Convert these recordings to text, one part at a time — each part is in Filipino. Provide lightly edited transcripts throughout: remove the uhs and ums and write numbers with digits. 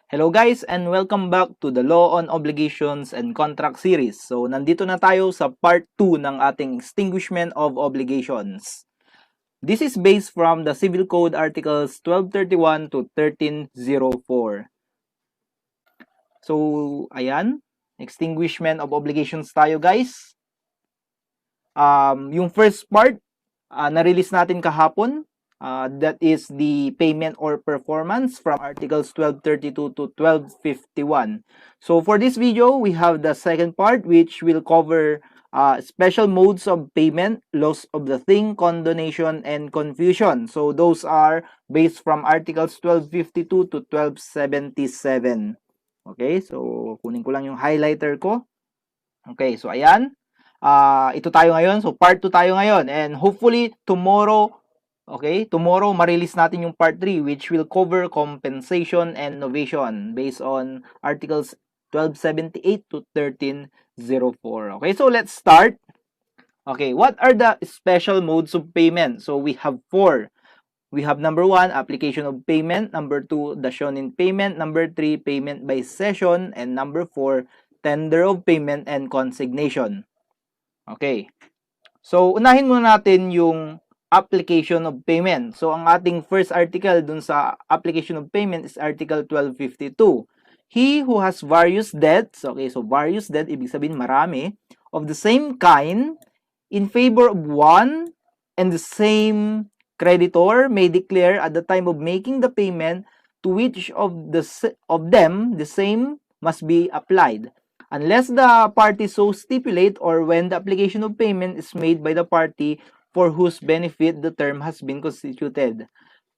Hello guys and welcome back to the Law on Obligations and Contract series. So nandito na tayo sa part 2 ng ating Extinguishment of Obligations. This is based from the Civil Code Articles 1231 to 1304. So ayan, Extinguishment of Obligations tayo guys. Yung first part, na-release natin kahapon. That is the payment or performance from Articles 1232 to 1251. So for this video, we have the second part which will cover special modes of payment, loss of the thing, condonation, and confusion. So those are based from Articles 1252 to 1277. Okay, so kunin ko lang yung highlighter ko. Okay, so ayan. Ito tayo ngayon. So part 2 tayo ngayon. And hopefully tomorrow, tomorrow ma-release natin yung part 3 which will cover compensation and novation based on Articles 1278 to 1304. Okay, so let's start. Okay, what are the special modes of payment? So we have 4. We have number 1, application of payment. Number 2, dasion in payment. Number 3, payment by session. And number 4, tender of payment and consignation. Okay. So, unahin muna natin yung application of payment. So, ang ating first article dun sa application of payment is Article 1252. He who has various debts, okay, so various debt, ibig sabihin marami, of the same kind, in favor of one and the same creditor may declare at the time of making the payment to which of them the same must be applied, unless the party so stipulate or when the application of payment is made by the party for whose benefit the term has been constituted.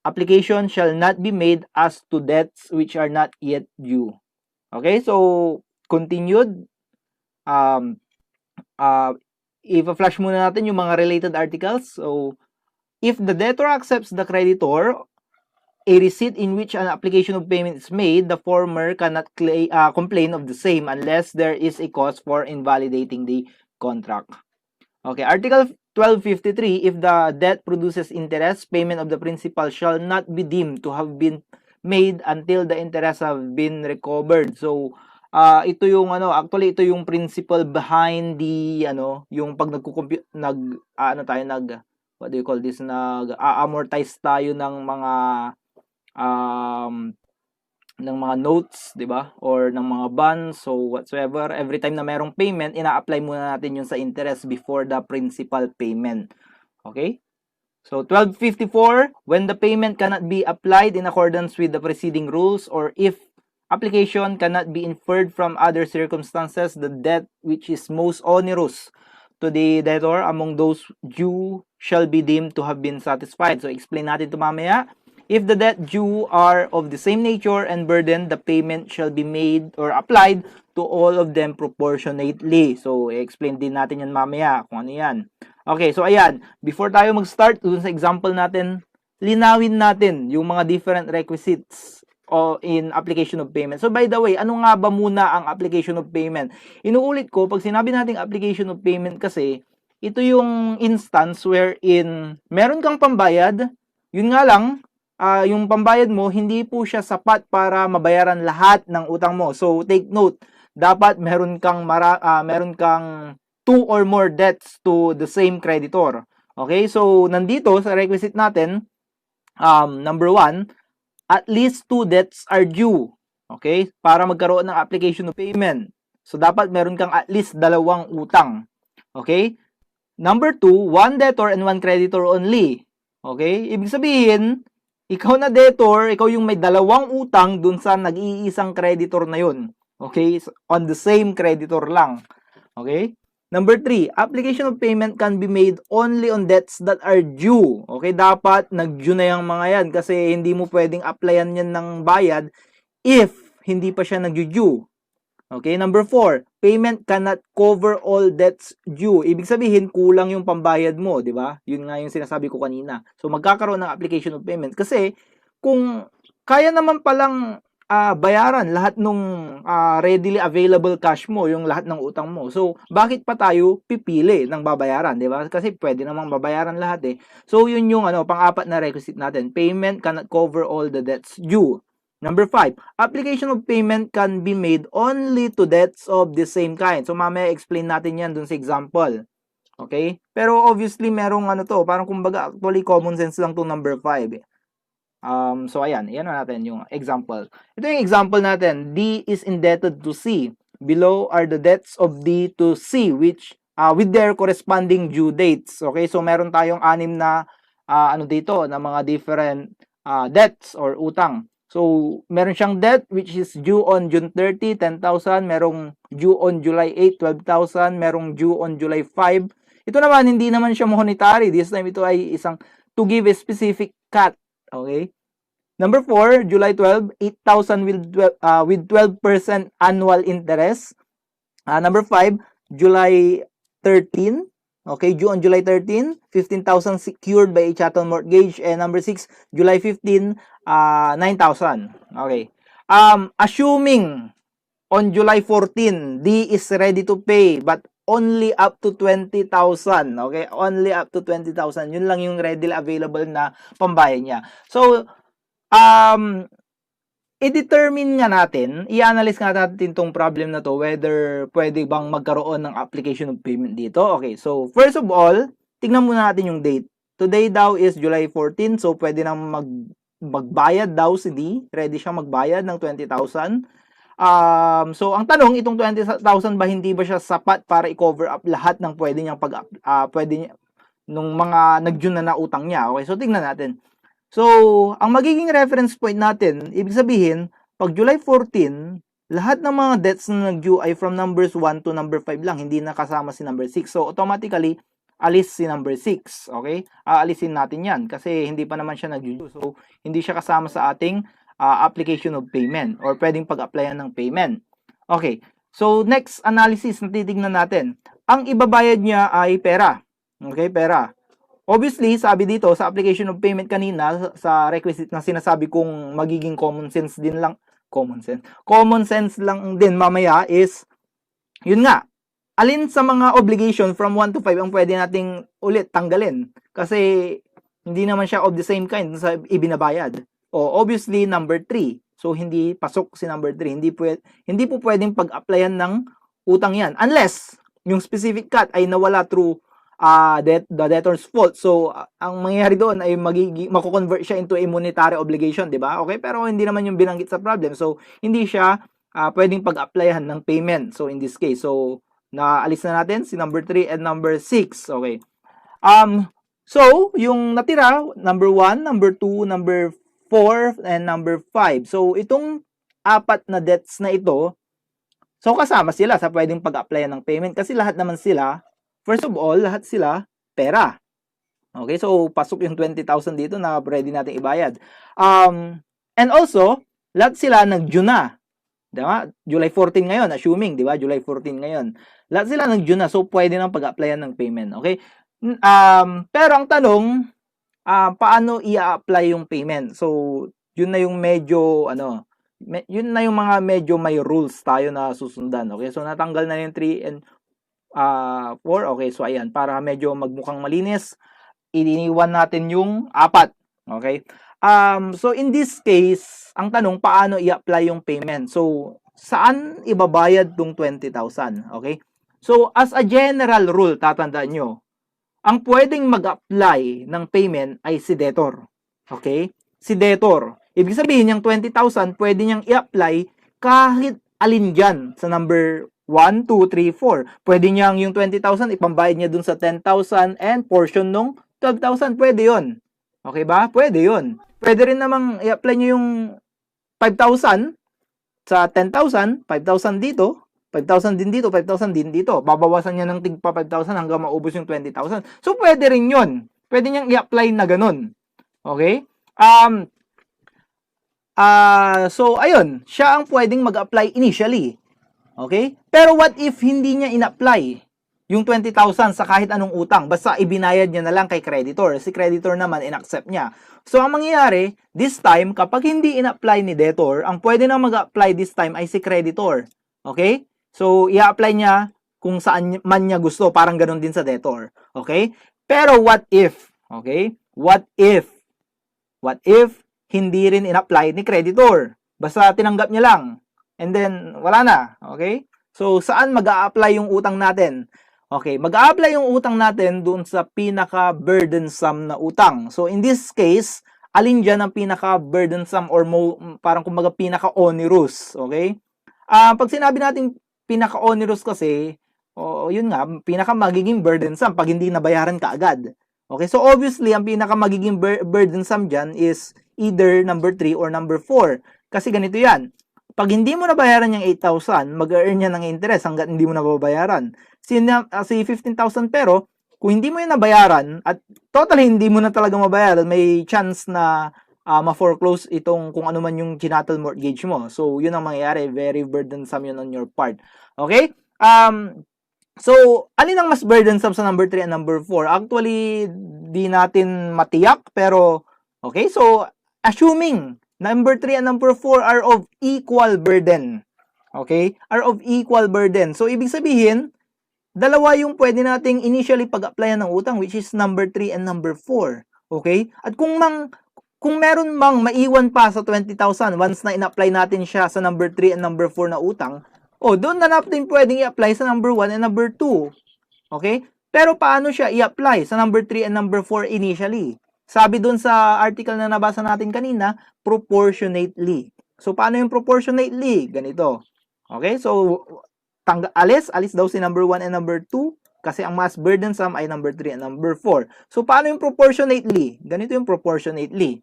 Application shall not be made as to debts which are not yet due. Okay, so continued. I-flash muna natin yung mga related articles. So, if the debtor accepts the creditor a receipt in which an application of payment is made, the former cannot complain of the same unless there is a cause for invalidating the contract. Okay, Article 1253, if the debt produces interest, payment of the principal shall not be deemed to have been made until the interest have been recovered. So, ito yung actually ito yung principle behind the yung pag what do you call this, nag-amortize tayo ng mga notes, 'di ba? Or ng mga bonds, so whatsoever, every time na merong payment, ina-apply muna natin yun sa interest before the principal payment. Okay? So 1254, when the payment cannot be applied in accordance with the preceding rules, or if application cannot be inferred from other circumstances, the debt which is most onerous to the debtor among those due shall be deemed to have been satisfied. So explain natin ito mamaya. If the debt due are of the same nature and burden, the payment shall be made or applied to all of them proportionately. So, explain din natin yan mamaya kung ano yan. Okay, so ayan. Before tayo mag-start dun sa example natin, linawin natin yung mga different requisites in application of payment. So, by the way, ano nga ba muna ang application of payment? Inuulit ko, pag sinabi natin application of payment kasi, ito yung instance wherein meron kang pambayad, yun nga lang, yung pambayad mo, hindi po siya sapat para mabayaran lahat ng utang mo. So, take note, dapat meron kang 2 or more debts to the same creditor. Okay? So, nandito sa requisite natin, number 1, at least 2 debts are due. Okay? Para magkaroon ng application of payment. So, dapat meron kang at least 2 utang. Okay? Number 2, 1 debtor and 1 creditor only. Okay? Ibig sabihin, ikaw na debtor, ikaw yung may 2 utang dun sa nag-iisang creditor na yun. Okay? On the same creditor lang. Okay? Number 3, application of payment can be made only on debts that are due. Okay? Dapat nag-due na yung mga yan kasi hindi mo pwedeng applyan yan ng bayad if hindi pa siya nag-due. Okay? Number 4, payment cannot cover all debts due. Ibig sabihin, kulang yung pambayad mo, di ba? Yun nga yung sinasabi ko kanina. So, magkakaroon ng application of payment. Kasi, kung kaya naman palang bayaran lahat ng readily available cash mo, yung lahat ng utang mo. So, bakit pa tayo pipili ng babayaran, di ba? Kasi pwede namang babayaran lahat eh. So, yun yung pang-apat na requisite natin. Payment cannot cover all the debts due. Number 5, application of payment can be made only to debts of the same kind. So, mamaya explain natin yan dun sa example. Okay? Pero obviously, merong ano to, parang kumbaga, actually, common sense lang to number 5. So, ayan na natin yung example. Ito yung example natin. D is indebted to C. Below are the debts of D to C, which, with their corresponding due dates. Okay? So, meron tayong 6 na, dito, na mga different debts or utang. So, meron siyang debt which is due on June 30, 10,000. Merong due on July 8, 12,000. Merong due on July 5. Ito naman, hindi naman siya monetary. This time, ito ay isang to give a specific cut. Okay? Number 4, July 12, 8,000 with 12% annual interest. Number 5, July 13. Okay, due on July 13, 15,000 secured by a chattel mortgage. And number 6, July 15, 9,000. Okay. Assuming on July 14, D is ready to pay but only up to 20,000. Okay? Only up to 20,000. Yun lang yung readily available na pambayad niya. So, i-determine nga natin, i-analyze nga natin tong problem na to, whether pwede bang magkaroon ng application of payment dito. Okay, so first of all, tingnan muna natin yung date. Today daw is July 14, so pwede nang magbayad daw si D. Ready siya magbayad ng 20,000. So ang tanong, itong 20,000 ba hindi ba siya sapat para i-cover up lahat ng pwede niyang nung mga nag-June na utang niya. Okay, so tingnan natin. So, ang magiging reference point natin, ibig sabihin, pag July 14, lahat ng mga debts na nag-due ay from numbers 1 to number 5 lang, hindi na kasama si number 6. So, automatically, alis si number 6. Okay? Aalisin natin yan kasi hindi pa naman siya nag-due. So, hindi siya kasama sa ating application of payment or pwedeng pag-applyan ng payment. Okay. So, next analysis na titignan natin. Ang ibabayad niya ay pera. Okay, pera. Obviously, sabi dito sa application of payment kanina, sa requisite na sinasabi kong magiging common sense lang din mamaya is, yun nga, alin sa mga obligation from 1 to 5 ang pwede nating ulit tanggalin. Kasi, hindi naman siya of the same kind sa ibinabayad. O, obviously, number 3. So, hindi pasok si number 3. Hindi po pwedeng pag-applyan ng utang yan. Unless, yung specific cut ay nawala through the debtor's fault. So, ang mangyayari doon ay mako-convert siya into a monetary obligation, di ba? Okay, pero hindi naman yung binanggit sa problem. So, hindi siya pwedeng pag-applyan ng payment. So, in this case, so, naalis na natin si number 3 and number 6. Okay. So, yung natira, number 1, number 2, number 4, and number 5. So, itong 4 na debts na ito, so, kasama sila sa pwedeng pag-applyan ng payment kasi lahat naman sila, first of all, lahat sila pera. Okay, so pasok yung 20,000 dito na ready natin ibayad. And also, lahat sila nag-June na. Diba? July 14 ngayon, assuming, di ba? July 14 ngayon. Lahat sila nag-June na, so pwede nang pag-applyan ng payment. Okay? Pero ang tanong, paano i-apply yung payment? So, yun na yung medyo, yun na yung mga medyo may rules tayo na susundan. Okay? So, natanggal na yung 3 and 4. Okay, so ayan, para medyo magmukhang malinis, iniwan natin yung 4. Okay? So in this case, ang tanong, paano i-apply yung payment? So, saan ibabayad tong 20,000? Okay? So, as a general rule, tatandaan nyo, ang pwedeng mag-apply ng payment ay si debtor. Okay? Si debtor. Ibig sabihin, yung 20,000, pwede niyang i-apply kahit alin dyan sa number 1, 2, 3, 4. Pwede niyang yung 20,000 ipambayad niya dun sa 10,000 and portion nung 12,000. Pwede yun. Okay ba? Pwede yun. Pwede rin namang i-apply niyo yung 5,000 sa 10,000, 5,000 dito, 5,000 din dito, 5,000 din dito. Babawasan niya ng tigpa 5,000 hanggang maubos yung 20,000. So, pwede rin yun. Pwede niyang i-apply na ganun. Okay? So, ayun. Siya ang pwedeng mag-apply initially. Okay? Pero what if hindi niya in-apply yung 20,000 sa kahit anong utang? Basta ibinayad niya na lang kay creditor. Si creditor naman in-accept niya. So, ang mangyayari, this time, kapag hindi in-apply ni debtor, ang pwede na mag-apply this time ay si creditor. Okay? So, i-apply niya kung saan man niya gusto. Parang ganun din sa debtor. Okay? Pero what if? Okay? What if hindi rin in-apply ni creditor? Basta tinanggap niya lang. And then, wala na. Okay? So, saan mag-a-apply yung utang natin? Okay, mag-a-apply yung utang natin doon sa pinaka-burdensome na utang. So, in this case, alin dyan ang pinaka-burdensome or parang kumbaga pinaka-onerous. Okay? Pag sinabi natin pinaka-onerous kasi, yun nga, pinaka-magiging burdensome pag hindi nabayaran ka agad. Okay, so obviously, ang pinaka-magiging burdensome dyan is either number 3 or number 4. Kasi ganito yan. Pag hindi mo nabayaran yung 8,000, mag-earn yan ng interest hanggat hindi mo nababayaran. Si 15,000 pero, kung hindi mo yan nabayaran, at totally hindi mo na talaga mabayaran, may chance na ma-foreclose itong kung ano man yung chinattel mortgage mo. So, yun ang mangyayari. Very burdensome yun on your part. Okay? So, alin ang mas burdensome sa number 3 and number 4? Actually, di natin matiyak, pero, okay, so, assuming number 3 and number 4 are of equal burden. Okay? Are of equal burden. So, ibig sabihin, dalawa yung pwede nating initially pag-applyan ng utang, which is number 3 and number 4. Okay? At kung meron mang maiwan pa sa 20,000 once na in-apply natin siya sa number 3 and number 4 na utang, doon na natin pwedeng i-apply sa number 1 and number 2. Okay? Pero paano siya i-apply sa number 3 and number 4 initially? Sabi doon sa article na nabasa natin kanina, proportionately. So, paano yung proportionately? Ganito. Okay? So, alis daw si number 1 and number 2 kasi ang mas burdensome ay number 3 and number 4. So, paano yung proportionately? Ganito yung proportionately.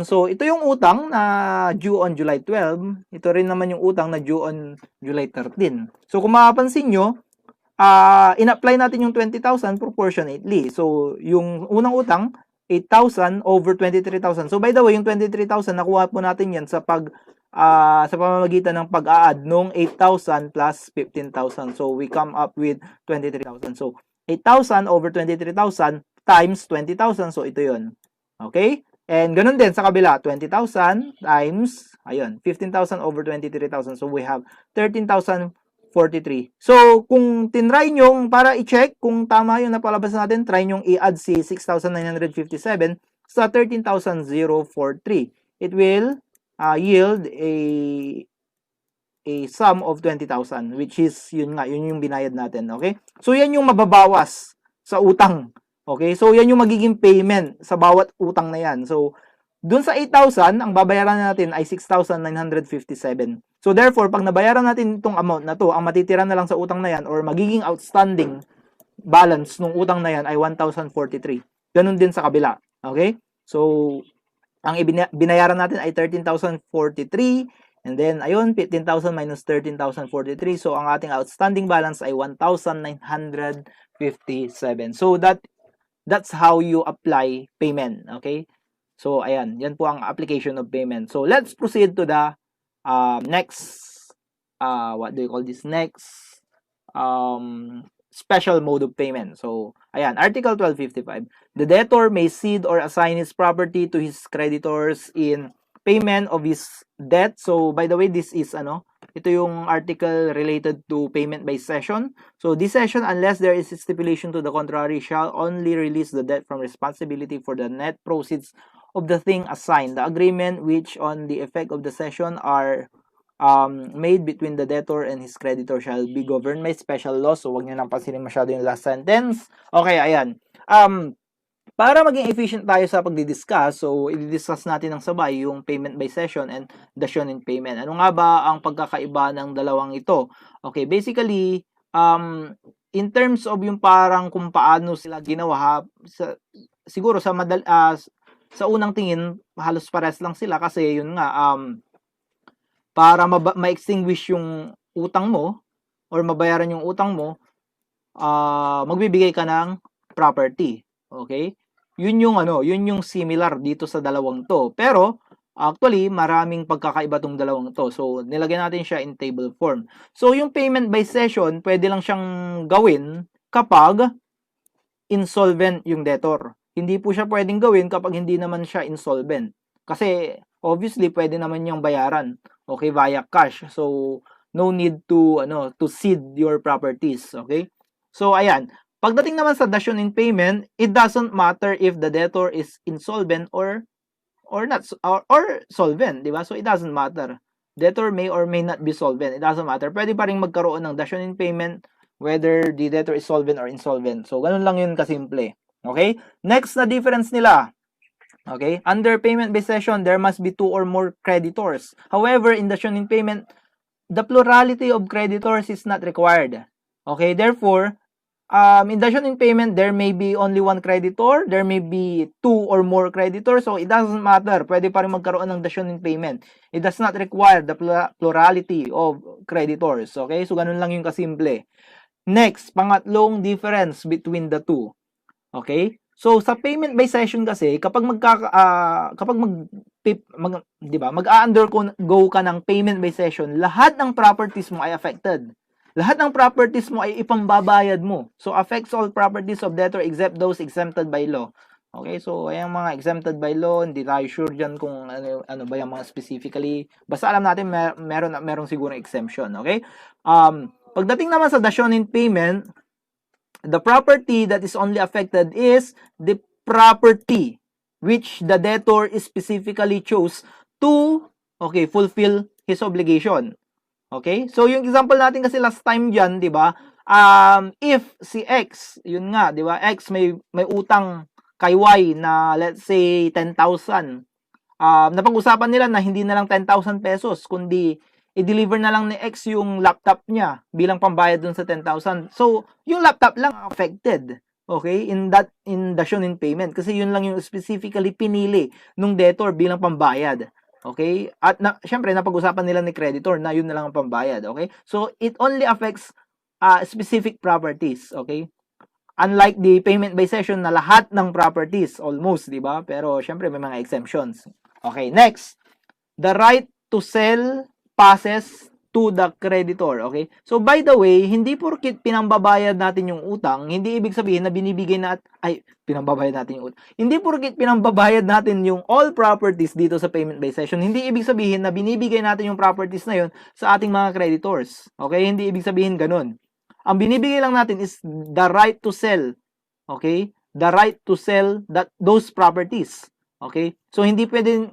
So, ito yung utang na due on July 12. Ito rin naman yung utang na due on July 13. So, kung mapapansin nyo, in-apply natin yung 20,000 proportionately. So, yung unang utang, 8,000 over 23,000. So, by the way, yung 23,000, nakuha po natin yan sa pamamagitan ng pag-a-add nung 8,000 plus 15,000. So, we come up with 23,000. So, 8,000 over 23,000 times 20,000. So, ito yun. Okay? And ganun din sa kabila, 20,000 times, 15,000 over 23,000. So, we have 13,043. So, kung tinry nyo, para i-check kung tama yung napalabas natin, try nyo i-add si 6,957 sa 13,043. It will yield a sum of 20,000, which is, yun yung binayad natin. Okay? So, yan yung mababawas sa utang. Okay? So, yan yung magiging payment sa bawat utang na yan. So, dun sa 8,000, ang babayaran natin ay 6,957. So, therefore, pag nabayaran natin itong amount na to, ang matitira na lang sa utang na yan or magiging outstanding balance ng utang na yan ay 1,043. Ganun din sa kabila. Okay? So, ang binayaran natin ay 13,043. And then, 15,000 minus 13,043. So, ang ating outstanding balance ay 1,957. So, that's how you apply payment. Okay? So, ayan. Yan po ang application of payment. So, let's proceed to the next, what do you call this? Next, special mode of payment. So, ayan. Article 1255. The debtor may cede or assign his property to his creditors in payment of his debt. So, by the way, this is, ito yung article related to payment by cession. So, this cession, unless there is a stipulation to the contrary, shall only release the debt from responsibility for the net proceeds of the thing assigned. The agreement which on the effect of the cession are made between the debtor and his creditor shall be governed by special law. So, wag nyo nang pansinin masyado yung last sentence. Okay, ayan. Para maging efficient tayo sa pagdi-discuss, so i-discuss natin ng sabay yung payment by session and dation in payment. Ano nga ba ang pagkakaiba ng dalawang ito? Okay, basically, in terms of yung parang kung paano sila ginawa, siguro sa unang tingin, halos pares lang sila kasi yun nga, para ma-extinguish yung utang mo or mabayaran yung utang mo, magbibigay ka ng property. Okay? Yun yung similar dito sa dalawang to. Pero, actually, maraming pagkakaiba tong dalawang to. So, nilagyan natin siya in table form. So, yung payment by session, pwede lang siyang gawin kapag insolvent yung debtor. Hindi po siya pwedeng gawin kapag hindi naman siya insolvent. Kasi, obviously, pwede naman niyang bayaran. Okay, via cash. So, no need to cede your properties. Okay? So, ayan. Pagdating naman sa dation in payment, it doesn't matter if the debtor is insolvent or or not or solvent, di ba? So it doesn't matter. Debtor may or may not be solvent. It doesn't matter. Pwede pa rin magkaroon ng dash in payment whether the debtor is solvent or insolvent. So ganun lang yun kasimple. Okay? Next na difference nila. Okay? Under payment-based session, there must be 2 or more creditors. However, in dash in payment, the plurality of creditors is not required. Okay? Therefore, in dash in payment, there may be only 1 creditor, there may be 2 or more creditors, so it doesn't matter. Pwede pa rin magkaroon ng dash in payment. It does not require the plurality of creditors. Okay? So, ganun lang yung kasimple. Next, pangatlong difference between the two. Okay? So sa payment by session kasi kapag di ba, mag-undergo ka ng payment by session, lahat ng properties mo ay affected. Lahat ng properties mo ay ipambabayad mo. So affects all properties of debtor except those exempted by law. Okay, so ayan mga exempted by law, hindi tayo sure diyan kung ano ba yung mga specifically. Basta alam natin meron siguro exemption, okay? Pagdating naman sa dash in payment, the property that is only affected is the property which the debtor specifically chose to, okay, fulfill his obligation. Okay? So, yung example natin kasi last time dyan, di ba? If si X, yun nga, di ba? X may utang kay Y na, let's say, 10,000. Napag-usapan nila na hindi na lang 10,000 pesos, kundi i-deliver na lang ni X yung laptop niya bilang pambayad dun sa 10,000. So, yung laptop lang affected. Okay? In dash in payment. Kasi yun lang yung specifically pinili nung debtor bilang pambayad. Okay? At syempre, napag-usapan nila ni creditor na yun na lang ang pambayad. Okay? So, it only affects specific properties. Okay? Unlike the payment by session na lahat ng properties, almost, di ba? Pero, syempre, may mga exemptions. Okay, next. The right to sell passes to the creditor. Okay? So, by the way, hindi porkit pinambabayad natin yung utang, hindi ibig sabihin na binibigay pinambabayad natin yung utang. Hindi porkit pinambabayad natin yung all properties dito sa payment by session, hindi ibig sabihin na binibigay natin yung properties na yun sa ating mga creditors. Okay? Hindi ibig sabihin ganun. Ang binibigay lang natin is the right to sell. Okay? The right to sell those properties. Okay? So hindi pwedeng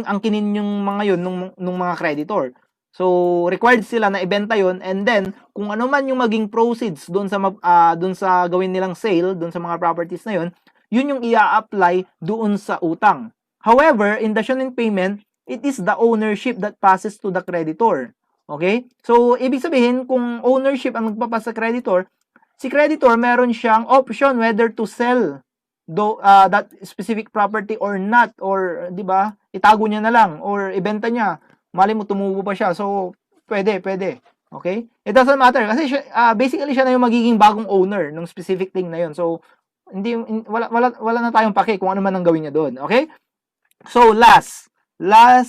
angkinin yung mga yun nung mga creditor. So required sila na ibenta yon, and then kung ano man yung maging proceeds doon sa gawin nilang sale doon sa mga properties na yun, yun yung ia-apply doon sa utang. However, in dash in payment, it is the ownership that passes to the creditor. Okay? So ibig sabihin kung ownership ang magpapasa sa creditor, si creditor meron siyang option whether to sell that specific property or not, or 'di ba? Itago niya na lang or ibenta niya. Mali mo tumubo pa siya. So pwede. Okay? It doesn't matter kasi basically siya na yung magiging bagong owner ng specific thing na yun. So wala na tayong pake kung ano man ang gawin niya doon. Okay? So last na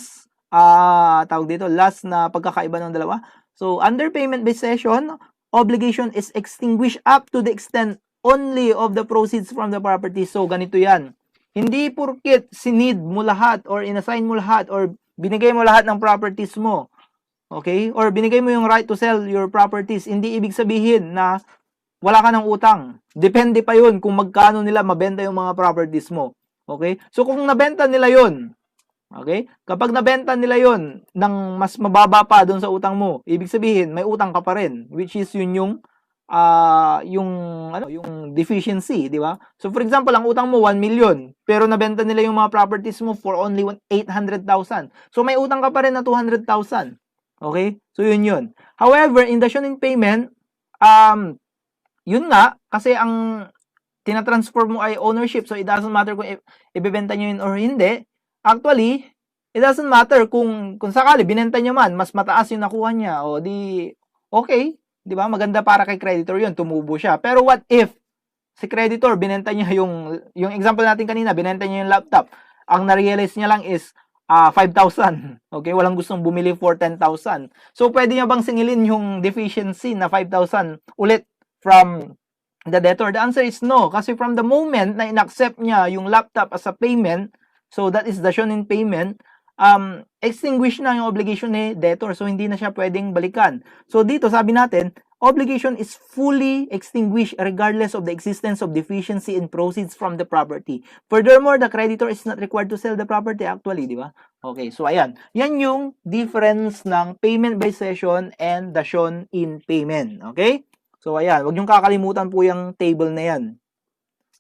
pagkakaiba ng dalawa. So under payment based session, obligation is extinguished up to the extent only of the proceeds from the property. So ganito yan. Hindi porkit sinid mo lahat or inassign mo lahat or binigay mo lahat ng properties mo, okay? Or binigay mo yung right to sell your properties, hindi ibig sabihin na wala ka ng utang. Depende pa yun kung magkano nila mabenta yung mga properties mo. Okay? So kung nabenta nila yun, okay? Kapag nabenta nila yun ng mas mababa pa doon sa utang mo, ibig sabihin may utang ka pa rin, which is yun yung deficiency, di ba? So for example, ang utang mo 1 million, pero nabenta nila yung mga properties mo for only 800,000. So may utang ka pa rin na 200,000. Okay? So yun. However, in dash in payment, yun nga, kasi ang tinatransfer mo ay ownership, so it doesn't matter kung ibebenta nyo yun or hindi. Actually, it doesn't matter kung sakali binenta nyo man, mas mataas yung nakuha niya, o di okay. Di ba? Maganda para kay creditor yun, tumubo siya. Pero what if si creditor binenta niya yung example natin kanina, binenta niya yung laptop. Ang na-realize niya lang is 5,000. Okay? Walang gustong bumili for 10,000. So pwede niya bang singilin yung deficiency na 5,000 ulit from the debtor? The answer is no, kasi from the moment na inaccept niya yung laptop as a payment, so that is the shown in payment, extinguish na yung obligation ni debtor. So, hindi na siya pwedeng balikan. So, dito sabi natin, obligation is fully extinguished regardless of the existence of deficiency in proceeds from the property. Furthermore, the creditor is not required to sell the property actually, di ba? Okay, so ayan. Yan yung difference ng payment by cession and dation in payment. Okay? So ayan, wag niyong kakalimutan po yung table na yan.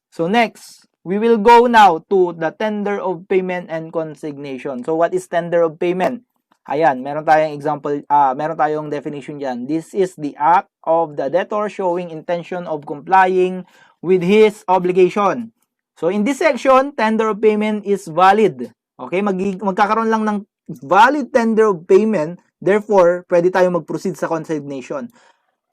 So next, we will go now to the tender of payment and consignation. So what is tender of payment? Ayan, meron tayong example, meron tayong definition dyan. This is the act of the debtor showing intention of complying with his obligation. So in this section, tender of payment is valid. Okay, magkakaroon lang ng valid tender of payment. Therefore, pwede tayo mag-proceed sa consignation.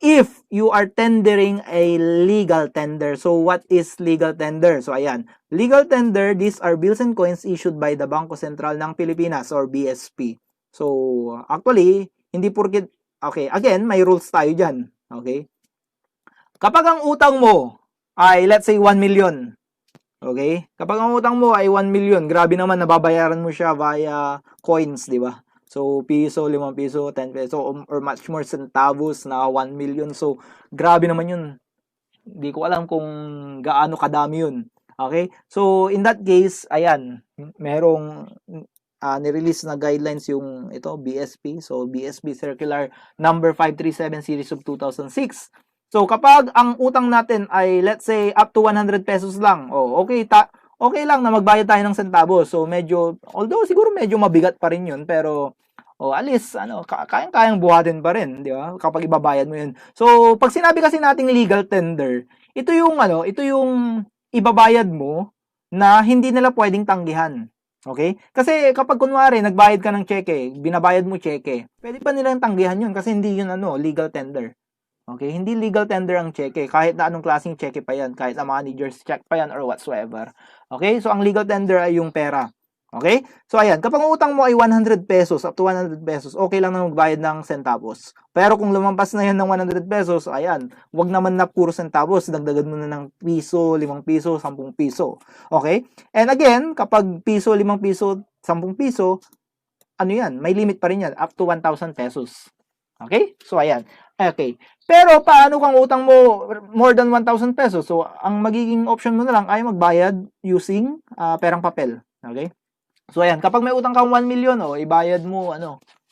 If you are tendering a legal tender. So, what is legal tender? So, ayan. Legal tender, these are bills and coins issued by the Bangko Sentral ng Pilipinas or BSP. So, actually, hindi porket, okay, again, may rules tayo dyan. Okay? Kapag ang utang mo ay, let's say, 1 million. Okay? Kapag ang utang mo ay 1 million, grabe naman, nababayaran mo siya via coins, di ba? So, piso, 5 piso, 10 peso, or much more centavos na 1 million. So, grabe naman yun. Hindi ko alam kung gaano kadami yun. Okay? So, in that case, ayan, merong nirelease na guidelines yung ito, BSP. So, BSP Circular number 537 series of 2006. So, kapag ang utang natin ay, let's say, up to 100 pesos lang, okay lang na magbayad tayo ng centavos. So, medyo, although siguro medyo mabigat pa rin yun, pero, at least, kayang-kayang buhatin pa rin, di ba? Kapag ibabayad mo yun. So, pag sinabi kasi nating legal tender, ito yung ibabayad mo na hindi nila pwedeng tanggihan. Okay? Kasi kapag kunwari, nagbayad ka ng cheque, binabayad mo cheque, pwede pa nilang tanggihan yun kasi hindi yun legal tender. Okay, hindi legal tender ang cheque. Kahit na anong klaseng cheque pa yan. Kahit na manager's check pa yan or whatsoever. Okay, so ang legal tender ay yung pera. Okay, so ayan, kapag ang utang mo ay 100 pesos, up to 100 pesos, okay lang na magbayad ng centavos. Pero kung lumampas na yan ng 100 pesos, ayan, wag naman na puro centavos. Dagdagan mo na ng piso, 5 piso, 10 piso. Okay, and again, kapag piso, 5 piso, 10 piso, ano yan, may limit pa rin yan, up to 1,000 pesos. Okay, so ayan. Okay. Pero paano kung utang mo more than 1,000 pesos? So, ang magiging option mo na lang ay magbayad using perang papel. Okay? So, ayan. Kapag may utang kang 1 million, ibayad mo,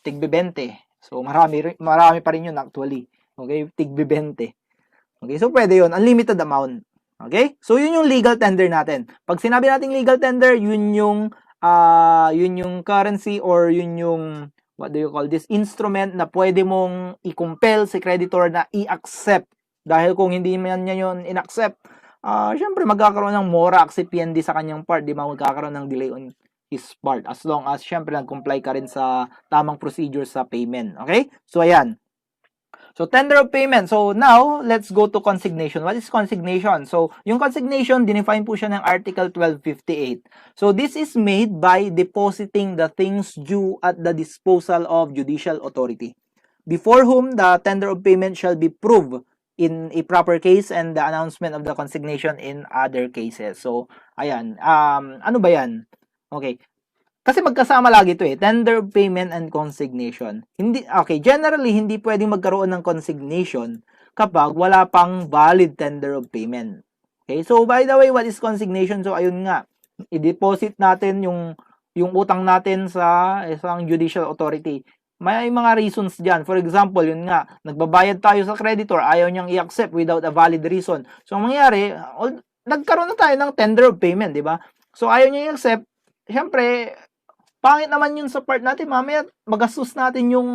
tigbe 20. So, marami pa rin yun actually. Okay? Tigbe 20. Okay? So, pwede yun. Unlimited amount. Okay? So, yun yung legal tender natin. Pag sinabi nating legal tender, yun yung currency or yun yung what do you call this, instrument na pwede mong i-compel si creditor na i-accept. Dahil kung hindi man niya yun in-accept, syempre magkakaroon ng mora accipendi sa kanyang part, di ba? Magkakaroon ng delay on his part. As long as syempre nag-comply ka rin sa tamang procedure sa payment. Okay? So, ayan. So, tender of payment. So, now, let's go to consignation. What is consignation? So, yung consignation, dinefine po siya ng Article 1258. So, this is made by depositing the things due at the disposal of judicial authority, before whom the tender of payment shall be proved in a proper case and the announcement of the consignation in other cases. So, ayan. Ano ba yan? Okay. Kasi magkasama lagi ito tender of payment and consignation. Generally, hindi pwedeng magkaroon ng consignation kapag wala pang valid tender of payment. Okay, so by the way, what is consignation? So, ayun nga, i-deposit natin yung utang natin sa isang judicial authority. May mga reasons dyan. For example, yun nga, nagbabayad tayo sa creditor, ayaw niyang i-accept without a valid reason. So, ang mangyari, nagkaroon na tayo ng tender of payment, di ba? So, ayaw niya i-accept. Siyempre, pangit naman yun sa part natin. Mamaya, magastos natin yung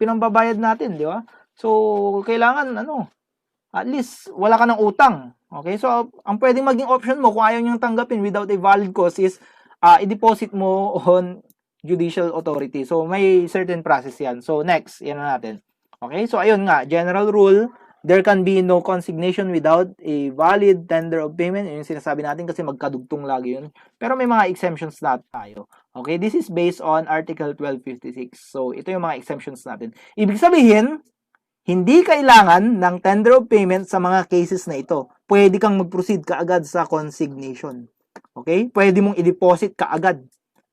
pinambabayad natin, di ba? So, kailangan, at least, wala ka ng utang. Okay? So, ang pwedeng maging option mo kung ayaw niyang tanggapin without a valid cause is, i-deposit mo on judicial authority. So, may certain process yan. So, next, yan na natin. Okay? So, ayun nga, general rule, there can be no consignation without a valid tender of payment. Yung sinasabi natin kasi magkadugtong lagi yun. Pero may mga exemptions na tayo. Okay, this is based on Article 1256. So, ito yung mga exemptions natin. Ibig sabihin, hindi kailangan ng tender of payment sa mga cases na ito. Pwede kang mag-proceed kaagad sa consignation. Okay? Pwede mong i-deposit kaagad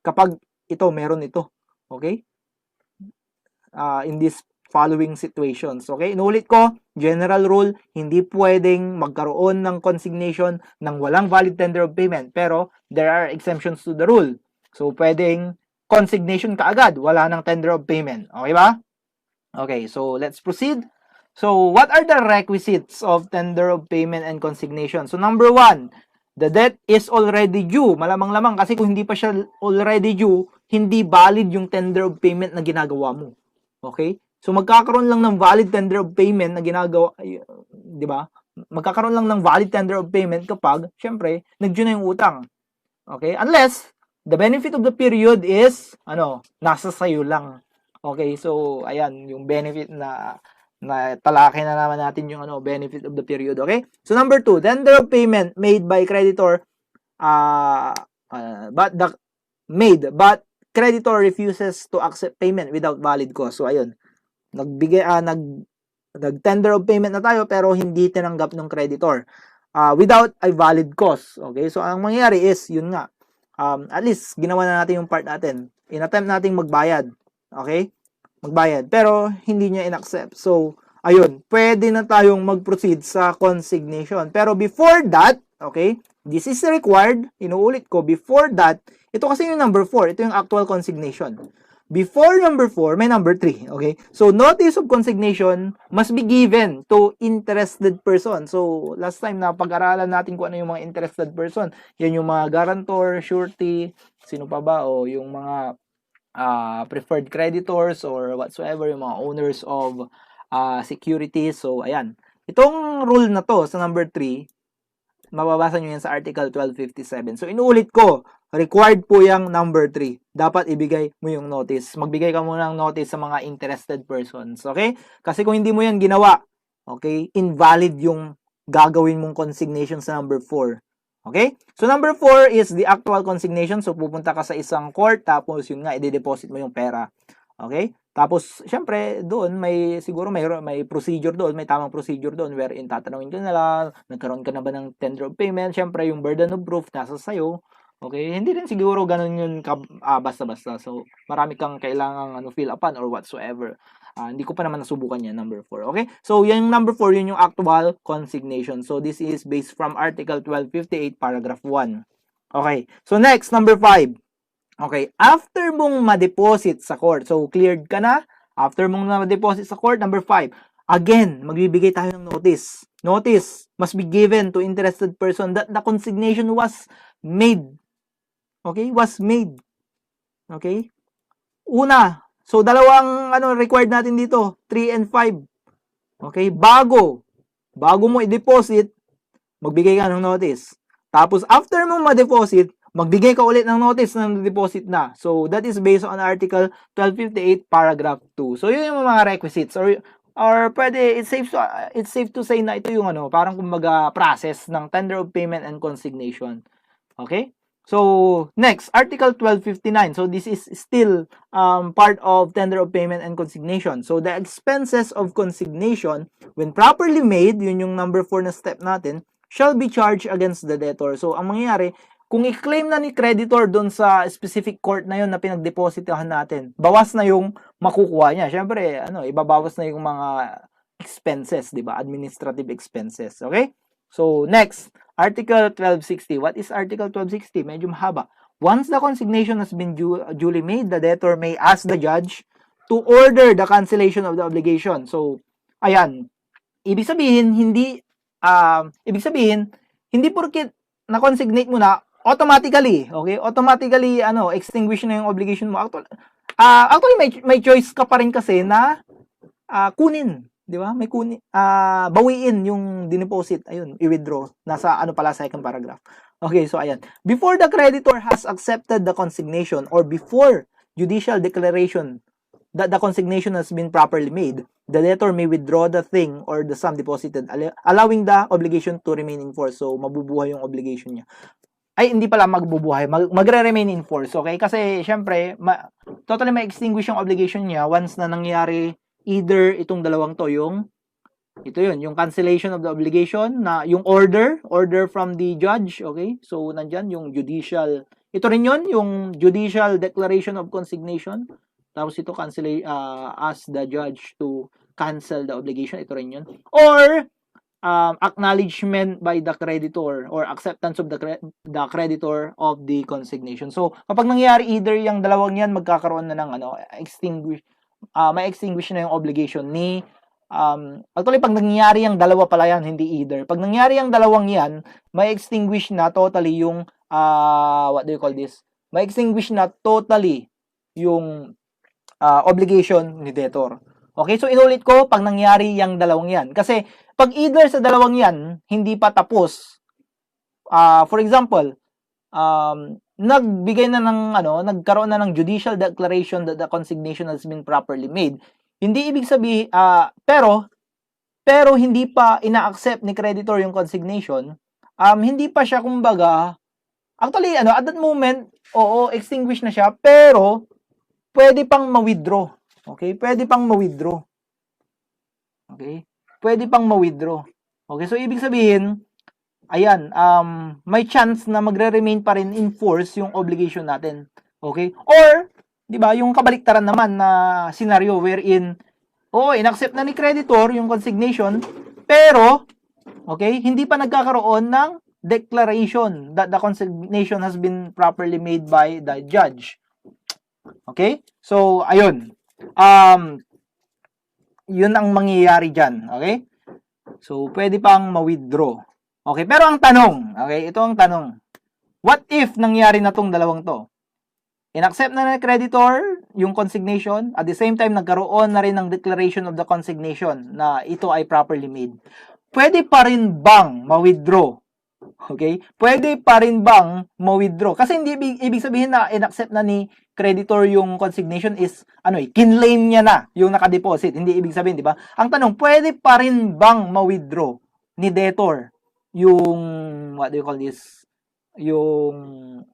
kapag ito, meron ito. Okay? In this following situations. Okay? Inulit ko, general rule, hindi pwedeng magkaroon ng consignation ng walang valid tender of payment. Pero, there are exemptions to the rule. So, pwedeng consignation kaagad, wala ng tender of payment. Okay ba? Okay, so let's proceed. So, what are the requisites of tender of payment and consignation? So, number 1, the debt is already due. Malamang-lamang kasi kung hindi pa siya already due, hindi valid yung tender of payment na ginagawa mo. Okay? So, magkakaroon lang ng valid tender of payment na ginagawa, di ba? Magkakaroon lang ng valid tender of payment kapag, syempre, nag-due na yung utang. Okay? Unless, the benefit of the period is, nasa sayo lang. Okay, so ayan yung benefit na talakin na naman natin yung benefit of the period, okay? So number 2, tender of payment made by creditor but creditor refuses to accept payment without valid cause. So ayun, nag-tender of payment na tayo pero hindi tinanggap ng creditor without a valid cause. Okay? So ang mangyayari is yun nga. At least ginawa na natin yung part natin. In-attempt nating magbayad. Okay? Magbayad. Pero, hindi niya in-accept. So, ayun. Pwede na tayong mag-proceed sa consignation. Pero, before that, okay, this is required. Inuulit ko, before that, ito kasi yung number 4. Ito yung actual consignation. Before number 4, may number 3. Okay? So, notice of consignation must be given to interested person. So, last time na pag-aralan natin kung ano yung mga interested person. Yan yung mga guarantor, surety, sino pa ba, o yung mga preferred creditors or whatsoever, yung mga owners of securities. So, ayan. Itong rule na to sa number 3, mababasa nyo yan sa Article 1257. So, inuulit ko, required po yung number 3. Dapat ibigay mo yung notice. Magbigay ka muna ng notice sa mga interested persons. Okay? Kasi kung hindi mo yan ginawa, okay, invalid yung gagawin mong consignation sa number 4. Okay? So, number 4 is the actual consignation. So, pupunta ka sa isang court, tapos yun nga, i-deposit mo yung pera. Okay? Tapos, syempre, doon, siguro may procedure doon, may tamang procedure doon, wherein tatanungin ka nila, nagkaroon ka na ba ng tender of payment? Syempre, yung burden of proof, nasa sayo. Okay? Hindi rin siguro ganun yun basta-basta. So, marami kang kailangang fill upon or whatsoever. Hindi ko pa naman nasubukan yan, number 4. Okay? So, yung number 4, yun yung actual consignation. So, this is based from Article 1258, paragraph 1. Okay. So, next, number 5. Okay. After mong ma-deposit sa court, so, cleared ka na. After mong ma-deposit sa court, number 5. Again, magbibigay tayo ng notice. Notice must be given to interested person that the consignation was made. Okay? Was made. Okay? Una, so, dalawang required natin dito, 3 and 5. Okay? Bago mo i-deposit, magbigay ka ng notice. Tapos, after mo ma-deposit, magbigay ka ulit ng notice na deposit na. So, that is based on Article 1258, paragraph 2. So, yun yung mga requisites. Or pwede, it's safe to say na ito yung parang kumbaga process ng tender of payment and consignation. Okay? So, next, Article 1259. So, this is still part of tender of payment and consignation. So, the expenses of consignation, when properly made, yun yung number 4 na step natin, shall be charged against the debtor. So, ang mangyayari, kung i-claim na ni creditor doon sa specific court na yun na pinagdepositahan natin, bawas na yung makukuha niya. Siyempre, ibabawas na yung mga expenses, di ba? Administrative expenses. Okay? So, next, Article 1260. What is Article 1260? Medyo mahaba. Once the consignation has been duly made, the debtor may ask the judge to order the cancellation of the obligation. So, ayan. Ibig sabihin, hindi porket na-consignate mo na, automatically, okay? Automatically, extinguish na yung obligation mo. Actually, may choice ka pa rin kasi na kunin. Di ba? May kunin, bawiin yung dineposit. Ayun, i-withdraw. Nasa pala, second paragraph. Okay, so ayan. Before the creditor has accepted the consignation or before judicial declaration that the consignation has been properly made, the debtor may withdraw the thing or the sum deposited, allowing the obligation to remain in force. So, mabubuhay yung obligation niya. Ay, hindi pala magbubuhay. Magre-remain in force. Okay? Kasi, syempre, totally ma-extinguish yung obligation niya once na nangyari either itong dalawang to, yung cancellation of the obligation, na yung order from the judge, okay? So, nandyan yung judicial, ito rin yun, yung judicial declaration of consignation, Tapos ito ask the judge to cancel the obligation. Ito rin yun. Or acknowledgement by the creditor or acceptance of the creditor of the consignation. So, kapag nangyari either yung dalawang yan, magkakaroon na ng may extinguish na yung obligation ni actually, pag nangyari yung dalawa pala yan, hindi either. Pag nangyari yung dalawang yan, may extinguish na totally yung what do you call this? May extinguish na totally yung obligation ni debtor. Okay, so inulit ko pag nangyari yung dalawang yan. Kasi pag either sa dalawang yan, hindi pa tapos, for example, nagbigay na ng nagkaroon na ng judicial declaration that the consignation has been properly made. Hindi ibig sabihin pero hindi pa ina-accept ni creditor yung consignation, hindi pa siya kumbaga actually at that moment, oo, extinguish na siya, pero pwede pang ma-withdraw. Okay? Pwede pang ma-withdraw. Okay? Pwede pang ma-withdraw. Okay? So, ibig sabihin, ayan, may chance na magre-remain pa rin in force yung obligation natin. Okay? Or, di ba, yung kabaliktaran naman na scenario wherein, in-accept na ni creditor yung consignation, pero, okay, hindi pa nagkakaroon ng declaration that the consignation has been properly made by the judge. Okay? So, ayun. Yun ang mangyayari dyan. Okay? So, pwede pang ma-withdraw. Okay? Pero ang tanong, okay? Ito ang tanong. What if nangyari na tong dalawang to? In-accept na ng creditor yung consignation, at the same time, nagkaroon na rin ng declaration of the consignation na ito ay properly made. Pwede pa rin bang ma-withdraw? Okay? Pwede pa rin bang ma-withdraw? Kasi hindi ibig sabihin na in-accept na ni creditor yung consignation is kinlaim niya na yung nakadeposit. Hindi ibig sabihin, di ba? Ang tanong, pwede pa rin bang ma-withdraw ni debtor yung what do you call this? Yung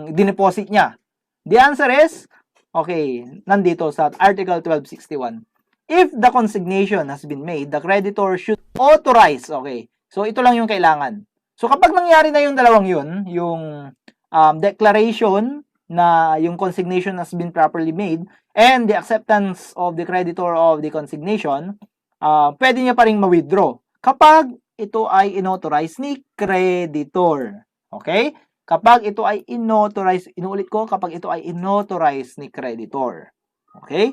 dineposit niya. The answer is okay, nandito sa Article 1261. If the consignation has been made, the creditor should authorize. Okay. So, ito lang yung kailangan. So, kapag nangyari na yung dalawang yun, yung declaration na yung consignation has been properly made and the acceptance of the creditor of the consignation, pwede niya pa rin ma-withdraw kapag ito ay inauthorize ni creditor. Okay? Kapag ito ay inauthorize, inuulit ko, kapag ito ay inauthorize ni creditor. Okay?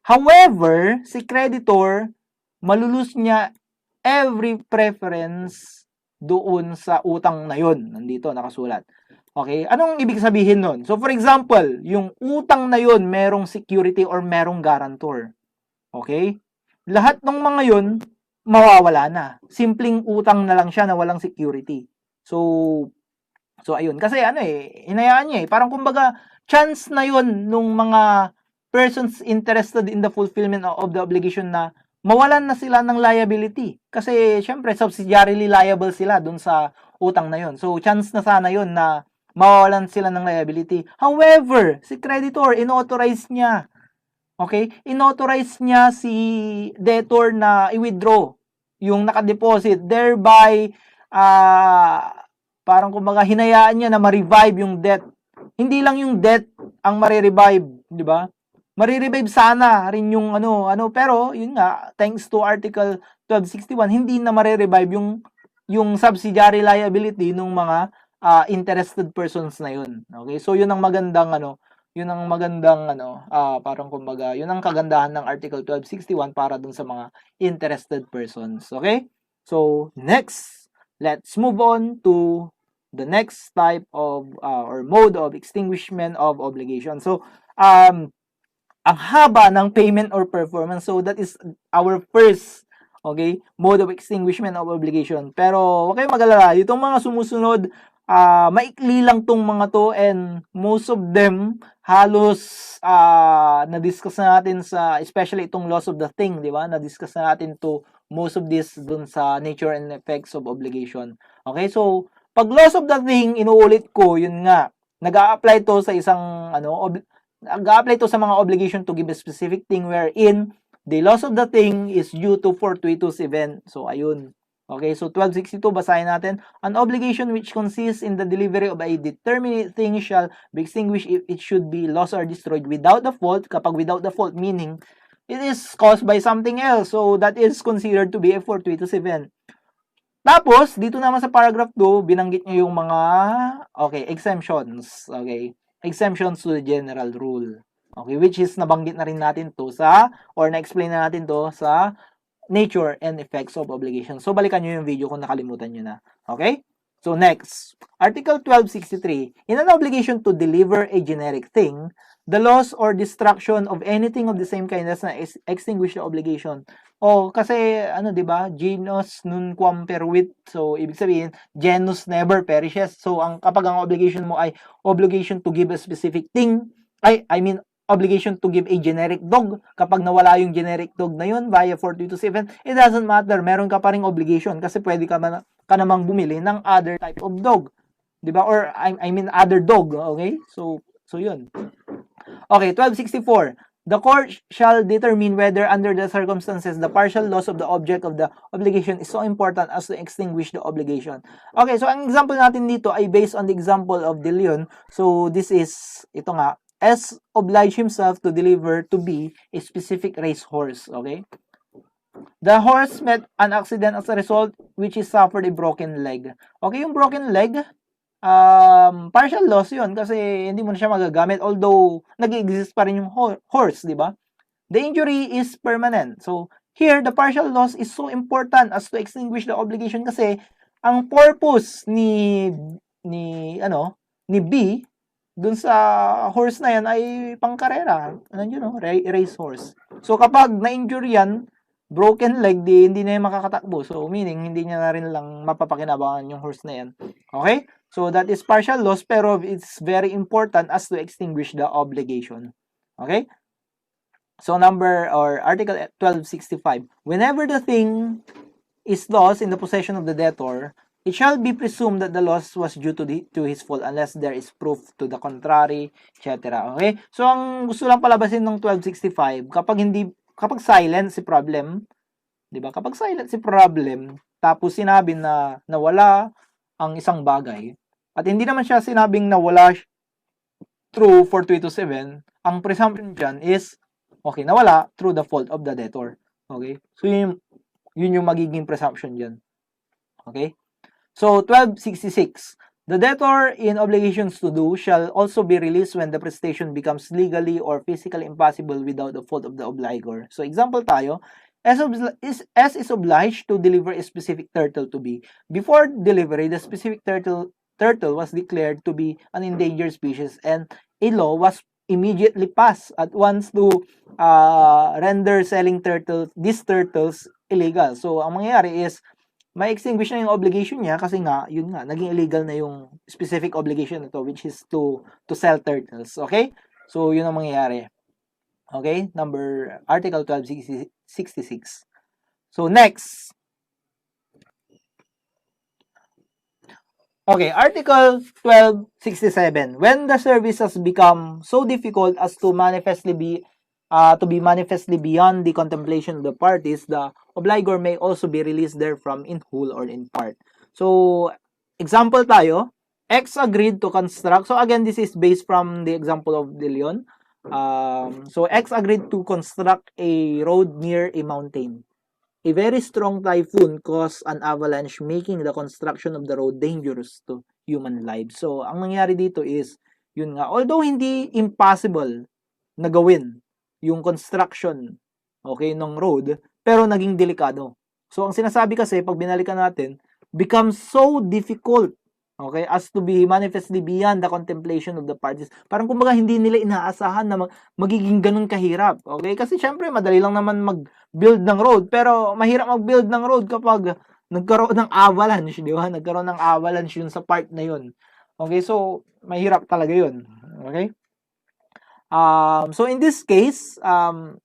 However, si creditor, malulus niya every preference doon sa utang na yun. Nandito, nakasulat. Okay? Anong ibig sabihin nun? So, for example, yung utang na yun, merong security or merong guarantor. Okay? Lahat ng mga yun, mawawala na. Simpleng utang na lang siya na walang security. So ayun. Kasi hinayaan niya Parang kumbaga, chance na yun nung mga persons interested in the fulfillment of the obligation na mawalan na sila ng liability. Kasi, syempre, subsidiarily liable sila dun sa utang na yun. So, chance na sana yun na mawalan sila ng liability. However, si creditor, inauthorize niya. Okay? Inauthorize niya si debtor na i-withdraw yung nakadeposit. Thereby, parang kumbaga hinayaan niya na ma-revive yung debt. Hindi lang yung debt ang ma-revive, di ba? Ma-revive sana rin yung pero yun nga, thanks to Article 1261, hindi na ma-revive yung subsidiary liability ng mga interested persons na yun. Okay? So yun ang magandang parang kumbaga, yun ang kagandahan ng Article 1261 para dun sa mga interested persons. Okay? So next, let's move on to the next type of or mode of extinguishment of obligation. So ang haba ng payment or performance. So that is our first mode of extinguishment of obligation. Pero wag kayong mag-alala, itong mga sumusunod maikli lang tong mga to, and most of them halos na-discuss na natin especially itong loss of the thing, di ba? Na-discuss na natin to most of this dun sa nature and effects of obligation. Okay, so pag loss of the thing, inuulit ko, yun nga, nag-a-apply to sa isang nag-a-apply to sa mga obligation to give a specific thing wherein the loss of the thing is due to fortuitous event. So ayun. Okay, so 1262, basahin natin. An obligation which consists in the delivery of a determinate thing shall be extinguished if it should be lost or destroyed without the fault. Kapag without the fault, meaning it is caused by something else. So that is considered to be a 4227. Tapos, dito naman sa paragraph 2, binanggit nyo yung mga, okay, exemptions. Okay, exemptions to the general rule. Okay, which is nabanggit na rin natin to sa, or na-explain na natin to sa nature and effects of obligation. So, balikan nyo yung video kung nakalimutan nyo na. Okay? So, next. Article 1263. In an obligation to deliver a generic thing, the loss or destruction of anything of the same kind as na extinguish the obligation. Kasi, di ba? Genus non quam peruit. So, ibig sabihin, genus never perishes. So, kapag ang obligation mo ay obligation to give a specific thing, obligation to give a generic dog. Kapag nawala yung generic dog na yun via 4227, it doesn't matter. Meron ka pa ring obligation kasi pwede ka namang bumili ng other type of dog. Diba? Or, other dog. Okay? So yun. Okay, 1264. The court shall determine whether under the circumstances the partial loss of the object of the obligation is so important as to extinguish the obligation. Okay, so ang example natin dito ay based on the example of De Leon. So this is, ito nga, S obliged himself to deliver to B a specific racehorse. Okay? The horse met an accident as a result which is suffered a broken leg. Okay, yung broken leg, partial loss yun kasi hindi mo na siya magagamit although nag-exist pa rin yung horse, di ba? The injury is permanent. So, here, the partial loss is so important as to extinguish the obligation kasi ang purpose ni B dun sa horse na yan ay pangkarera. Race horse. So, kapag na-injure yan, broken leg, hindi na yan makakatakbo. So, meaning, hindi niya na rin lang mapapakinabangan yung horse na yan. Okay? So, that is partial loss, pero it's very important as to extinguish the obligation. Okay? So, Article 1265. Whenever the thing is lost in the possession of the debtor, it shall be presumed that the loss was due to his fault unless there is proof to the contrary, etc. Okay? So, ang gusto lang palabasin ng 1265, kapag silent si problem, di ba? Kapag silent si problem, tapos sinabi na nawala ang isang bagay, at hindi naman siya sinabing nawala through 4227, ang presumption dyan is, okay, nawala through the fault of the debtor. Okay? So, yun yung magiging presumption dyan. Okay? So, 1266. The debtor in obligations to do shall also be released when the prestation becomes legally or physically impossible without the fault of the obligor. So, example tayo, S is obliged to deliver a specific turtle to B. Before delivery, the specific turtle was declared to be an endangered species and a law was immediately passed at once to render selling these turtles illegal. So, ang mangyayari is, may extinguish na yung obligation niya kasi naging illegal na yung specific obligation na to, which is to sell turtles. Okay? So, yun ang mangyayari. Okay? Article 1266. So, next. Okay, Article 1267. When the service has become so difficult as to be manifestly beyond the contemplation of the parties, the obligor may also be released therefrom in whole or in part. So, example tayo, X agreed to construct. So, again, this is based from the example of De Leon. So, X agreed to construct a road near a mountain. A very strong typhoon caused an avalanche, making the construction of the road dangerous to human lives. So, ang nangyari dito is, although hindi impossible na gawin yung construction, okay, ng road, pero naging delikado. So, ang sinasabi kasi, pag binalikan natin, becomes so difficult, okay, as to be manifestly beyond the contemplation of the parties. Parang kumbaga, hindi nila inaasahan na magiging ganun kahirap. Okay? Kasi syempre, madali lang naman mag-build ng road, pero mahirap mag-build ng road kapag nagkaroon ng avalanche, di ba? Nagkaroon ng avalanche yun sa part na yun. Okay? So, mahirap talaga yun. Okay? So, in this case, anong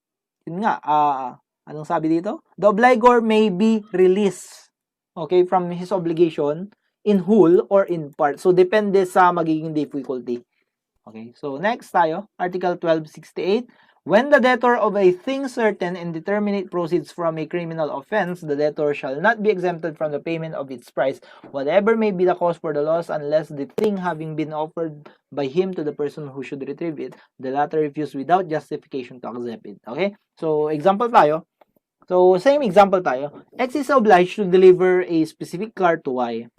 sabi dito? The obligor may be released, okay, from his obligation in whole or in part. So, depende sa magiging difficulty. Okay, so next tayo, Article 1268. When the debtor of a thing certain and determinate proceeds from a criminal offense, the debtor shall not be exempted from the payment of its price, whatever may be the cause for the loss, unless the thing having been offered by him to the person who should retrieve it, the latter refuse without justification to accept it. Okay? So, example tayo. So, same example tayo. X is obliged to deliver a specific car to Y.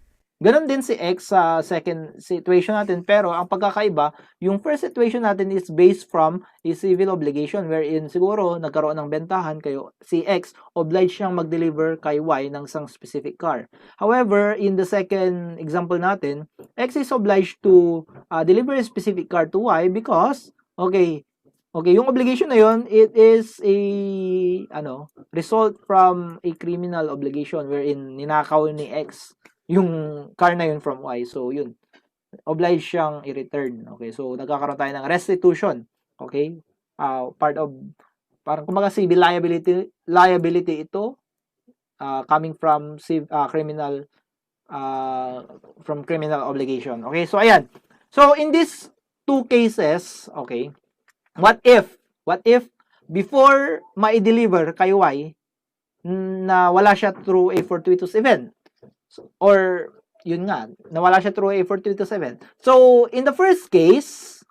Ganon din si X sa second situation natin, pero ang pagkakaiba, yung first situation natin is based from a civil obligation wherein siguro nagkaroon ng bentahan kayo, si X obliged siyang mag-deliver kay Y ng isang specific car. However, in the second example natin, X is obliged to deliver a specific car to Y because, okay, yung obligation na yon, it is a result from a criminal obligation wherein ninakaw ni X yung car na yun from Y. So, yun. Obliged siyang i-return. Okay? So, nagkakaroon tayo ng restitution. Okay? Part of, parang kumbaga civil liability ito coming from criminal obligation. Okay? So, ayan. So, in these two cases, okay, what if before ma-deliver kay Y, na wala siya through a fortuitous event? Or, yun nga, nawala siya through a fortuitous event. So, in the first case,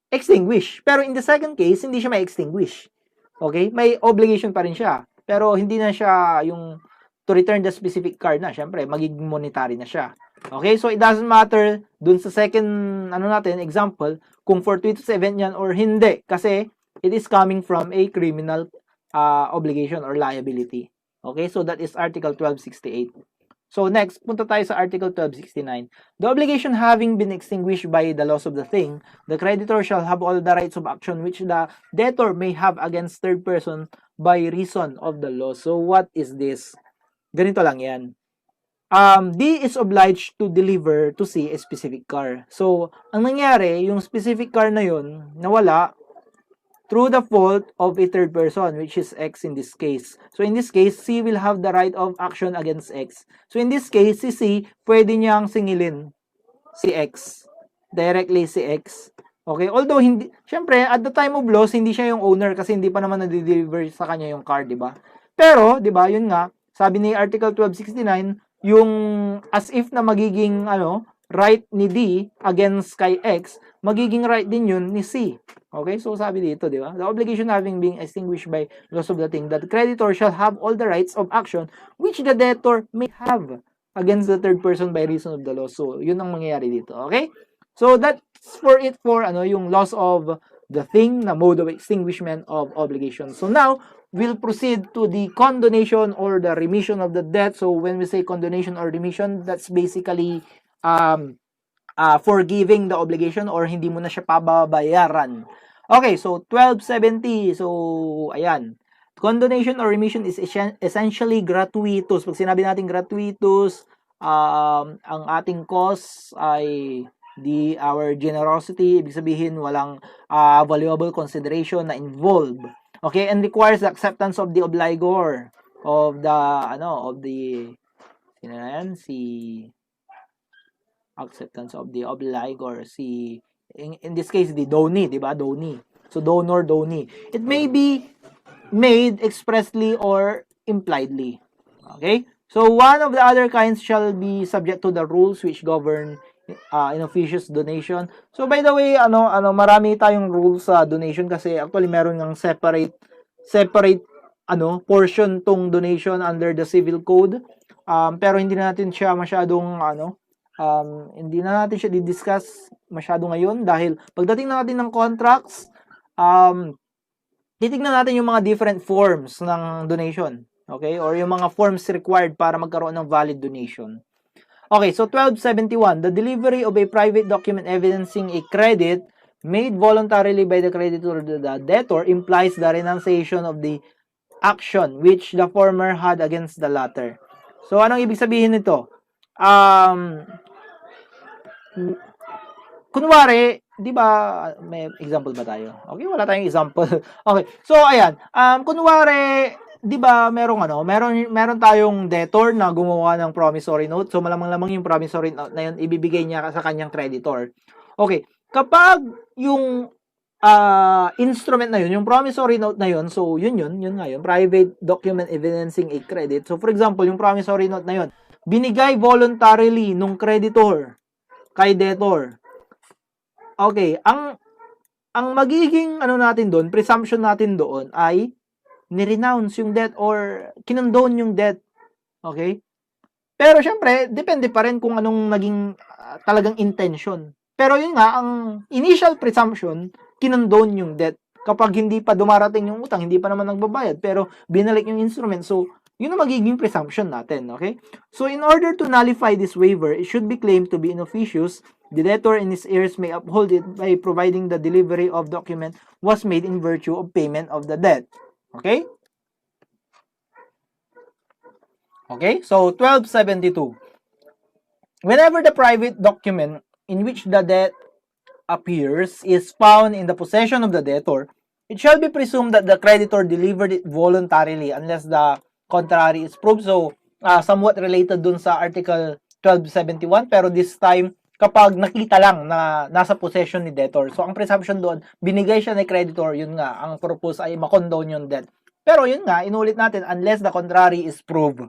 extinguish. Pero in the second case, hindi siya ma-extinguish. Okay? May obligation pa rin siya. Pero hindi na siya yung to return the specific card na. Siyempre, magiging monetary na siya. Okay? So, it doesn't matter dun sa second, example, kung fortuitous event yan or hindi. Kasi, it is coming from a criminal obligation or liability. Okay? So, that is Article 1268. So, next, punta tayo sa Article 1269. The obligation having been extinguished by the loss of the thing, the creditor shall have all the rights of action which the debtor may have against third person by reason of the loss. So, what is this? Ganito lang yan. D is obliged to deliver to C a specific car. So, ang nangyari, yung specific car na yun, nawala through the fault of a third person, which is X in this case. So, in this case, C will have the right of action against X. So, in this case, si C, pwede niyang singilin si X. Directly si X. Okay? Although, hindi, syempre, at the time of loss, hindi siya yung owner kasi hindi pa naman na-deliver sa kanya yung car, di ba? Pero, di ba, yun nga, sabi ni Article 1269, yung as if na magiging, right ni D against kay X, magiging right din yun ni C. Okay? So, sabi dito, di ba? The obligation having been extinguished by loss of the thing, that the creditor shall have all the rights of action which the debtor may have against the third person by reason of the loss. So, yun ang mangyayari dito. Okay? So, that's for yung loss of the thing na mode of extinguishment of obligation. So, now, we'll proceed to the condonation or the remission of the debt. So, when we say condonation or remission, that's basically forgiving the obligation or hindi mo na siya pababayaran. Okay, so 1270. So, ayan. Condonation or remission is essentially gratuitous. Pag sinabi natin gratuitous, ang ating cause ay our generosity, ibig sabihin walang valuable consideration na involved. Okay, and requires the acceptance of the obligor of the acceptance of the obligor, in this case, the donee, di ba? Donee. So, donor, donee. It may be made expressly or impliedly. Okay? So, one of the other kinds shall be subject to the rules which govern inofficious donation. So, by the way, marami tayong rules sa donation kasi actually meron ng separate portion tong donation under the civil code. Pero hindi natin siya masyadong hindi na natin siya di-discuss masyado ngayon dahil pagdating natin ng contracts, titignan natin yung mga different forms ng donation. Okay? Or yung mga forms required para magkaroon ng valid donation. Okay, so 1271, the delivery of a private document evidencing a credit made voluntarily by the creditor to the debtor implies the renunciation of the action which the former had against the latter. So, anong ibig sabihin nito? Kunwari, di ba, may example ba tayo? Okay, wala tayong example. Okay, so ayan, kunwari, di ba, meron tayong debtor na gumawa ng promissory note. So, malamang-lamang yung promissory note na yun, ibibigay niya sa kanyang creditor. Okay, kapag yung instrument na yun, yung promissory note na yun, so yun nga yun, private document evidencing a credit. So for example, yung promissory note na yun, binigay voluntarily nung creditor kay debtor. Okay, ang magiging ano natin doon, presumption natin doon ay ni-renounce yung debt or kinondone yung debt. Okay? Pero syempre, depende pa rin kung anong naging talagang intention. Pero yun nga, ang initial presumption, kinondone yung debt. Kapag hindi pa dumarating yung utang, hindi pa naman nagbabayad, pero binalik yung instrument. So, yun ang magiging presumption natin. Okay? So, in order to nullify this waiver, it should be claimed to be inofficious. The debtor and his heirs may uphold it by providing the delivery of document was made in virtue of payment of the debt. Okay? Okay? So, 1272. Whenever the private document in which the debt appears is found in the possession of the debtor, it shall be presumed that the creditor delivered it voluntarily unless the contrary is proved. So, somewhat related dun sa Article 1271, pero this time, kapag nakita lang na nasa possession ni debtor. So, ang presumption doon, binigay siya ni creditor, yun nga, ang purpose ay makondone yung debt. Pero yun nga, inulit natin, unless the contrary is proved.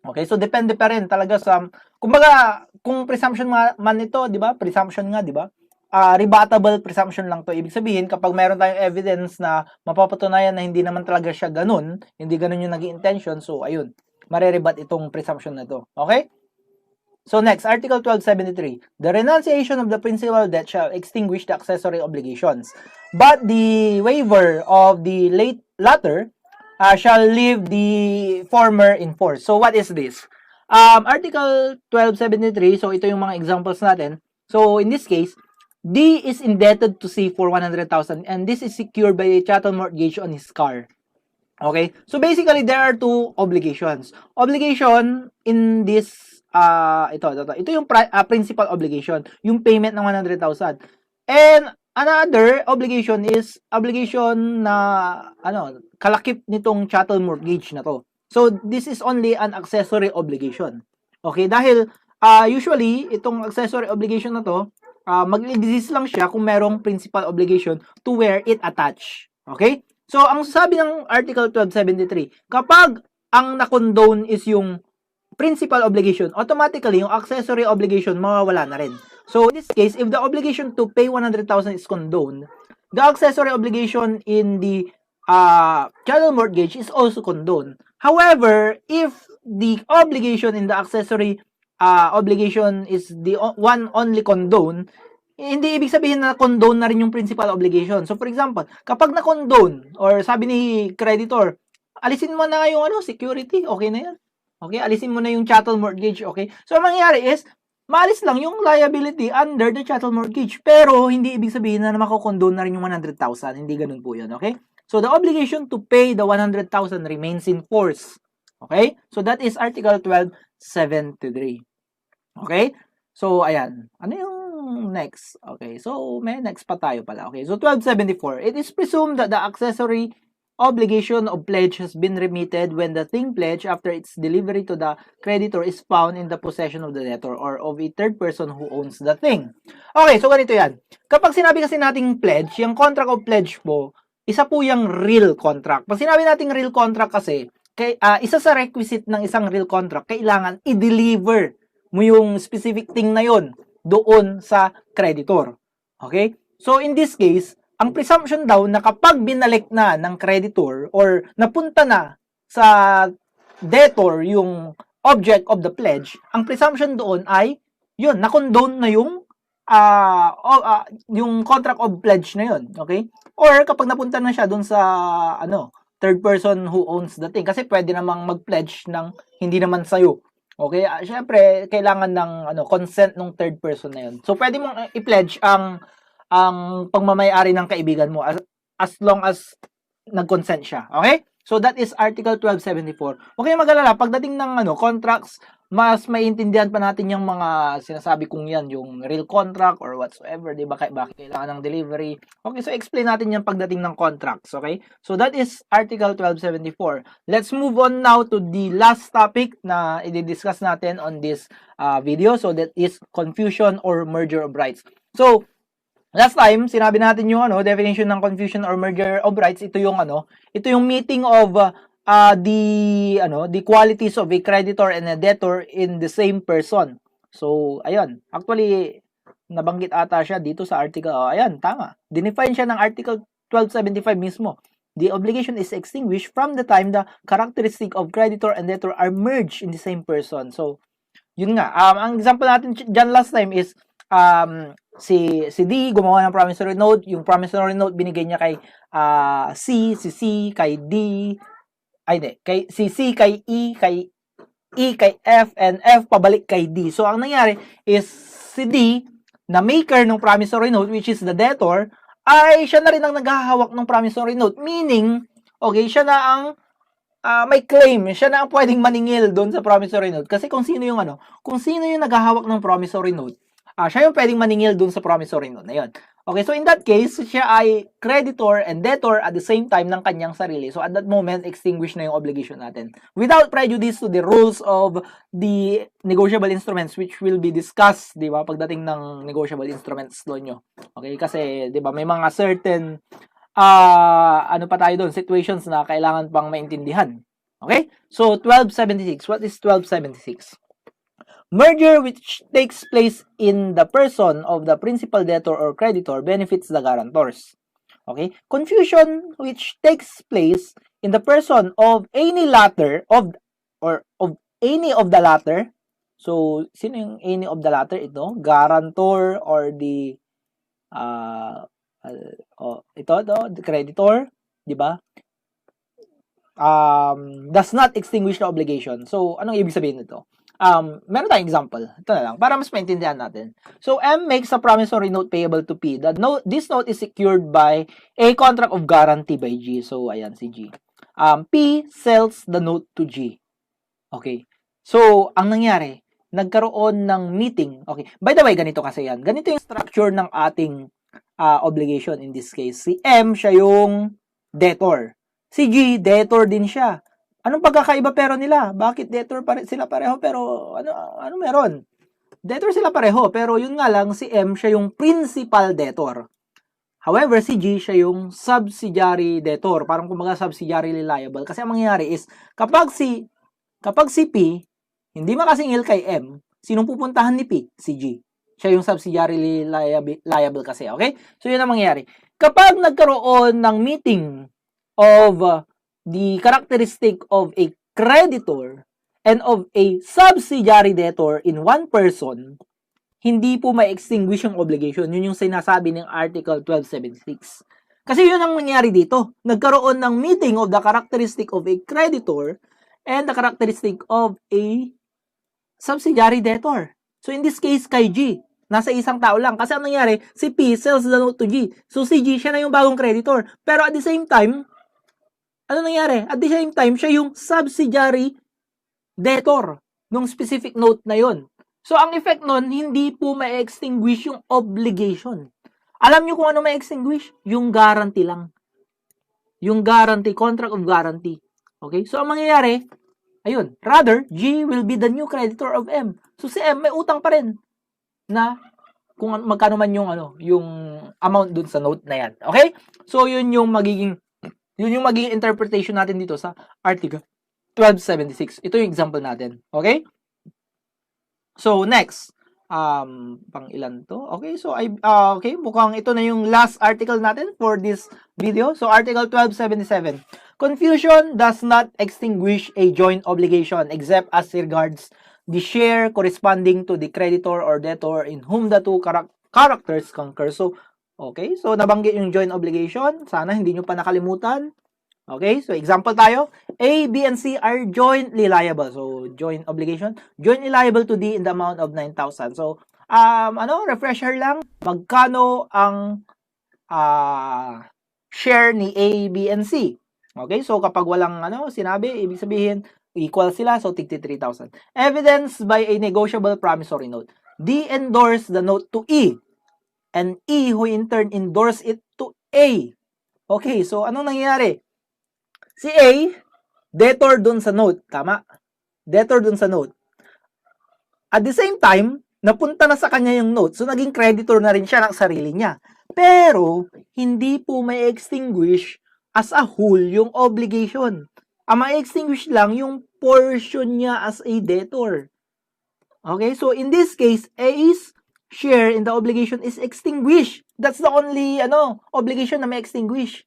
Okay, so depende pa rin talaga sa, kumbaga, kung presumption man ito, di ba? Presumption nga, di ba? Rebuttable presumption lang to. Ibig sabihin, kapag meron tayong evidence na mapapatunayan na hindi naman talaga siya ganun, hindi ganun yung naging intention, so ayun, marerebat itong presumption na to. Okay? So next, Article 1273. The renunciation of the principal debt shall extinguish the accessory obligations, but the waiver of the latter shall leave the former in force. So what is this? Article 1273, so ito yung mga examples natin. So in this case, D is indebted to C for 100,000 and this is secured by a chattel mortgage on his car. Okay? So basically, there are two obligations. Obligation in this ito yung principal obligation, yung payment ng 100,000. And another obligation is obligation na kalakip nitong chattel mortgage na to. So this is only an accessory obligation. Okay, dahil usually itong accessory obligation na to, mag-exist lang siya kung merong principal obligation to where it attach. Okay? So ang sabi ng Article 1273, kapag ang na-condone is yung principal obligation, automatically, yung accessory obligation, mawawala na rin. So, in this case, if the obligation to pay 100,000 is condoned, the accessory obligation in the chattel mortgage is also condoned. However, if the obligation in the accessory obligation is the one only condoned, hindi ibig sabihin na condone na rin yung principal obligation. So, for example, kapag na-condone, or sabi ni creditor, alisin mo na yung security, okay na yan. Okay, alisin mo na yung chattel mortgage, okay? So, ang mangyayari is, maalis lang yung liability under the chattel mortgage. Pero, hindi ibig sabihin na makakondone na rin yung 100,000. Hindi ganun po yun, okay? So, the obligation to pay the 100,000 remains in force. Okay? So, that is Article 1273. Okay? So, ayan. Ano yung next? Okay, so, may next pa tayo pala. Okay, so 1274. It is presumed that the accessory obligation of pledge has been remitted when the thing pledged after its delivery to the creditor is found in the possession of the debtor or of a third person who owns the thing. Okay, so ganito yan. Kapag sinabi kasi nating pledge, yung contract of pledge po, isa po yung real contract. Pag sinabi nating real contract kasi, isa sa requisite ng isang real contract, kailangan i-deliver mo yung specific thing na yon doon sa creditor. Okay? So, in this case, ang presumption daw na kapag binalik na ng creditor or napunta na sa debtor yung object of the pledge, ang presumption doon ay yun, na-condone na yung contract of pledge na yun, okay? Or kapag napunta na siya doon sa third person who owns the thing, kasi pwede namang mag-pledge ng hindi naman sa'yo. Okay? Syempre, kailangan ng consent ng third person na yun. So, pwede mong i-pledge ang pagmamayari ng kaibigan mo as long as nag-consent siya. Okay? So, that is Article 1274. Okay, mag-alala, pagdating ng contracts, mas maiintindihan pa natin yung mga sinasabi kong yan, yung real contract or whatsoever, di ba? Bakit kailangan ng delivery? Okay, so explain natin yan pagdating ng contracts, okay? So, that is Article 1274. Let's move on now to the last topic na i-discuss natin on this video. So, that is confusion or merger of rights. So, Last time, sinabi natin yung definition ng confusion or merger of rights. Ito yung ito yung meeting of the qualities of a creditor and a debtor in the same person. So, ayun. Actually, nabanggit ata siya dito sa article. Ayan, tama. Dinefine siya ng article 1275 mismo. The obligation is extinguished from the time the characteristic of creditor and debtor are merged in the same person. So, yun nga. Ang example natin dyan last time is si D gumawa ng promissory note. Yung promissory note binigay niya kay C, si C kay D, kay si C kay E kay F, and F pabalik kay D. So, ang nangyari is si D, na maker ng promissory note, which is the debtor, ay siya na rin ang naghahawak ng promissory note. Meaning, okay, siya na ang may claim, siya na ang pwedeng maningil doon sa promissory note. Kasi kung sino yung naghahawak ng promissory note, siya yung pwedeng maningil doon sa promissory note na yun. Okay, so in that case, siya ay creditor and debtor at the same time ng kanyang sarili. So at that moment, extinguish na yung obligation natin. Without prejudice to the rules of the negotiable instruments which will be discussed, di ba, pagdating ng negotiable instruments law nyo. Okay, kasi, di ba, may mga certain ano pa tayo doon, situations na kailangan pang maintindihan. Okay? So, 1276. What is 1276? Merger which takes place in the person of the principal debtor or creditor benefits the guarantors. Okay? Confusion which takes place in the person of any latter of any of the latter. So, sino yung any of the latter? Ito, guarantor or the the creditor, di ba? Does not extinguish the obligation. So, anong ibig sabihin nito? Meron tayong example. Ito na lang, para mas maintindihan natin. So, M makes a promissory note payable to P. This note is secured by a contract of guarantee by G. So, ayan, si G. P sells the note to G. Okay. So, ang nangyari, nagkaroon ng meeting. Okay. By the way, ganito kasi yan. Ganito yung structure ng ating obligation in this case. Si M, siya yung debtor. Si G, debtor din siya. Anong pagkakaiba pero nila? Bakit debtor sila pareho pero ano meron? Debtor sila pareho pero yun nga lang si M siya yung principal debtor. However, si G siya yung subsidiary debtor. Parang kumbaga subsidiary liable. Kasi ang mangyayari is kapag si P hindi makasingil kay M, sinong pupuntahan ni P? Si G. Siya yung subsidiary liable kasi, okay? So yun ang mangyayari. Kapag nagkaroon ng meeting of the characteristic of a creditor and of a subsidiary debtor in one person, hindi po may extinguish yung obligation. Yun yung sinasabi ng Article 1276. Kasi yun ang nangyari dito. Nagkaroon ng meeting of the characteristic of a creditor and the characteristic of a subsidiary debtor. So in this case, kay G, nasa isang tao lang. Kasi ang nangyari, si P sells the note to G. So si G, siya na yung bagong creditor. Pero at the same time, ano nangyari? At the same time, siya yung subsidiary debtor nung specific note na yon. So, ang effect nun, hindi po ma-extinguish yung obligation. Alam nyo kung ano ma-extinguish? Yung guarantee lang. Yung guarantee, contract of guarantee. Okay? So, ang mangyayari, ayun, rather, G will be the new creditor of M. So, si M may utang pa rin na kung magkano man yung yung amount dun sa note na yan. Okay? So, yun yung magiging interpretation natin dito sa Article 1276. Ito yung example natin. Okay? So, next. Pang ilan to? Okay, so, okay, mukhang ito na yung last article natin for this video. So, Article 1277. Confusion does not extinguish a joint obligation except as regards the share corresponding to the creditor or debtor in whom the two characters concur. So, okay, so nabanggit yung joint obligation. Sana hindi nyo pa nakalimutan. Okay, so example tayo. A, B, and C are jointly liable. So, joint obligation. Jointly liable to D in the amount of 9,000. So, refresher lang. Magkano ang share ni A, B, and C? Okay, so kapag walang sinabi, ibig sabihin, equal sila. So, tigti 3,000. Evidence by a negotiable promissory note. D endorsed the note to E. And E, who in turn endorsed it to A. Okay, so anong nangyayari? Si A, debtor dun sa note. Tama? Debtor dun sa note. At the same time, napunta na sa kanya yung note. So, naging creditor na rin siya ng sarili niya. Pero, hindi po may extinguish as a whole yung obligation. Ang ma-extinguish lang yung portion niya as a debtor. Okay, so in this case, A's share in the obligation is extinguished. That's the only obligation na may extinguish.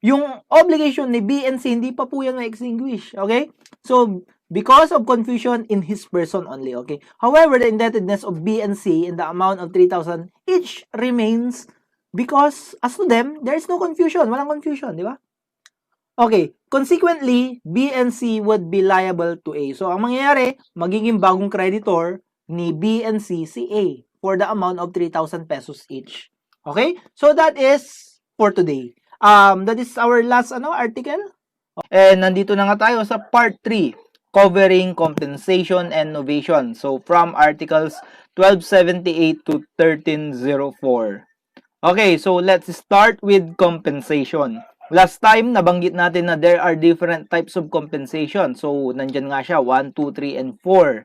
Yung obligation ni B and C, hindi pa po yan ma-extinguish. Okay? So, because of confusion in his person only. Okay? However, the indebtedness of B and C in the amount of 3,000 each remains because as to them, there is no confusion. Walang confusion, di ba? Okay, consequently, B and C would be liable to A. So, ang mangyayari, magiging bagong creditor ni B and C, si A, for the amount of 3,000 pesos each. Okay? So, that is for today. That is our last article. And nandito na nga tayo sa part 3, covering compensation and novation. So, from articles 1278 to 1304. Okay, so let's start with compensation. Last time, nabanggit natin na there are different types of compensation. So, nandyan nga siya, 1, 2, 3, and 4.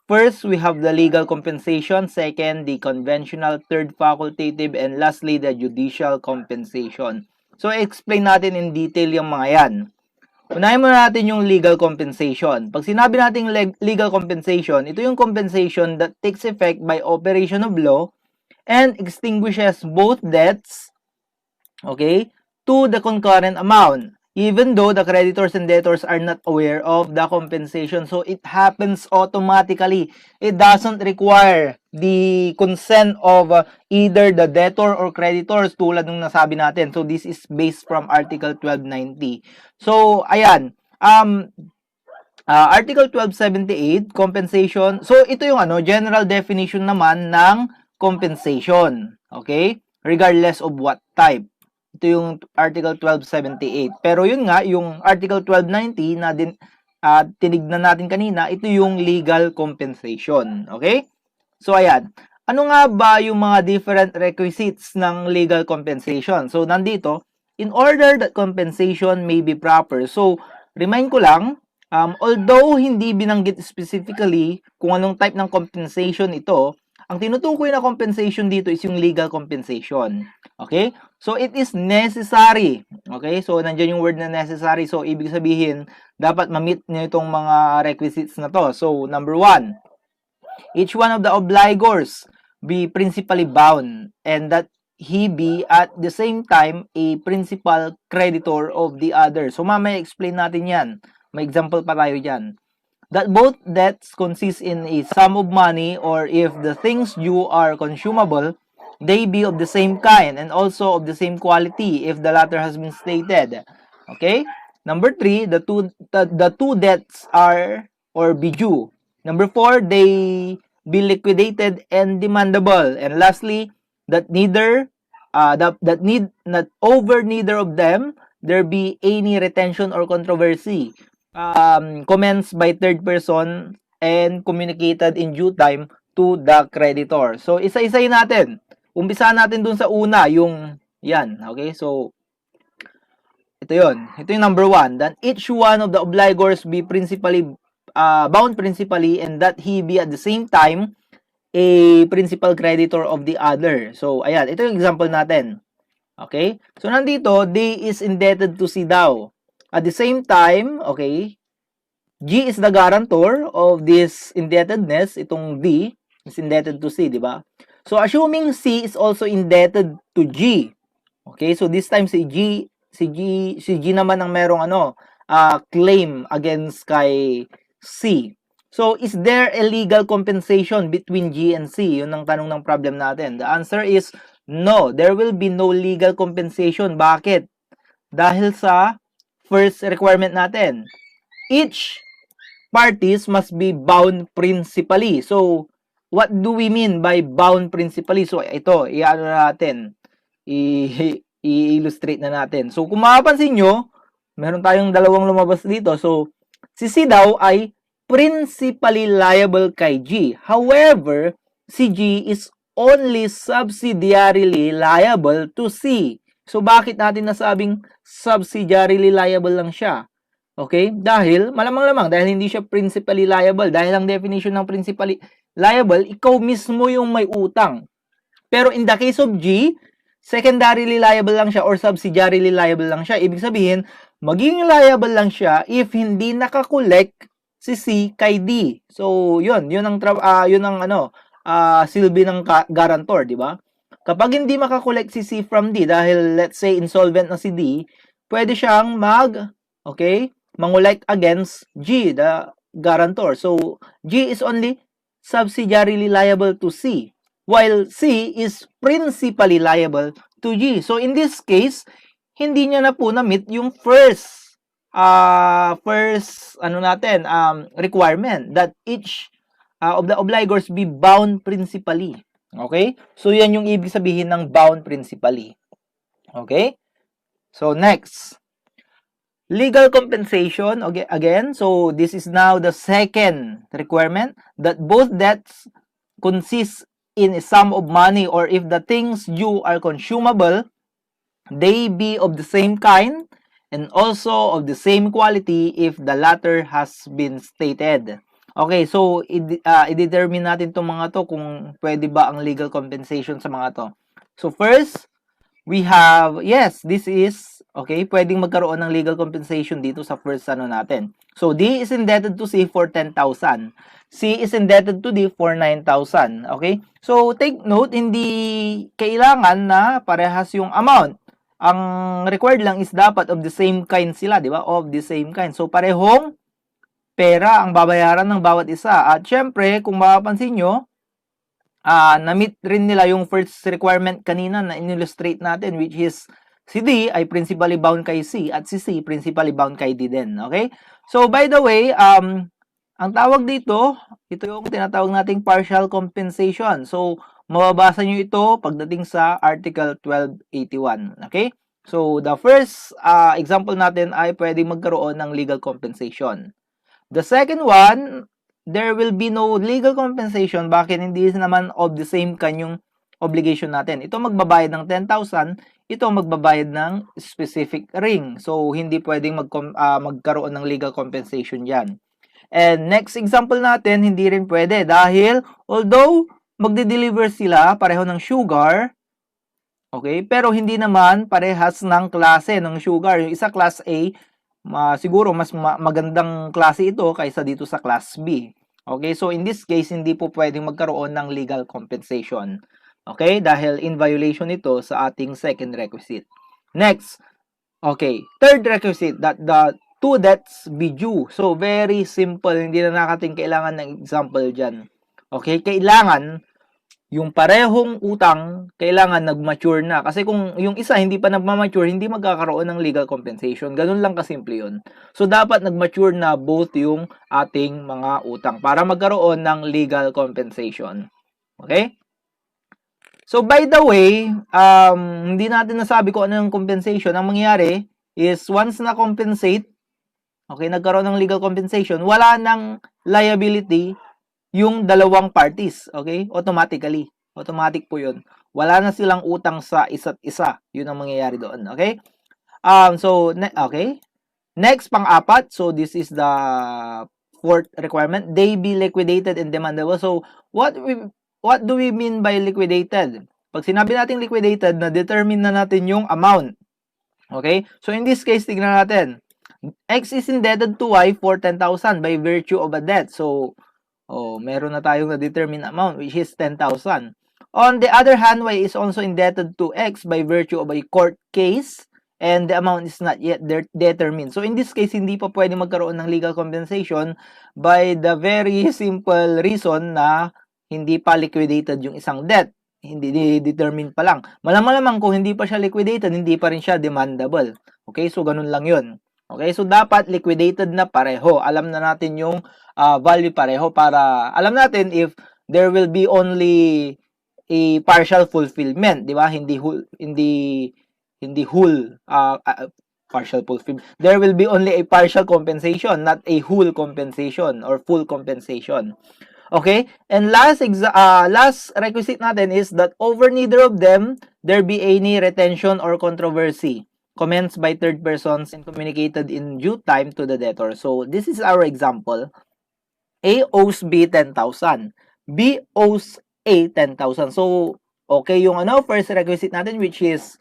First, we have the legal compensation. Second, the conventional. Third, facultative. And lastly, the judicial compensation. So, explain natin in detail yung mga yan. Unahin muna natin yung legal compensation. Pag sinabi natin legal compensation, ito yung compensation that takes effect by operation of law and extinguishes both debts, okay, to the concurrent amount, even though the creditors and debtors are not aware of the compensation. So, it happens automatically. It doesn't require the consent of either the debtor or creditors tulad ng nasabi natin. So, this is based from Article 1290. So, ayan. Article 1278, compensation. So, ito yung general definition naman ng compensation. Okay? Regardless of what type. Ito yung Article 1278. Pero yun nga, yung Article 1290 na tinignan natin kanina, ito yung legal compensation. Okay? So, ayan. Ano nga ba yung mga different requisites ng legal compensation? So, nandito, in order that compensation may be proper. So, remind ko lang, although hindi binanggit specifically kung anong type ng compensation ito, ang tinutukoy na compensation dito is yung legal compensation. Okay? So, it is necessary. Okay? So, nandiyan yung word na necessary. So, ibig sabihin, dapat ma-meet nyo itong mga requisites na to. So, number 1, each one of the obligors be principally bound and that he be at the same time a principal creditor of the other. So, mamaya explain natin yan. May example pa tayo dyan. That both debts consist in a sum of money, or if the things due are consumable, they be of the same kind and also of the same quality if the latter has been stated. Okay? Number 3, the two debts are or be due. Number 4, they be liquidated and demandable. And lastly, that neither not over neither of them there be any retention or controversy. Commenced by third person and communicated in due time to the creditor. So, isa-isayin natin. Umpisahan natin dun sa una, yung yan. Okay? So, ito yun. Ito yung number 1. That each one of the obligors be principally bound principally and that he be at the same time a principal creditor of the other. So, ayan. Ito yung example natin. Okay? So, nandito, D is indebted to C daw. At the same time, okay, G is the guarantor of this indebtedness. Itong D is indebted to C, di ba? So, assuming C is also indebted to G. Okay, so this time si G naman ang merong claim against kay C. So, is there a legal compensation between G and C? Yun ang tanong ng problem natin. The answer is no. There will be no legal compensation. Bakit? Dahil sa first requirement natin, each parties must be bound principally. So, what do we mean by bound principally? So, ito, i-illustrate na natin. So, kung mapapansin nyo, meron tayong dalawang lumabas dito. So, si C daw ay principally liable kay G. However, si G is only subsidiarily liable to C. So, bakit natin nasabing subsidiarily liable lang siya? Okay? Dahil, malamang-lamang, dahil hindi siya principally liable. Dahil ang definition ng principally liable, ikaw mismo yung may utang. Pero in the case of G, secondarily liable lang siya or subsidiarily liable lang siya. Ibig sabihin, magiging liable lang siya if hindi nakakolekt si C kay D. So, yun ang silbi ng guarantor, di ba? Kapag hindi makakolekt si C from D dahil let's say insolvent na si D, pwede siyang mangolect against G, the guarantor. So, G is only subsidiarily liable to C, while C is principally liable to G. So, in this case, hindi niya na po na-meet yung first requirement that each of the obligors be bound principally. Okay? So, yan yung ibig sabihin ng bound principally. Okay? So, next. Legal compensation, okay, again, so this is now the second requirement, that both debts consist in a sum of money, or if the things due are consumable, they be of the same kind and also of the same quality if the latter has been stated. Okay, so i-determine natin itong mga to kung pwede ba ang legal compensation sa mga to. So first, we have, yes, this is, okay, pwedeng magkaroon ng legal compensation dito sa first natin. So, D is indebted to C for 10,000. C is indebted to D for 9,000. Okay? So, take note, hindi kailangan na parehas yung amount. Ang required lang is dapat of the same kind sila, di ba? Of the same kind. So, parehong pera ang babayaran ng bawat isa. At syempre, kung mapapansin nyo, na-meet rin nila yung first requirement kanina na in-illustrate natin, which is si D ay principally bound kay C at si C principally bound kay D din. Okay? So, by the way, ang tawag dito, ito yung tinatawag nating partial compensation. So, mababasa nyo ito pagdating sa Article 1281. Okay? So, the first example natin ay pwedeng magkaroon ng legal compensation. The second one, there will be no legal compensation. Bakit? Hindi naman of the same kanyang obligation natin. Ito magbabayad ng 10,000, ito magbabayad ng specific ring. So, hindi pwedeng magkaroon ng legal compensation yan. And next example natin, hindi rin pwede dahil although magde-deliver sila pareho ng sugar, okay, pero hindi naman parehas ng klase ng sugar. Yung isa class A, siguro mas magandang klase ito kaysa dito sa class B. Okay, so in this case, hindi po pwedeng magkaroon ng legal compensation. Okay, dahil in violation ito sa ating second requisite. Next, okay, third requisite, that the two debts be due. So, very simple, hindi na natin kailangan ng example dyan. Okay, kailangan yung parehong utang, kailangan nag-mature na. Kasi kung yung isa hindi pa nag-mature, hindi magkakaroon ng legal compensation. Ganun lang kasimple yun. So, dapat nag-mature na both yung ating mga utang para magkaroon ng legal compensation. Okay? So, by the way, hindi natin nasabi kung ano yung compensation. Ang mangyayari is once na-compensate, okay, nagkaroon ng legal compensation, wala nang liability yung dalawang parties, okay? Automatically. Automatic po yun. Wala na silang utang sa isa't isa. Yun ang mangyayari doon, okay? Okay. Next, pang-apat. So, this is the fourth requirement. They be liquidated and demandable. So, what do we mean by liquidated? Pag sinabi natin liquidated, na-determine na natin yung amount. Okay? So, in this case, tignan natin. X is indebted to Y for 10,000 by virtue of a debt. So, meron na tayong na-determine amount, which is 10,000. On the other hand, Y is also indebted to X by virtue of a court case, and the amount is not yet determined. So, in this case, hindi pa pwede magkaroon ng legal compensation by the very simple reason na hindi pa liquidated yung isang debt. Hindi determined pa lang. Malamang kung hindi pa siya liquidated, hindi pa rin siya demandable. Okay, so ganun lang yun. Okay, so dapat liquidated na pareho. Alam na natin yung value pareho para alam natin if there will be only a partial fulfillment, di ba? Hindi whole partial fulfillment. There will be only a partial compensation, not a whole compensation or full compensation. Okay? And last requisite natin is that over neither of them there be any retention or controversy commenced by third persons and communicated in due time to the debtor. So, this is our example. A owes B 10,000. B owes A 10,000. So, okay yung first requisite natin, which is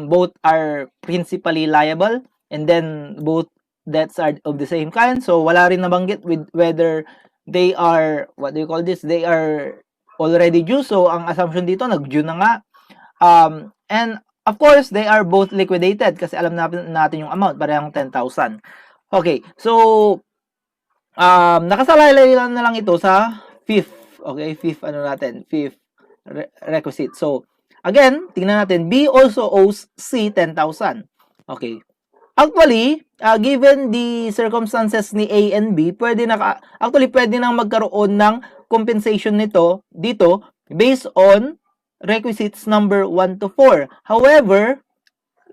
both are principally liable, and then both debts are of the same kind. So wala rin nabanggit with whether they are, what do you call this, they are already due. So ang assumption dito, nag-due na nga. And of course, they are both liquidated kasi alam natin yung amount, parehong 10,000. Okay, so nakasalalay lang na lang ito sa fifth. Okay, fifth requisite. So again, tingnan natin, B also owes C 10,000. Okay. Actually, given the circumstances ni A and B, pwede nang magkaroon ng compensation nito dito based on requisites number 1 to 4. However,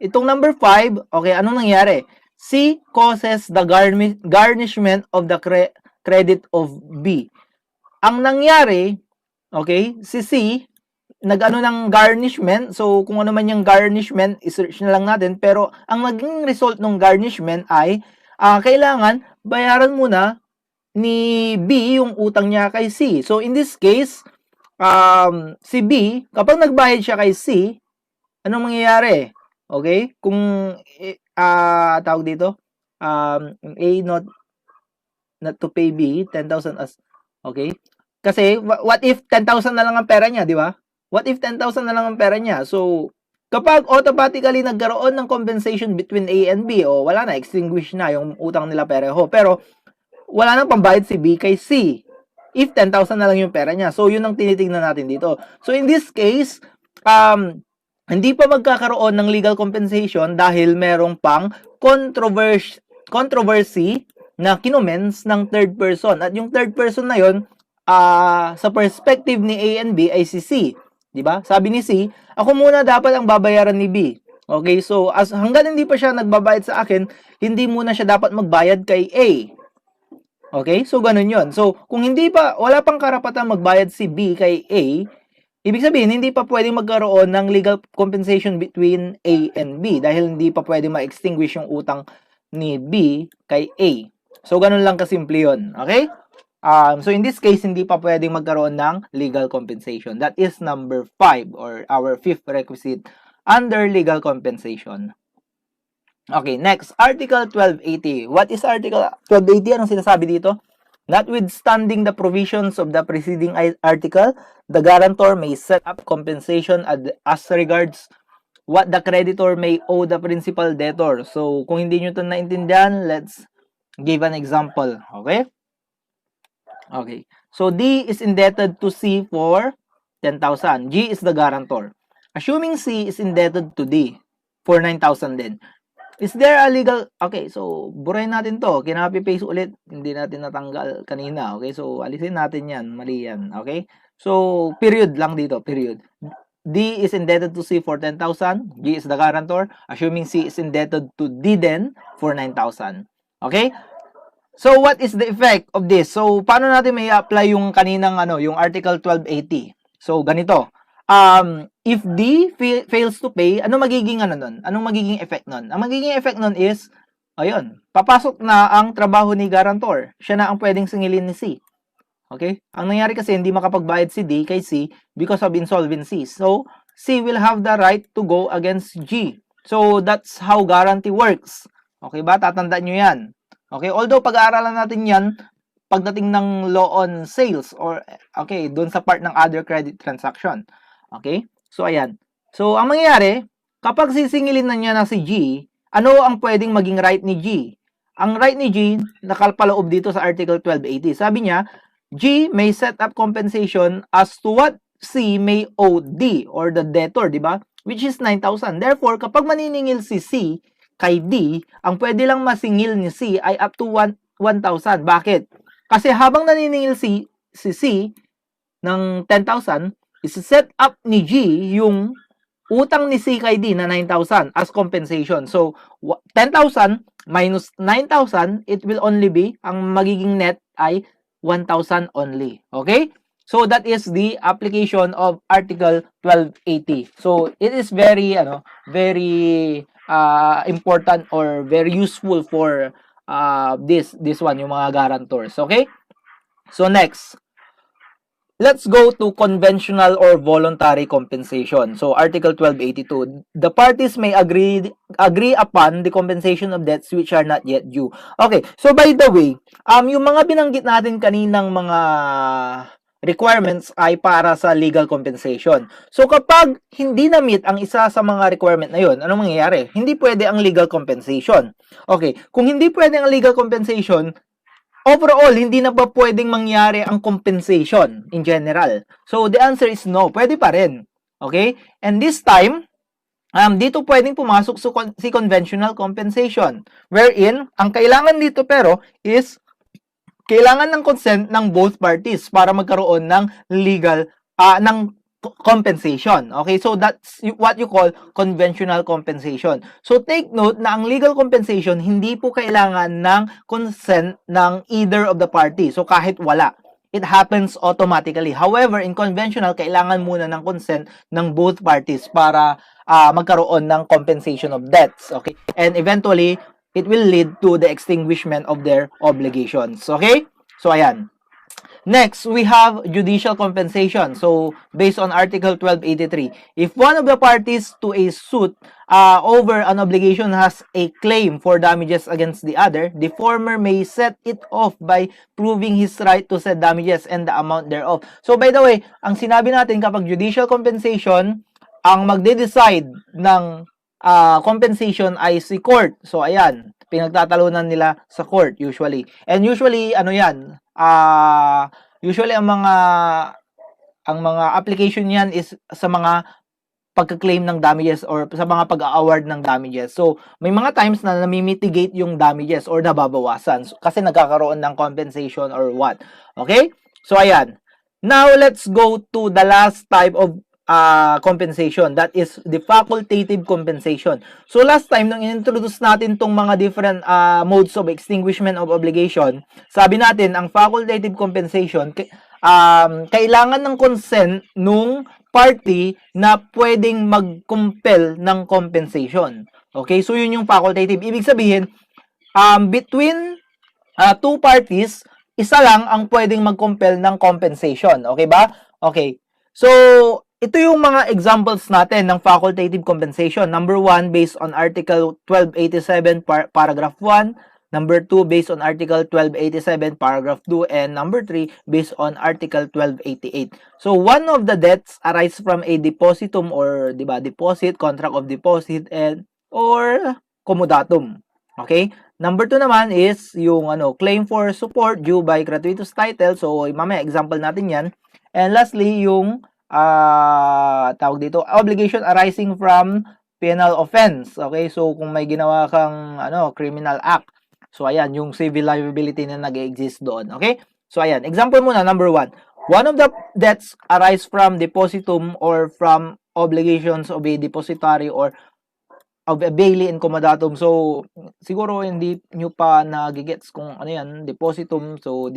itong number 5, okay, anong nangyari? C causes the garnishment of the credit of B. Ang nangyari, okay, si C nag-ano ng garnishment. So, kung ano man yung garnishment, i-search na lang natin. Pero, ang naging result ng garnishment ay, kailangan bayaran muna ni B yung utang niya kay C. So, in this case, si B, kapag nagbayad siya kay C, anong mangyayari? Okay? Kung, tawag dito, A not to pay B, 10,000 as, okay? Kasi, what if 10,000 na lang ang pera niya, di ba? What if 10,000 na lang ang pera niya? So, kapag automatically nagkaroon ng compensation between A and B, wala na, extinguish na yung utang nila pareho. Pero, wala nang pambayad si B kay C. If 10,000 na lang yung pera niya. So, yun ang tinitingnan natin dito. So, in this case, hindi pa magkakaroon ng legal compensation dahil merong pang controversy na kinomens ng third person. At yung third person na yun, sa perspective ni A and B ay si C. Diba? Sabi ni C, ako muna dapat ang babayaran ni B. Okay, so hanggang hindi pa siya nagbabayad sa akin, hindi muna siya dapat magbayad kay A. Okay, so ganun yun. So, kung wala pang karapatan magbayad si B kay A, ibig sabihin, hindi pa pwedeng magkaroon ng legal compensation between A and B dahil hindi pa pwedeng ma-extinguish yung utang ni B kay A. So, ganun lang kasimple yun. Okay? So, in this case, hindi pa pwedeng magkaroon ng legal compensation. That is number 5 or our fifth requisite under legal compensation. Okay, next, Article 1280. What is Article 1280? Anong sinasabi dito? Notwithstanding the provisions of the preceding article, the guarantor may set up compensation as regards what the creditor may owe the principal debtor. So, kung hindi nyo ito naintindihan, let's give an example. Okay? Okay. So, D is indebted to C for 10,000. G is the guarantor. Assuming C is indebted to D for 9,000 din. Is there a legal... Okay, so, burahin natin to. Kinapi-paste ulit. Hindi natin natanggal kanina. Okay, so, alisin natin yan. Mali yan. Okay? So, period lang dito. Period. D is indebted to C for 10,000. G is the guarantor. Assuming C is indebted to D then for 9,000. Okay? So, what is the effect of this? So, paano natin may apply yung kaninang yung Article 1280? So, ganito. If D fails to pay, ano magiging nun? Anong magiging effect nun? Ang magiging effect nun is, ayun, papasok na ang trabaho ni guarantor. Siya na ang pwedeng singilin ni C. Okay? Ang nangyari kasi, hindi makapagbayad si D kay C because of insolvency. So, C will have the right to go against G. So, that's how guarantee works. Okay ba? Tatandaan nyo yan. Okay? Although, pag-aaralan natin yan, pagdating ng law on sales or, okay, dun sa part ng other credit transaction. Okay? So, ayan. So, ang mangyayari, kapag sisingilin na niya na si G, ano ang pwedeng maging right ni G? Ang right ni G, nakalpaloob dito sa Article 1280. Sabi niya, G may set up compensation as to what C may owe D or the debtor, di ba? Which is 9,000. Therefore, kapag maniningil si C kay D, ang pwede lang masingil ni C ay up to 1,000. Bakit? Kasi habang naniningil si C ng 10,000, is-set up ni G yung utang ni C kay D na 9,000 as compensation. So, 10,000 minus 9,000, it will only be, ang magiging net ay 1,000 only. Okay? So, that is the application of Article 1280. So, it is very, very important or very useful for this one, yung mga guarantors. Okay? So, next. let's go to conventional or voluntary compensation. So Article 1282, the parties may agree upon the compensation of debts which are not yet due. Okay, so by the way, yung mga binanggit natin kaninang mga requirements ay para sa legal compensation. So kapag hindi na-meet ang isa sa mga requirement na yun, anong mangyayari? Hindi pwede ang legal compensation. Okay, kung hindi pwede ang legal compensation, overall, hindi na ba pwedeng mangyari ang compensation in general? So, the answer is no. Pwede pa rin. Okay? And this time, dito pwedeng pumasok si conventional compensation. Wherein, ang kailangan dito pero is kailangan ng consent ng both parties para magkaroon ng legal, ng compensation. Okay? So, that's what you call conventional compensation. So, take note na ang legal compensation, hindi po kailangan ng consent ng either of the party. So, kahit wala. It happens automatically. However, in conventional, kailangan muna ng consent ng both parties para magkaroon ng compensation of debts. Okay? And eventually, it will lead to the extinguishment of their obligations. Okay? So, ayan. Next, we have judicial compensation. So, based on Article 1283, if one of the parties to a suit over an obligation has a claim for damages against the other, the former may set it off by proving his right to said damages and the amount thereof. So, by the way, ang sinabi natin kapag judicial compensation, ang magde-decide ng compensation ay si court. So, ayan, pinagtatalunan nila sa court usually. And usually, ano yan, usually ang mga application niyan is sa mga pagka-claim ng damages or sa mga pag-award ng damages. So, may mga times na nami-mitigate yung damages or nababawasan kasi nagkakaroon ng compensation or what. Okay? So, ayan. Now, let's go to the last type of compensation. That is the facultative compensation. So, last time, nung in-introduce natin tong mga different modes of extinguishment of obligation, sabi natin, ang facultative compensation, kailangan ng consent nung party na pwedeng mag-compel ng compensation. Okay? So, yun yung facultative. Ibig sabihin, between two parties, isa lang ang pwedeng mag-compel ng compensation. Okay ba? Okay. So, ito yung mga examples natin ng facultative compensation. Number 1, based on Article 1287, paragraph 1. Number 2, based on Article 1287, paragraph 2. And number 3, based on Article 1288. So, one of the debts arise from a depositum or, deposit, contract of deposit, and or comodatum. Okay? Number 2 naman is yung claim for support due by gratuitous title. So, mamaya example natin yan. And lastly, yung tawag dito, obligation arising from penal offense. Okay? So, kung may ginawa kang criminal act. So, ayan, yung civil liability na nag-exist doon. Okay? So, ayan. Example muna, number 1. One of the debts arise from depositum or from obligations of a depositary or of a bailey and comodatum. So, siguro hindi nyo pa nagigets kung ano yan, depositum. So,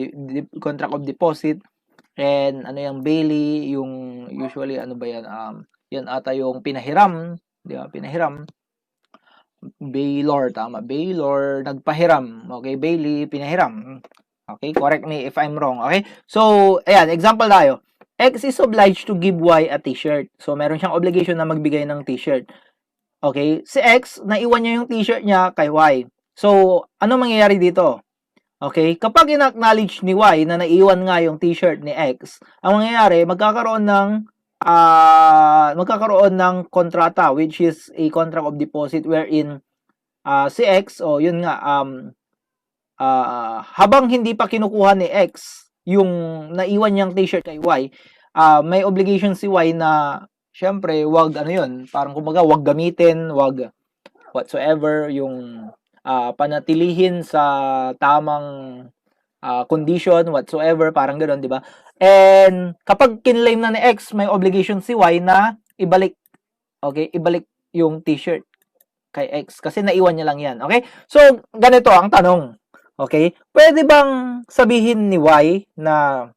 contract of deposit. And ano yung bailey, yung usually ano ba yan? Yan ata yung pinahiram, di ba? Pinahiram. Bailor, tama. Bailor, nagpahiram. Okay, bailey, pinahiram. Okay, correct me if I'm wrong. Okay? So, ayan, example tayo. X is obliged to give Y a t-shirt. So, meron siyang obligation na magbigay ng t-shirt. Okay? Si X, naiwan niya yung t-shirt niya kay Y. So, ano mangyayari dito? Okay? Kapag in-acknowledge ni Y na naiwan nga yung t-shirt ni X, ang mangyayari, magkakaroon ng kontrata, which is a contract of deposit wherein si X, yun nga, habang hindi pa kinukuha ni X yung naiwan niyang t-shirt kay Y, may obligation si Y na syempre, wag parang kumbaga, wag gamitin, wag whatsoever, yung panatilihin sa tamang condition, whatsoever, parang ganoon, di ba? And kapag kinlaim na ni X, may obligation si Y na ibalik, okay, ibalik yung t-shirt kay X kasi naiwan niya lang yan, okay? So, ganito ang tanong, okay? Pwede bang sabihin ni Y na,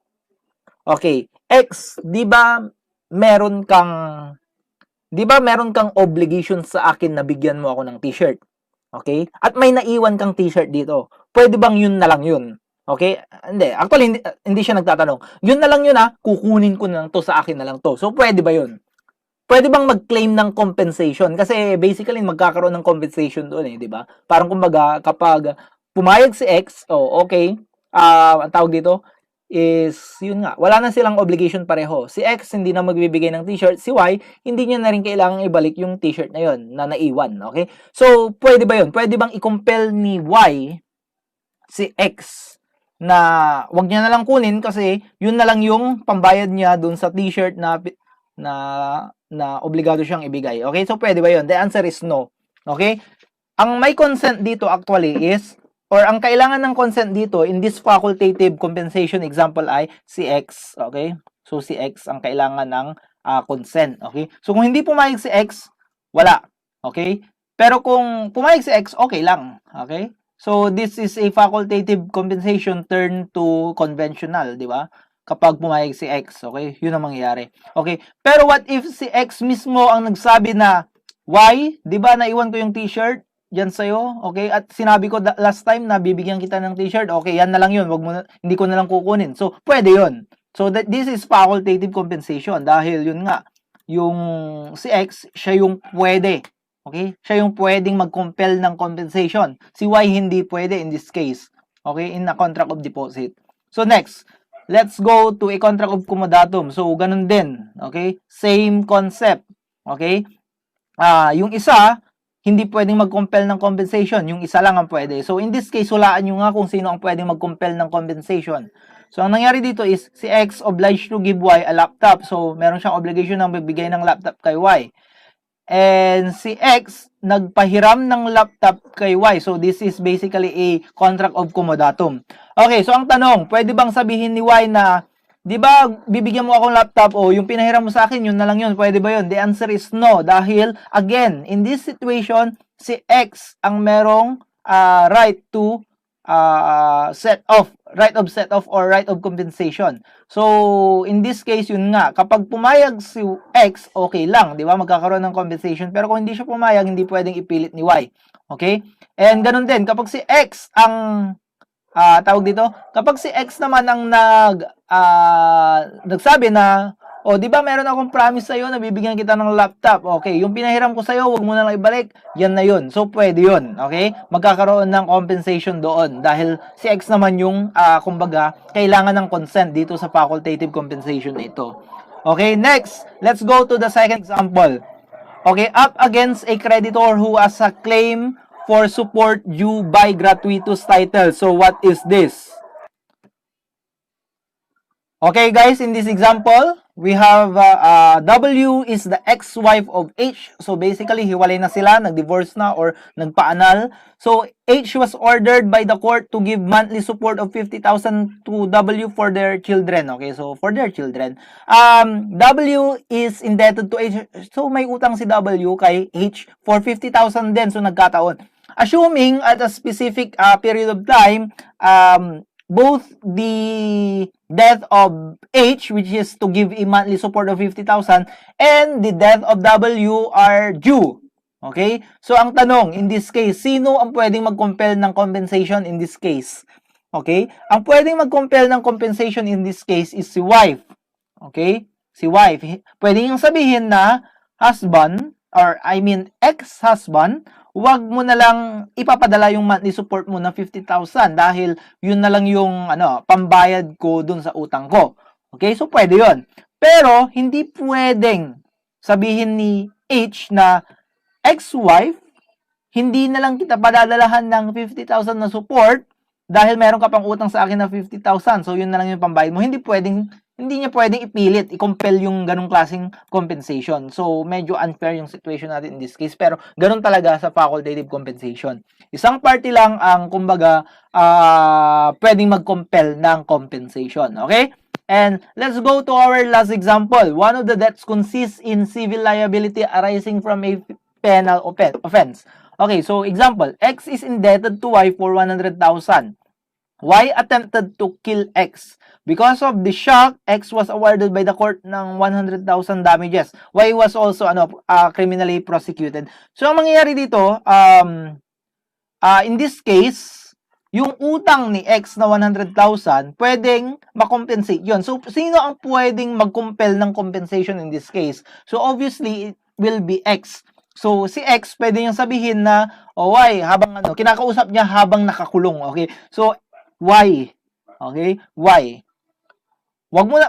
okay, X, di ba meron kang obligation sa akin na bigyan mo ako ng t-shirt? Okay? At may naiwan kang t-shirt dito. Pwede bang yun na lang yun? Okay? Hindi. Actually, hindi siya nagtatanong. Yun na lang yun kukunin ko na lang to, sa akin na lang to. So, pwede ba yun? Pwede bang mag-claim ng compensation? Kasi basically, magkakaroon ng compensation doon di ba? Parang kumbaga, kapag pumayag si X, okay, ang tawag dito is, yun nga, wala na silang obligation pareho. Si X, hindi na magbibigay ng t-shirt. Si Y, hindi niya na rin kailangang ibalik yung t-shirt na yun, na naiwan, okay? So, pwede ba yun? Pwede bang i-compel ni Y si X na wag niya na lang kunin kasi yun na lang yung pambayad niya dun sa t-shirt na obligado siyang ibigay. Okay? So, pwede ba yun? The answer is no. Okay? Ang may consent dito actually is, or ang kailangan ng consent dito in this facultative compensation example ay si X. Okay? So, si X ang kailangan ng consent. Okay? So, kung hindi pumayag si X, wala. Okay? Pero kung pumayag si X, okay lang. Okay? So, this is a facultative compensation turn to conventional, di ba? Kapag pumayag si X, okay? Yun ang mangyayari. Okay? Pero what if si X mismo ang nagsabi na, Y, di ba naiwan ko yung t-shirt diyan sa'yo? Okay? At sinabi ko last time na bibigyan kita ng t-shirt. Okay, yan na lang yun. Wag mo na, hindi ko na lang kukunin. So, pwede yun. So, this is facultative compensation dahil yun nga, yung si X, siya yung pwede. Okay? Siya yung pwedeng mag-compel ng compensation. Si Y hindi pwede in this case. Okay? In a contract of deposit. So, next. Let's go to a contract of comodatum. So, ganun din. Okay? Same concept. Okay? Yung isa, hindi pwedeng mag-compel ng compensation. Yung isa lang ang pwede. So, in this case, hulaan nyo nga kung sino ang pwedeng mag-compel ng compensation. So, ang nangyari dito is, si X obliged to give Y a laptop. So, meron siyang obligation na magbigay ng laptop kay Y. And si X, nagpahiram ng laptop kay Y. So, this is basically a contract of comodatum. Okay, so ang tanong, pwede bang sabihin ni Y na, di ba, bibigyan mo akong laptop, yung pinahiram mo sa akin, yun na lang yun. Pwede ba yun? The answer is no. Dahil, again, in this situation, si X ang merong right to right of set off or right of compensation. So, in this case, yun nga, kapag pumayag si X, okay lang, di ba? Magkakaroon ng compensation. Pero kung hindi siya pumayag, hindi pwedeng ipilit ni Y. Okay? And ganun din, kapag si X ang tawag dito, kapag si X naman ang nagsabi na, di ba meron akong promise sa'yo na bibigyan kita ng laptop. Okay, yung pinahiram ko sa'yo, wag mo na lang ibalik. Yan na yun. So, pwede yun. Okay? Magkakaroon ng compensation doon dahil si X naman yung, kumbaga, kailangan ng consent dito sa facultative compensation na ito. Okay, next, let's go to the second example. Okay, up against a creditor who has a claim for support due by gratuitous title. So, what is this? Okay, guys, in this example, we have W is the ex-wife of H. So, basically, hiwalay na sila, nag-divorce na, or nagpa-annul. So, H was ordered by the court to give monthly support of 50,000 to W for their children. Okay, so, for their children. W is indebted to H. So, may utang si W kay H for 50,000 din. So, nagkataon. Assuming at a specific period of time, both the death of H, which is to give a monthly support of 50,000, and the death of W are due. Okay? So, ang tanong, in this case, sino ang pwedeng mag-compel ng compensation in this case? Okay? Ang pwedeng mag-compel ng compensation in this case is si wife. Okay? Si wife. Pwede yung sabihin na husband, or I mean ex-husband, wag mo na lang ipapadala yung monthly support mo na 50,000 dahil yun na lang yung pambayad ko dun sa utang ko. Okay? So, pwede yun. Pero, hindi pwedeng sabihin ni H na ex-wife, hindi na lang kita padadalahan ng 50,000 na support dahil meron ka pang utang sa akin na 50,000. So, yun na lang yung pambayad mo. Hindi niya pwedeng ipilit, i-compel yung ganung klaseng compensation. So, medyo unfair yung situation natin in this case. Pero, ganun talaga sa facultative compensation. Isang party lang ang, kumbaga, pwedeng mag-compel ng compensation. Okay? And let's go to our last example. One of the debts consists in civil liability arising from a penal offense. Okay, so example, X is indebted to Y for 100,000. Y attempted to kill X. Because of the shock, X was awarded by the court ng 100,000 damages. Y was also criminally prosecuted. So, ang mangyayari dito, in this case, yung utang ni X na 100,000, pwedeng makompensate yun. So, sino ang pwedeng mag-compel ng compensation in this case? So, obviously, it will be X. So, si X, pwede niyang sabihin na, Y, habang kinakausap niya habang nakakulong, okay? So, Y, okay? Y.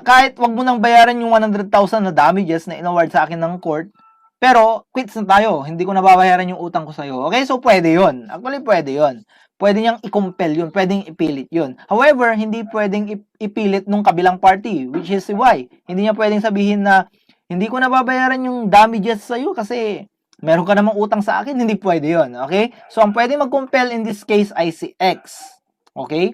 Kahit wag mo nang bayaran yung 100,000 na damages na inaward sa akin ng court, pero quits na tayo. Hindi ko na babayaran yung utang ko sa'yo. Okay? So, pwede yun. Actually, pwede yun. Pwede niyang i-compel yun. Pwedeng ipilit yun. However, hindi pwedeng ipilit nung kabilang party, which is si Y. Hindi niya pwedeng sabihin na, hindi ko na babayaran yung damages sa'yo kasi meron ka namang utang sa akin. Hindi pwede yun. Okay? So, ang pwede mag-compel in this case ay si X. Okay?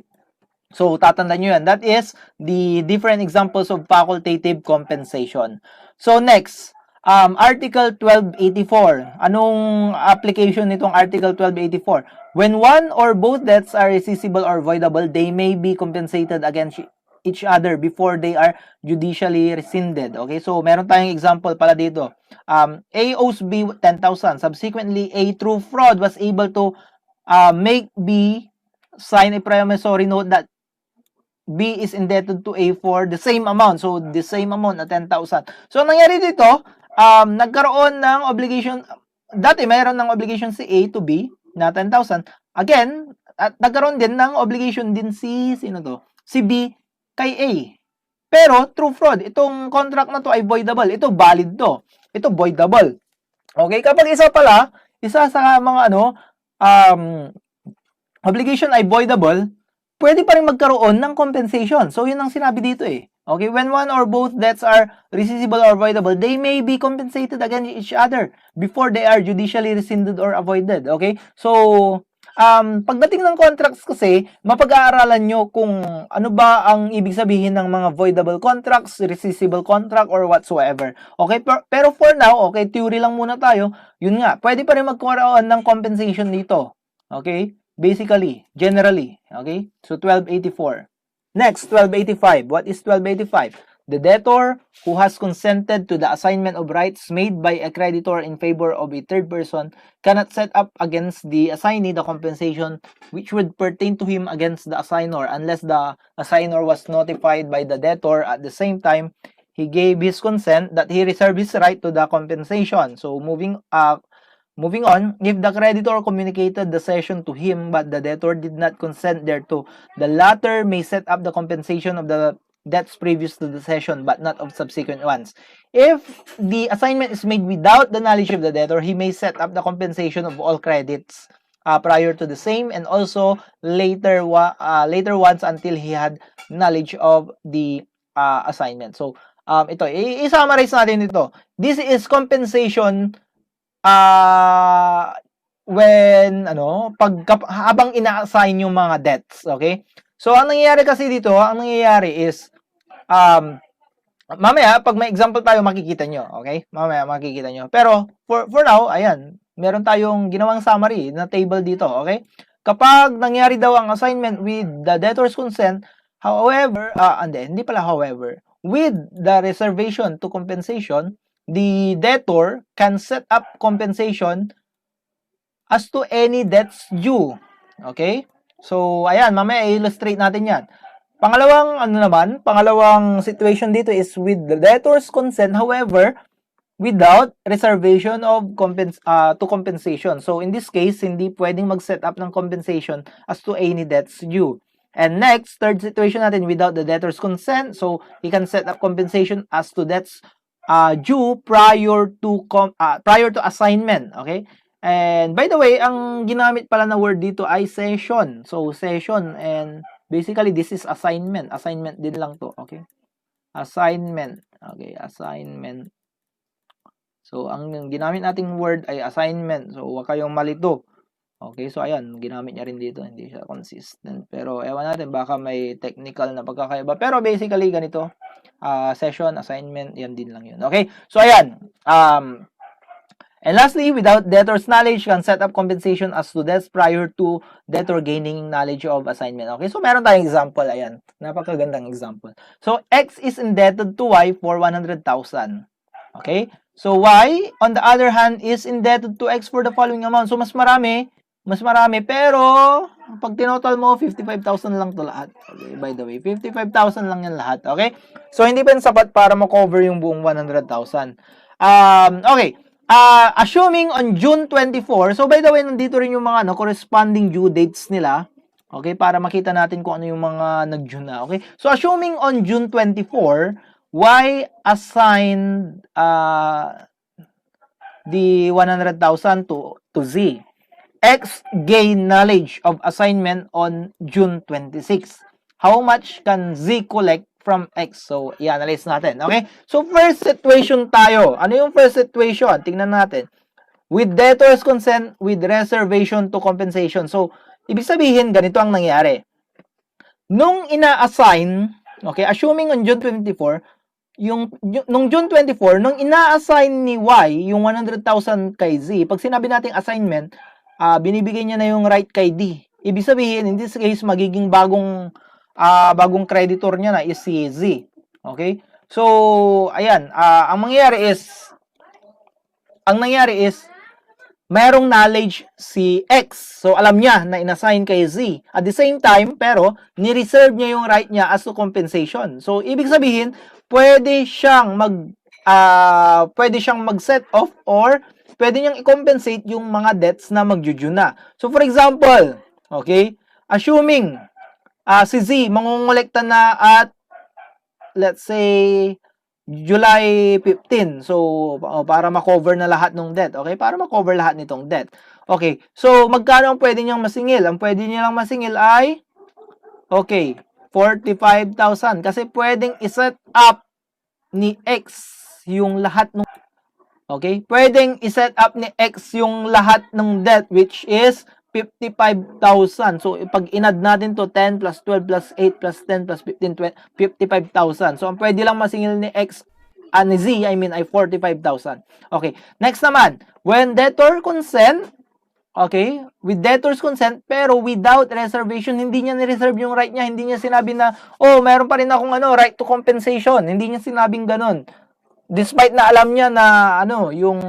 So, tatandaan nyo yan. That is the different examples of facultative compensation. So, next, Article 1284. Anong application nitong Article 1284? When one or both debts are rescissible or voidable, they may be compensated against each other before they are judicially rescinded. Okay, so meron tayong example pala dito. A owes B 10,000. Subsequently, A through fraud was able to make B sign a promissory note that B is indebted to A for the same amount. So, the same amount na 10,000. So, nangyari dito, nagkaroon ng obligation, dati mayroon ng obligation si A to B na 10,000. Again, at nagkaroon din ng obligation din sino to? Si B kay A. Pero, through fraud, itong contract na to ay voidable. Ito, valid to. Ito, voidable. Okay? Kapag isa sa mga obligation ay voidable, pwede pa rin magkaroon ng compensation. So, yun ang sinabi dito eh. Okay, when one or both debts are rescissible or voidable, they may be compensated against each other before they are judicially rescinded or avoided. Okay? So, pagdating ng contracts kasi, mapag-aaralan nyo kung ano ba ang ibig sabihin ng mga voidable contracts, rescissible contract, or whatsoever. Okay? Pero for now, okay, theory lang muna tayo. Yun nga, pwede pa rin magkaroon ng compensation dito. Okay? Basically, generally, okay? So, 1284. Next, 1285. What is 1285? The debtor who has consented to the assignment of rights made by a creditor in favor of a third person cannot set up against the assignee the compensation which would pertain to him against the assigner unless the assigner was notified by the debtor at the same time he gave his consent that he reserved his right to the compensation. So, moving on, if the creditor communicated the cession to him but the debtor did not consent thereto, the latter may set up the compensation of the debts previous to the cession but not of subsequent ones. If the assignment is made without the knowledge of the debtor, he may set up the compensation of all credits prior to the same and also later ones until he had knowledge of the assignment. So, ito, i-summarize natin ito. This is compensation habang ina-assign yung mga debts, okay? So, ang nangyayari kasi dito, is, mamaya, pag may example tayo, makikita nyo, okay? Mamaya, makikita nyo. Pero, for now, ayan, meron tayong ginawang summary na table dito, okay? Kapag nangyari daw ang assignment with the debtor's consent, however, with the reservation to compensation, the debtor can set up compensation as to any debts due. Okay? So, ayan, mamaya i-illustrate natin yan. Pangalawang situation dito is with the debtor's consent, however, without reservation of to compensation. So, in this case, hindi pwedeng mag-set up ng compensation as to any debts due. And next, third situation natin, without the debtor's consent, so he can set up compensation as to debts due prior to assignment, okay? And by the way, ang ginamit pala na word dito ay session. So, session, and basically, this is assignment. Assignment din lang to, okay? Assignment. Okay, assignment. So, ang ginamit nating word ay assignment. So, huwag kayong malito. Okay, so ayan, ginamit niya rin dito. Hindi siya consistent. Pero, ewan natin, baka may technical na pagkakaiba. Pero, basically, ganito. Session, assignment, yan din lang yun. Okay, so ayan. And lastly, without debtor's knowledge, can set up compensation as to debts prior to debtor gaining knowledge of assignment. Okay, so meron tayong example. Ayan, napakagandang example. So, X is indebted to Y for 100,000. Okay, so Y, on the other hand, is indebted to X for the following amount. So, mas marami Mas marami, pero pag tinotal mo, 55,000 lang to lahat. Okay, by the way, 55,000 lang yan lahat. Okay? So, hindi pa sapat para ma-cover yung buong 100,000. Okay. Assuming on June 24, so by the way, nandito rin yung mga corresponding due dates nila. Okay, para makita natin kung ano yung mga nag-June na. Okay? So, assuming on June 24, Y assigned the 100,000 to Z. X gain knowledge of assignment on June 26. How much can Z collect from X? So, i-analyze natin. Okay? So, first situation tayo. Ano yung first situation? Tingnan natin. With debtor's consent with reservation to compensation. So, ibig sabihin, ganito ang nangyari. Nung ina-assign, okay, assuming on June 24, nung June 24, nung ina-assign ni Y, yung 100,000 kay Z, pag sinabi nating assignment, binibigay niya na yung right kay D. Ibig sabihin, in this case, magiging bagong creditor niya na is si Z. Okay? So, ayan, ang nangyari is, merong knowledge si X. So, alam niya na inassign kay Z. At the same time, pero, ni-reserve niya yung right niya as to compensation. So, ibig sabihin, pwede siyang mag-set off or pwede niyang i-compensate yung mga debts na mag-due na. So, for example, okay, assuming si Z mangongolekta na at, let's say, July 15. So, para ma-cover na lahat ng debt. Okay? Para ma-cover lahat nitong debt. Okay. So, magkano ang pwede niyang masingil? Ang pwede niya lang masingil ay, okay, 45,000. Kasi pwedeng iset up ni X yung lahat ng, okay? Pwedeng iset up ni X yung lahat ng debt, which is 55,000. So, pag inad natin to 10 plus 12 plus 8 plus 10 plus 15, 20, 55,000. So, ang pwede lang masingil ni X, ni Z, ay 45,000. Okay. Next naman, when debtor consent, okay, with debtor's consent, pero without reservation, hindi niya ni-reserve yung right niya. Hindi niya sinabi na, oh, meron pa rin akong right to compensation. Hindi niya sinabing ganun. Despite na alam niya na, yung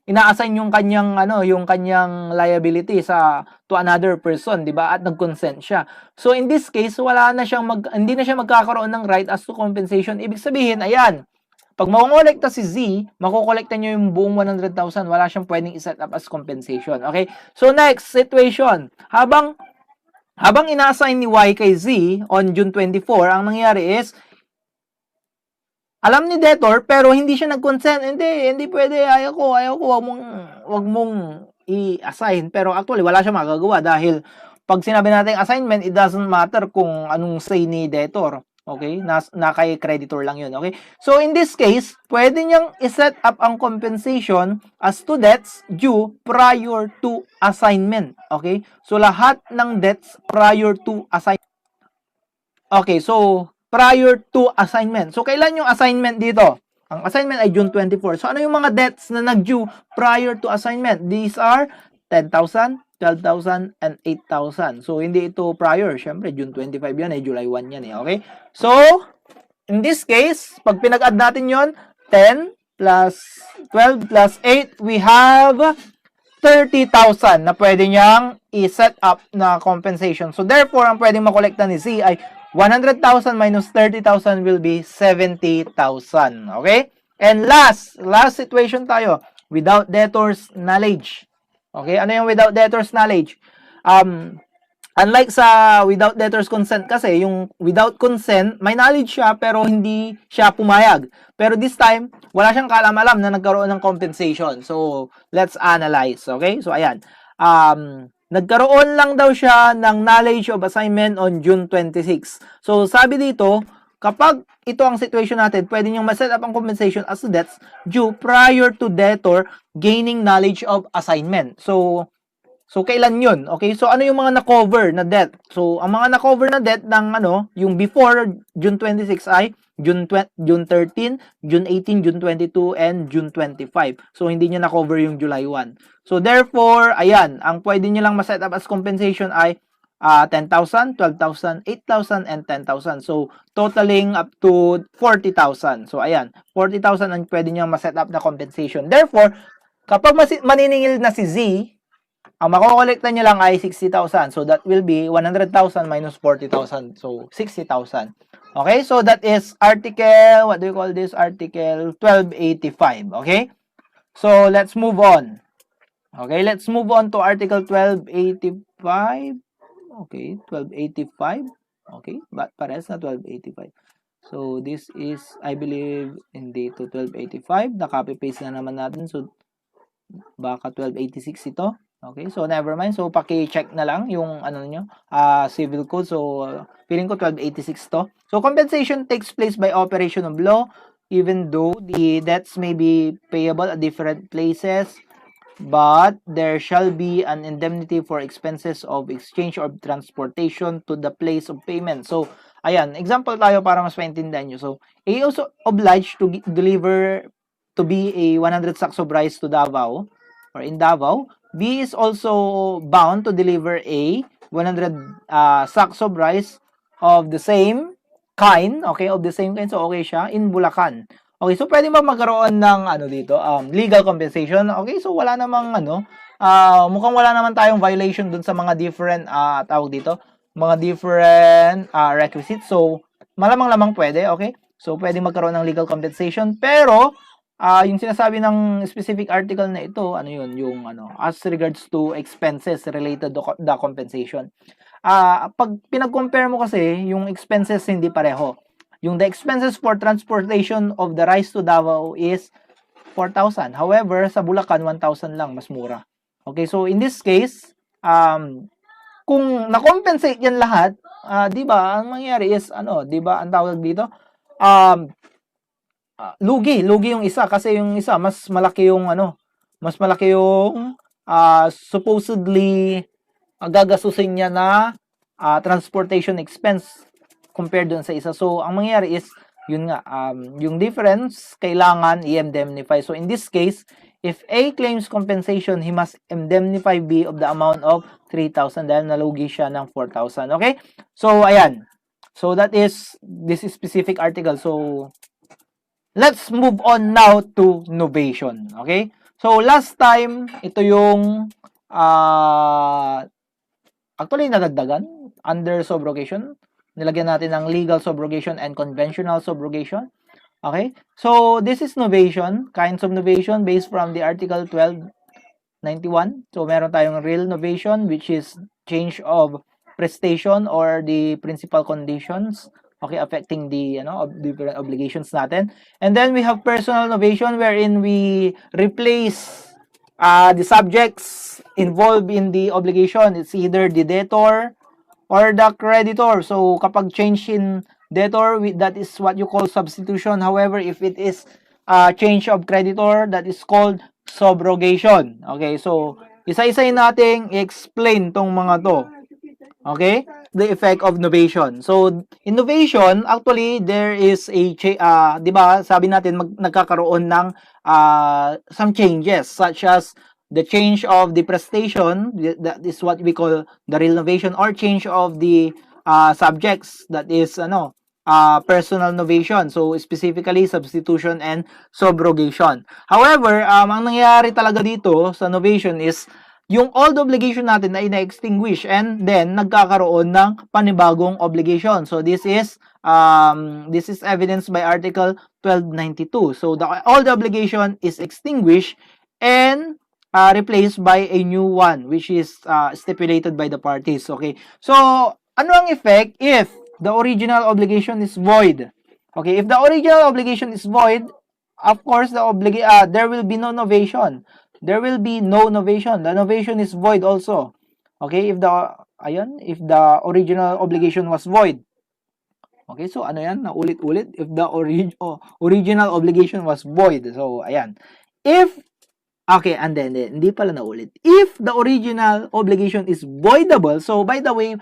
ina-assign yung kanyang liability to another person, 'di ba? At nag-consent siya. So in this case, hindi na siya magkakaroon ng right as to compensation. Ibig sabihin, ayan, pag mangongolekta si Z, makokolekta niya yung buong 100,000, wala siyang pwedeng i-set up as compensation. Okay? So next situation, habang ina-assign ni Y kay Z on June 24, ang nangyari is, alam ni debtor, pero hindi siya nag-consent. Hindi pwede. Ayaw ko, wag mong i-assign. Pero actually, wala siya magagawa dahil pag sinabi natin assignment, it doesn't matter kung anong say ni debtor. Okay? Na kay creditor lang yun. Okay? So, in this case, pwede niyang i-set up ang compensation as to debts due prior to assignment. Okay? So, lahat ng debts prior to assignment. Okay, so, prior to assignment. So, kailan yung assignment dito? Ang assignment ay June 24. So, ano yung mga debts na nag-due prior to assignment? These are 10,000, 12,000, and 8,000. So, hindi ito prior. Siyempre, June 25 yan July 1 yan Okay? So, in this case, pag pinag-add natin yon 10 plus 12 plus 8, we have 30,000 na pwede niyang i-set up na compensation. So, therefore, ang pwedeng makolekta ni Z ay 100,000 minus 30,000 will be 70,000. Okay? And last situation tayo. Without debtor's knowledge. Okay? Ano yung without debtor's knowledge? Unlike sa without debtor's consent kasi, yung without consent, may knowledge siya pero hindi siya pumayag. Pero this time, wala siyang kaalam-alam na nagkaroon ng compensation. So, let's analyze. Okay? So, ayan. Nagkaroon lang daw siya ng knowledge of assignment on June 26. So, sabi dito, kapag ito ang situation natin, pwede niyong ma-set up ang compensation as to debts due prior to debtor gaining knowledge of assignment. So kailan yun? Okay? So, ano yung mga na-cover na debt? So, ang mga na-cover na debt ng yung before June 26 ay June 13, June 18, June 22, and June 25. So, hindi niya na-cover yung July 1. So, therefore, ayan, ang pwede niya lang ma-set up as compensation ay 10,000, 12,000, 8,000, and 10,000. So, totaling up to 40,000. So, ayan, 40,000 ang pwede niya ma-set up na compensation. Therefore, kapag maniningil na si Z, ang makokolekta niya lang ay 60,000. So, that will be 100,000 minus 40,000. So, 60,000. Okay? So, that is article, what do you call this? Article 1285. Okay? So, let's move on. Okay, let's move on to article 1285. Okay, 1285. Okay, but pares na 1285. So, this is, I believe, hindi to 1285. Na-copy-paste na naman natin. So, baka 1286 ito. Okay, so never mind. So, paki-check na lang yung ano nyo, civil code. So, feeling ko 1286 to. So, compensation takes place by operation of law, even though the debts may be payable at different places, but there shall be an indemnity for expenses of exchange or transportation to the place of payment. So, ayan, example tayo para mas maintindihan nyo. So, A also obliged to deliver to be a 100 sacks of rice to Davao or in Davao. B is also bound to deliver a 100 sacks of rice of the same kind, okay, of the same kind, so okay siya, in Bulacan. Okay, so pwede ba magkaroon ng ano dito, legal compensation? Okay, so wala namang ano, mukhang wala naman tayong violation dun sa mga different, tawag dito, mga different requisites. So, malamang-lamang pwede, okay? So, pwede magkaroon ng legal compensation. Pero, yung sinasabi ng specific article na ito, ano yun, yung ano, as regards to expenses related to the compensation. Pag pinag-compare mo kasi, yung expenses hindi pareho. Yung the expenses for transportation of the rice to Davao is 4,000. However, sa Bulacan, 1,000 lang, mas mura. Okay, so in this case, kung na-compensate yan lahat, di ba, ang mangyayari is, ano, di ba, ang tawag dito, lugi yung isa kasi yung isa mas malaki yung ano, mas malaki yung supposedly gagasusin niya na transportation expense compared dun sa isa. So ang mangyayari is yun nga, yung difference kailangan i-indemnify. So in this case, if A claims compensation, he must indemnify B of the amount of 3,000 dahil nalugi siya ng 4,000. Okay? So ayan. So that is this is specific article. So let's move on now to novation. Okay? So, last time, ito yung actually nadagdagan under subrogation. Nilagyan natin ng legal subrogation and conventional subrogation. Okay? So, this is novation, kinds of novation based from the article 1291. So, meron tayong real novation, which is change of prestation or the principal conditions, okay, affecting the different obligations natin. And then we have personal novation wherein we replace the subjects involved in the obligation. It's either the debtor or the creditor. So kapag change in debtor, that is what you call substitution. However, if it is change of creditor, that is called subrogation. Okay, so isa-isayin nating explain tong mga to. Okay? The effect of novation. So, in novation, actually, there is a, di ba, sabi natin, nagkakaroon ng some changes, such as the change of the prestation, that is what we call the real novation, or change of the subjects, that is, personal novation. So, specifically, substitution and subrogation. However, ang nangyayari talaga dito sa novation is, yung old obligation natin ay na-extinguish and then nagkakaroon ng panibagong obligation. So this is evidenced by article 1292. So the old obligation is extinguished and replaced by a new one which is stipulated by the parties. Okay. So ano ang effect if the original obligation is void? Okay, if the original obligation is void, of course there will be no novation. There will be no novation. The novation is void also. Okay, if the original obligation was void. Okay, so ano yan? Naulit-ulit. If the original obligation was void. So, ayan. And then, hindi pala naulit. If the original obligation is voidable, so by the way,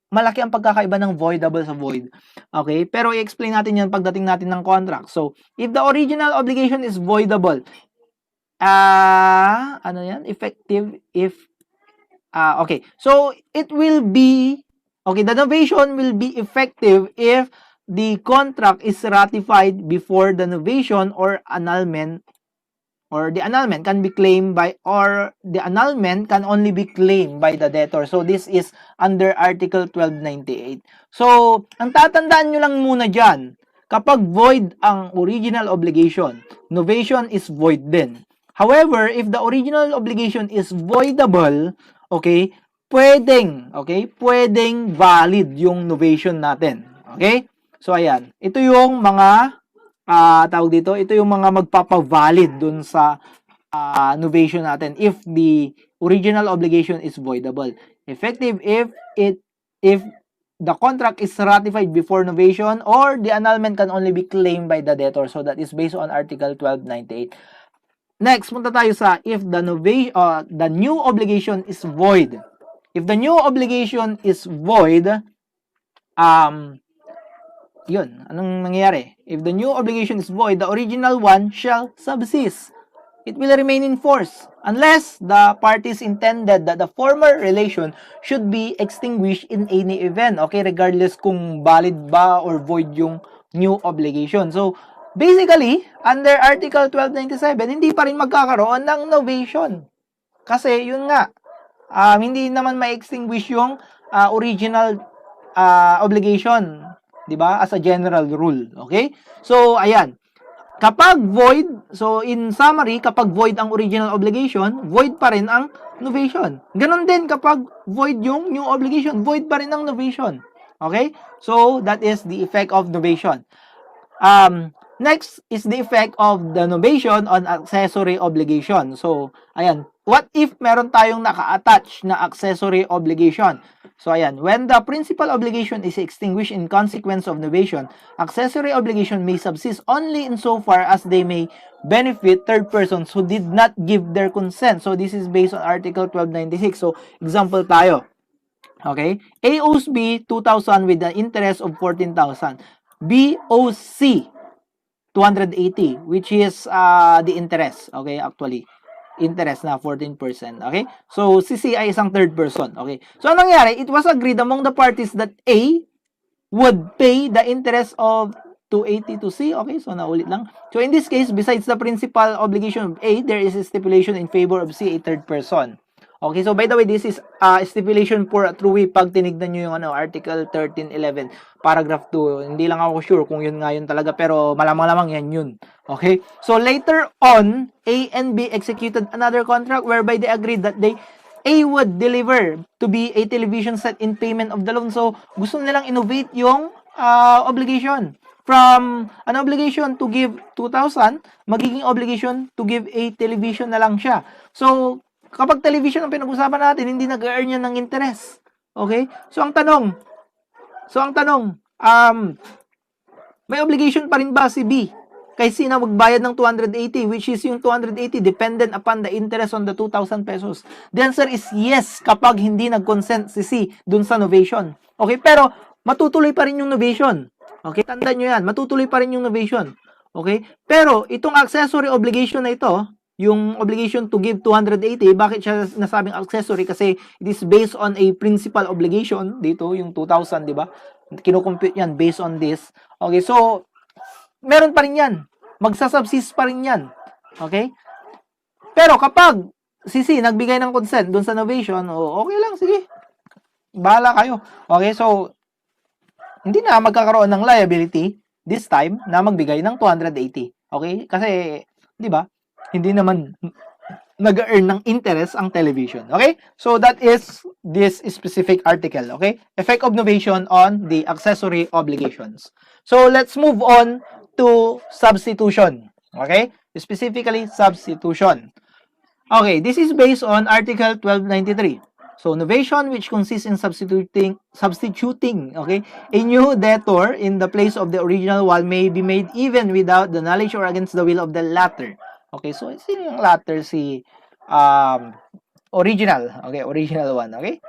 malaki ang pagkakaiba ng voidable sa void. Okay, pero i-explain natin yan pagdating natin ng contract. So, if the original obligation is voidable, effective if okay, so it will be the novation will be effective if the contract is ratified before the novation or annulment or the annulment can be claimed by, or the annulment can only be claimed by the debtor. So this is under Article 1298. So, ang tatandaan nyo lang muna dyan, kapag void ang original obligation, novation is void din. However, if the original obligation is voidable, okay, pwedeng valid yung novation natin. Okay? So, ayan. Ito yung mga, tawag dito, ito yung mga magpapavalid dun sa novation natin if the original obligation is voidable. Effective if the contract is ratified before novation, or the annulment can only be claimed by the debtor. So, that is based on Article 1298. Next, punta tayo sa if the new obligation is void. If the new obligation is void, yun, anong nangyayari? If the new obligation is void, the original one shall subsist. It will remain in force unless the parties intended that the former relation should be extinguished in any event. Okay, regardless kung valid ba or void yung new obligation. So, basically, under Article 1297, hindi pa rin magkakaroon ng novation. Kasi, yun nga, hindi naman ma-extinguish yung original obligation, 'di ba? As a general rule, okay? So, ayan. Kapag void, so in summary, kapag void ang original obligation, void pa rin ang novation. Ganon din kapag void yung new obligation, void pa rin ang novation. Okay? So, that is the effect of novation. Next is the effect of the novation on accessory obligation. So, ayan. What if meron tayong naka-attach na accessory obligation? So, ayan. When the principal obligation is extinguished in consequence of novation, accessory obligation may subsist only insofar as they may benefit third persons who did not give their consent. So, this is based on Article 1296. So, example tayo. Okay? A owes B 2,000 with an interest of 14,000. B owes C 280, which is the interest. Okay, actually. Interest na 14%. Okay? So, si C ay isang third person. Okay? So, anong nangyari? It was agreed among the parties that A would pay the interest of 280 to C. Okay? So, naulit lang. So, in this case, besides the principal obligation of A, there is a stipulation in favor of C, a third person. Okay, so by the way, this is stipulation for a true way. Pag tinignan nyo yung Article 1311, paragraph 2. Hindi lang ako sure kung yun nga yun talaga, pero malamang-lamang yan yun. Okay, so later on, A and B executed another contract whereby they agreed that A would deliver to be a television set in payment of the loan. So, gusto nilang innovate yung obligation. From an obligation to give 2,000, magiging obligation to give a television na lang siya. So, kapag television ang pinag-usapan natin, hindi nag-earn yan ng interest. Okay? So, ang tanong, may obligation pa rin ba si B kay C na magbayad ng 280, which is yung 280 dependent upon the interest on the 2,000 pesos? The answer is yes, kapag hindi nag-consent si C dun sa novation. Okay? Pero, matutuloy pa rin yung novation. Okay? Tandaan nyo yan, matutuloy pa rin yung novation. Okay? Pero, itong accessory obligation na ito, yung obligation to give 280, bakit siya nasabing accessory? Kasi it is based on a principal obligation. Dito, yung 2,000, di ba? Kino-compute yan based on this. Okay, so, meron pa rin yan. Magsasubsist pa rin yan. Okay? Pero kapag si C nagbigay ng consent dun sa novation, okay lang, sige. Bahala kayo. Okay, so, hindi na magkakaroon ng liability this time na magbigay ng 280. Okay? Kasi, di ba? Hindi naman nag-earn ng interest ang television. Okay? So, that is this specific article. Okay? Effect of novation on the accessory obligations. So, let's move on to substitution. Okay? Specifically, substitution. Okay, this is based on Article 1293. So, novation which consists in substituting, okay, a new debtor in the place of the original one may be made even without the knowledge or against the will of the latter. Okay, so sino yung latter? Si original. Okay, original one. Okay?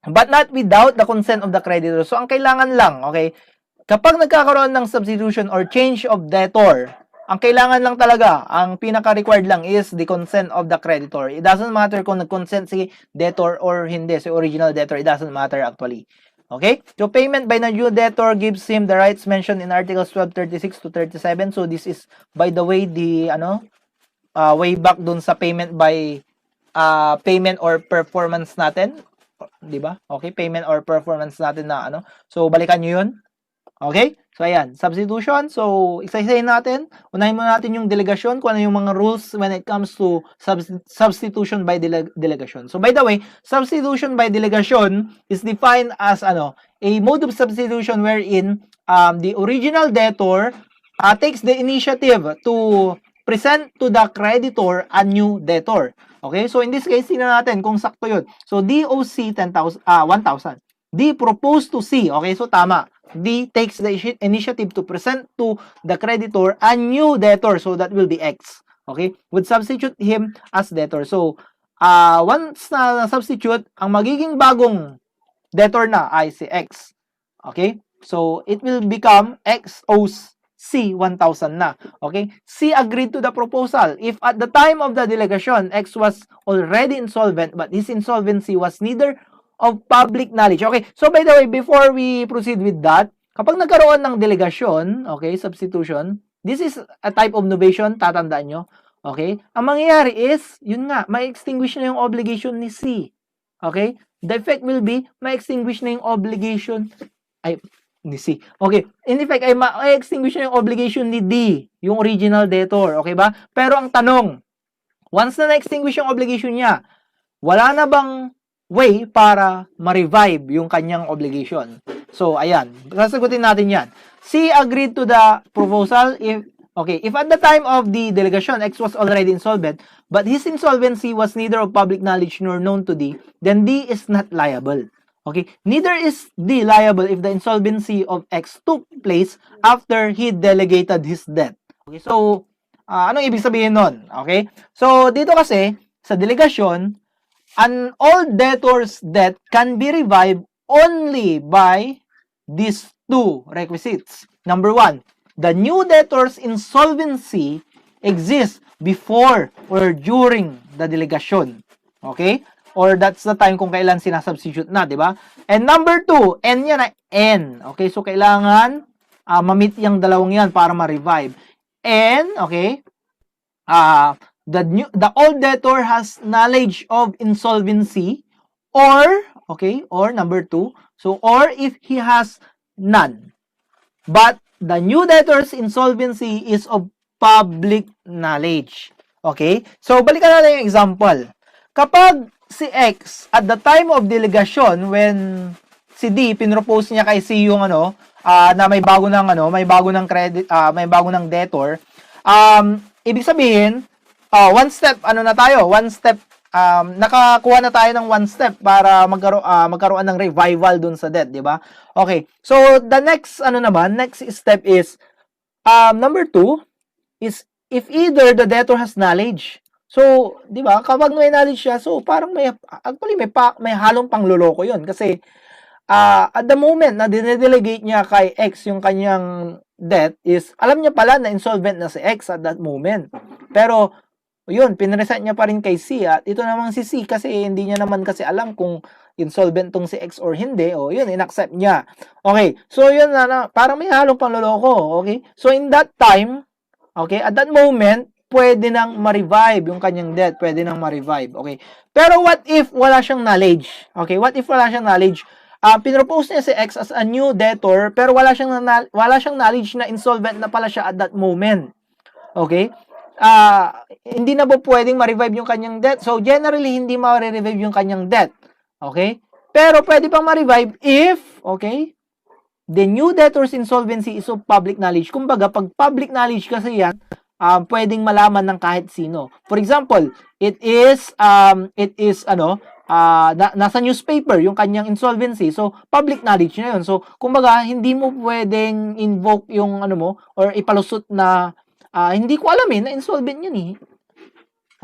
But not without the consent of the creditor. So, ang kailangan lang, okay, kapag nagkakaroon ng substitution or change of debtor, ang kailangan lang talaga, ang pinaka-required lang is the consent of the creditor. It doesn't matter kung nag-consent si debtor or hindi, si original debtor. It doesn't matter actually. Okay? So, payment by the new debtor gives him the rights mentioned in Articles 1236 to 37. So, this is, by the way, the way back dun sa payment by payment or performance natin, 'di ba? Okay, payment or performance natin na ano. So balikan niyo 'yun. Okay? So ayan, substitution. So isa-isahin natin. Unahin muna natin yung delegation, kung ano yung mga rules when it comes to substitution by delegation. So by the way, substitution by delegation is defined as ano, a mode of substitution wherein the original debtor takes the initiative to present to the creditor a new debtor. Okay? So in this case, tingnan natin kung sakto 'yun. So DOC 1,000. D proposed to C. Okay, so tama. D takes the initiative to present to the creditor a new debtor. So that will be X. Okay? Would substitute him as debtor. So, once na substitute, ang magiging bagong debtor na ay si X. Okay? So, it will become X owes C 1,000 na. Okay? C agreed to the proposal. If at the time of the delegation, X was already insolvent, but his insolvency was neither of public knowledge. Okay, so by the way, before we proceed with that, kapag nagkaroon ng delegasyon, okay, substitution, this is a type of novation, tatandaan nyo. Okay, ang mangyayari is, yun nga, may extinguish na yung obligation ni C. Okay, the effect will be, may extinguish na yung obligation, ni C. Okay, in effect, ay may extinguish na yung obligation ni D, yung original debtor. Okay ba? Pero ang tanong, once na na-extinguish yung obligation niya, wala na bang way para ma-revive yung kanyang obligation? So, ayan. Sasagutin natin yan. C agreed to the proposal if at the time of the delegation, X was already insolvent, but his insolvency was neither of public knowledge nor known to D, then D is not liable. Okay? Neither is D liable if the insolvency of X took place after he delegated his debt. Okay? So, anong ibig sabihin nun? Okay? So, dito kasi, sa delegasyon, an old debtor's debt can be revived only by these two requisites. Number one, the new debtor's insolvency exists before or during the delegation. Okay? Or that's the time kung kailan sinasubstitute na, di ba? And number two, N yan na N. Okay? So, kailangan ma-meet yung dalawang yan para ma-revive. N, okay? The old debtor has knowledge of insolvency, or number two, so or if he has none, but the new debtor's insolvency is of public knowledge. Okay, so balikan natin yung example. Kapag si X at the time of delegation, when si D pinropose niya kay C yung na may bago ng credit, may bago ng debtor, ibig sabihin, one step, nakakuha na tayo ng one step para magkaroon ng revival dun sa debt, di ba? Okay, so the next, next step is, number 2, is if either the debtor has knowledge. So, di ba, kapag may knowledge siya, so parang may halong pangloloko yun. Kasi, at the moment na dinedelegate niya kay X yung kanyang debt is, alam niya pala na insolvent na si X at that moment. Pero, yun, pinresent niya pa rin kay C at ito namang si C kasi hindi niya naman kasi alam kung insolvent tong si X or hindi. O, yun, inaccept niya. Okay, so yun parang may halong panloloko. Okay, so in that time, okay, at that moment, pwede nang ma-revive yung kanyang debt. Pwede nang ma-revive. Okay, pero what if wala siyang knowledge? Okay, what if wala siyang knowledge? Pinropose niya si X as a new debtor pero wala siyang knowledge na insolvent na pala siya at that moment. Okay? Hindi na po pwedeng ma-revive yung kanyang debt. So, generally, hindi ma-revive yung kanyang debt. Okay? Pero, pwede pang ma-revive if, okay, the new debtor's insolvency is of public knowledge. Kumbaga, pag public knowledge kasi yan, pwedeng malaman ng kahit sino. For example, nasa newspaper yung kanyang insolvency. So, public knowledge na yun. So, kumbaga, hindi mo pwedeng invoke yung or ipalusot na hindi ko alam na insolvent yan eh.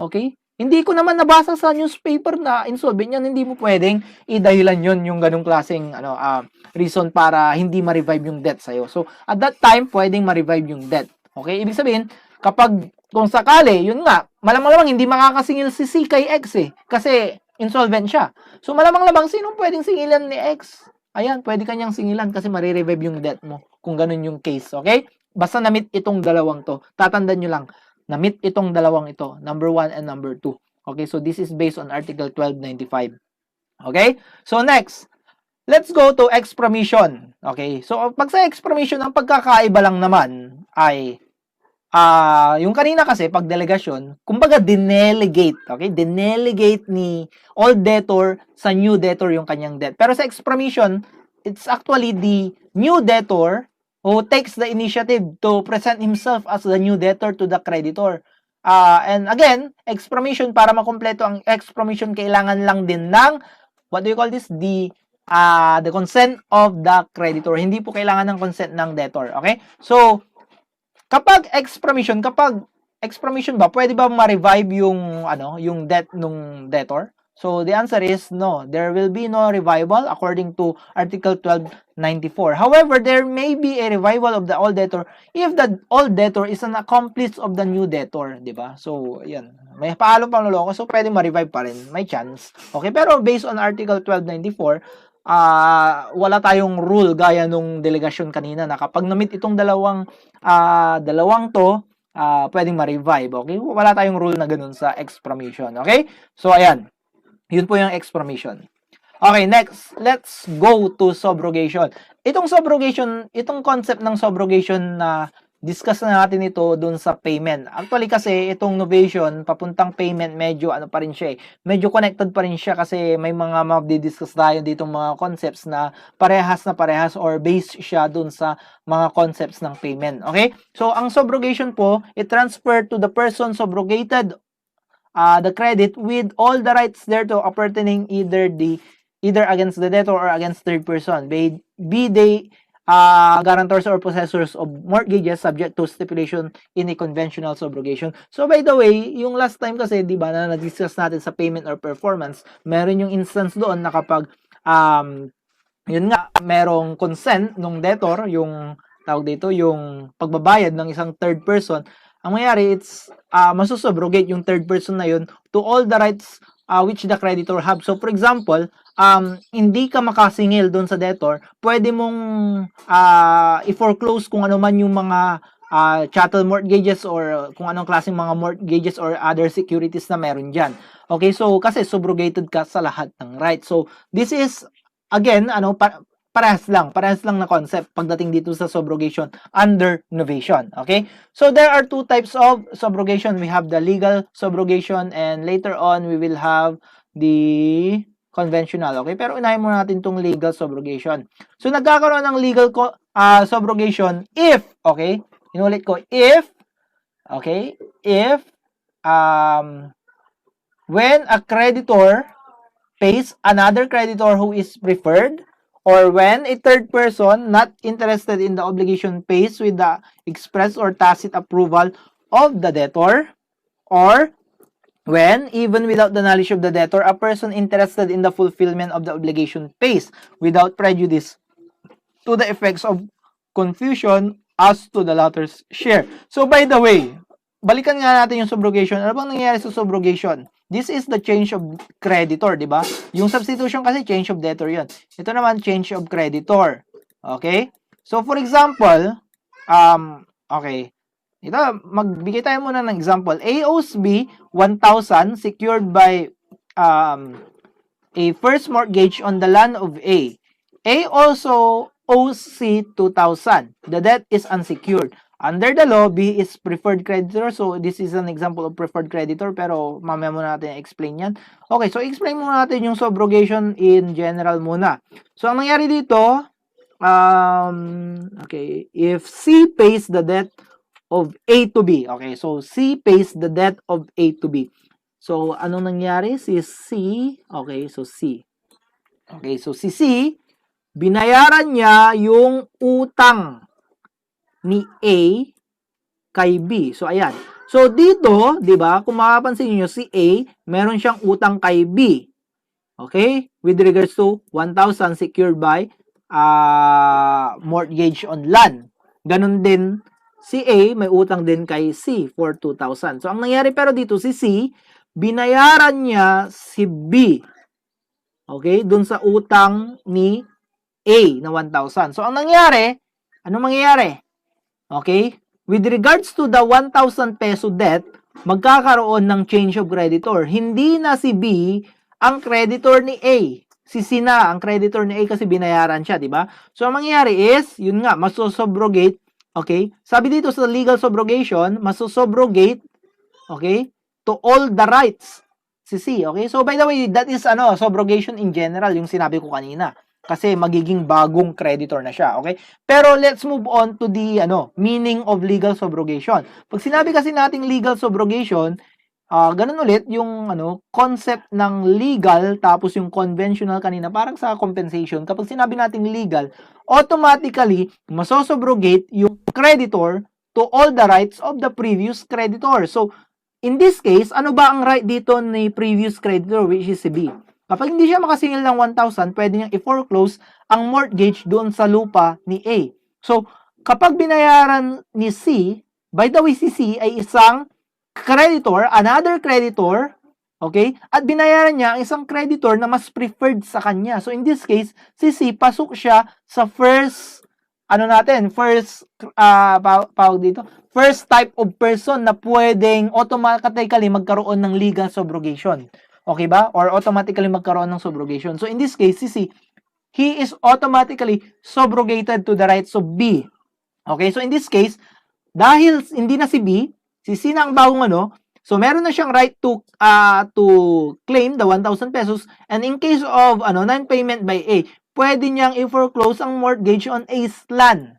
Okay? Hindi ko naman nabasa sa newspaper na insolvent yan. Hindi mo pwedeng idahilan yon yung ganung klaseng reason para hindi ma-revive yung debt sa'yo. So, at that time, pwedeng ma-revive yung debt. Okay? Ibig sabihin, kung sakali, yun nga, malamang hindi makakasingil si C kay X eh. Kasi, insolvent siya. So, malamang sino pwedeng singilan ni X? Ayan, pwede kanyang singilan kasi ma-revive yung debt mo. Kung ganun yung case. Okay? Basta na-meet itong dalawang to. Tatandaan nyo lang. na-meet itong dalawang ito, number 1 and number 2. Okay, so this is based on Article 1295. Okay, so next, let's go to expromission. Okay, so pag sa expromission, ang pagkakaiba lang naman ay yung kanina kasi, pag delegasyon, kumbaga dinelegate, okay? Dinelegate ni old debtor sa new debtor yung kanyang debt. Pero sa expromission, it's actually the new debtor who takes the initiative to present himself as the new debtor to the creditor. And again, expromission, para makumpleto ang expromission, kailangan lang din ng, what do you call this? The consent of the creditor. Hindi po kailangan ng consent ng debtor, okay? So, kapag expromission ba, pwede ba ma-revive yung debt nung debtor? So, the answer is no. There will be no revival according to Article 1294. However, there may be a revival of the old debtor if the old debtor is an accomplice of the new debtor, di ba? So, yan. May paalong pangloloko, so pwede ma-revive pa rin. May chance. Okay, pero based on Article 1294, wala tayong rule gaya nung delegasyon kanina na kapag na-meet itong dalawang to, pwedeng ma-revive, okay? Wala tayong rule na ganun sa expromission, okay? So, ayan. Yun po yung expromission. Okay, next, let's go to subrogation. Itong subrogation, itong concept ng subrogation na discuss na natin ito dun sa payment. Actually kasi itong novation papuntang payment medyo ano pa rin siya eh. Medyo connected pa rin siya kasi may mga mabdi-discuss tayo ditong mga concepts na parehas or based siya dun sa mga concepts ng payment. Okay? So ang subrogation po, it transfer to the person subrogated the credit with all the rights thereto appertaining either against the debtor or against third person. Be they guarantors or possessors of mortgages subject to stipulation in a conventional subrogation. So by the way, yung last time kasi, di ba, na na-discuss natin sa payment or performance, meron yung instance doon na kapag yun nga, merong consent nung debtor, yung tawag dito, yung pagbabayad ng isang third person, ang mangyari, it's masusubrogate yung third person na yun to all the rights which the creditor have. So for example, hindi ka makasingil doon sa debtor, pwede mong i-foreclose kung ano man yung mga chattel mortgages or kung anong klaseng mga mortgages or other securities na meron dyan. Okay, so kasi subrogated ka sa lahat ng rights. So this is, again, parehas lang na concept pagdating dito sa subrogation under novation. Okay? So there are two types of subrogation. We have the legal subrogation and later on we will have the conventional. Okay? Pero unahin muna natin tong legal subrogation. So nagkakaroon ng legal subrogation if, okay? Inulit ko, if, okay? If when a creditor pays another creditor who is preferred, or when a third person not interested in the obligation pays with the express or tacit approval of the debtor, or when, even without the knowledge of the debtor, a person interested in the fulfillment of the obligation pays without prejudice to the effects of confusion as to the latter's share. So by the way, balikan nga natin yung subrogation. Ano bang nangyayari sa subrogation? This is the change of creditor, di ba? Yung substitution kasi change of debtor yun. Ito naman, change of creditor. Okay? So, for example, okay. Ito, magbigay tayo muna ng example. A owes B 1,000 secured by a first mortgage on the land of A. A also owes C 2,000. The debt is unsecured. Under the law, B is preferred creditor. So, this is an example of preferred creditor. Pero, mamaya muna natin explain yan. Okay, so explain muna natin yung subrogation in general muna. So, ang nangyari dito, okay, if C pays the debt of A to B. Okay, so C pays the debt of A to B. So, anong nangyari? Si C, okay, so C. Okay, so si C, binayaran niya yung utang ni A kay B. So, ayan. So, dito, di ba, kung makapansin niyo si A, meron siyang utang kay B. Okay? With regards to 1,000 secured by mortgage on land. Ganun din, si A, may utang din kay C for 2,000. So, ang nangyari pero dito, si C, binayaran niya si B. Okay? Dun sa utang ni A na 1,000. So, ang nangyari, anong mangyayari? Okay? with regards to the 1,000 peso debt, magkakaroon ng change of creditor. Hindi na si B ang creditor ni A. Si C na ang creditor ni A kasi binayaran siya, di ba? So, ang mangyayari is, yun nga, masosubrogate, okay? Sabi dito sa legal subrogation, masosubrogate, okay, to all the rights si C, okay? So, by the way, that is, subrogation in general, yung sinabi ko kanina. Kasi magiging bagong creditor na siya, okay? Pero let's move on to the meaning of legal subrogation. Pag sinabi kasi nating legal subrogation, ganun ulit yung concept ng legal tapos yung conventional kanina parang sa compensation. Kapag sinabi nating legal, automatically masosubrogate yung creditor to all the rights of the previous creditor. So, in this case, ano ba ang right dito ni previous creditor, which is si B? Kapag hindi siya makasingil ng 1,000, pwede niyang i-foreclose ang mortgage doon sa lupa ni A. So, kapag binayaran ni C, by the way, si C ay isang creditor, another creditor, okay? At binayaran niya ang isang creditor na mas preferred sa kanya. So, in this case, si C, pasok siya sa first first type of person na pwedeng automatically magkaroon ng legal subrogation. Okay ba? Or automatically magkaroon ng subrogation. So, in this case, si C, he is automatically subrogated to the rights of B. Okay? So, in this case, dahil hindi na si B, si C na ang bagong so meron na siyang right to claim the 1,000 pesos, and in case of non-payment by A, pwede niyang i-foreclose ang mortgage on A's land.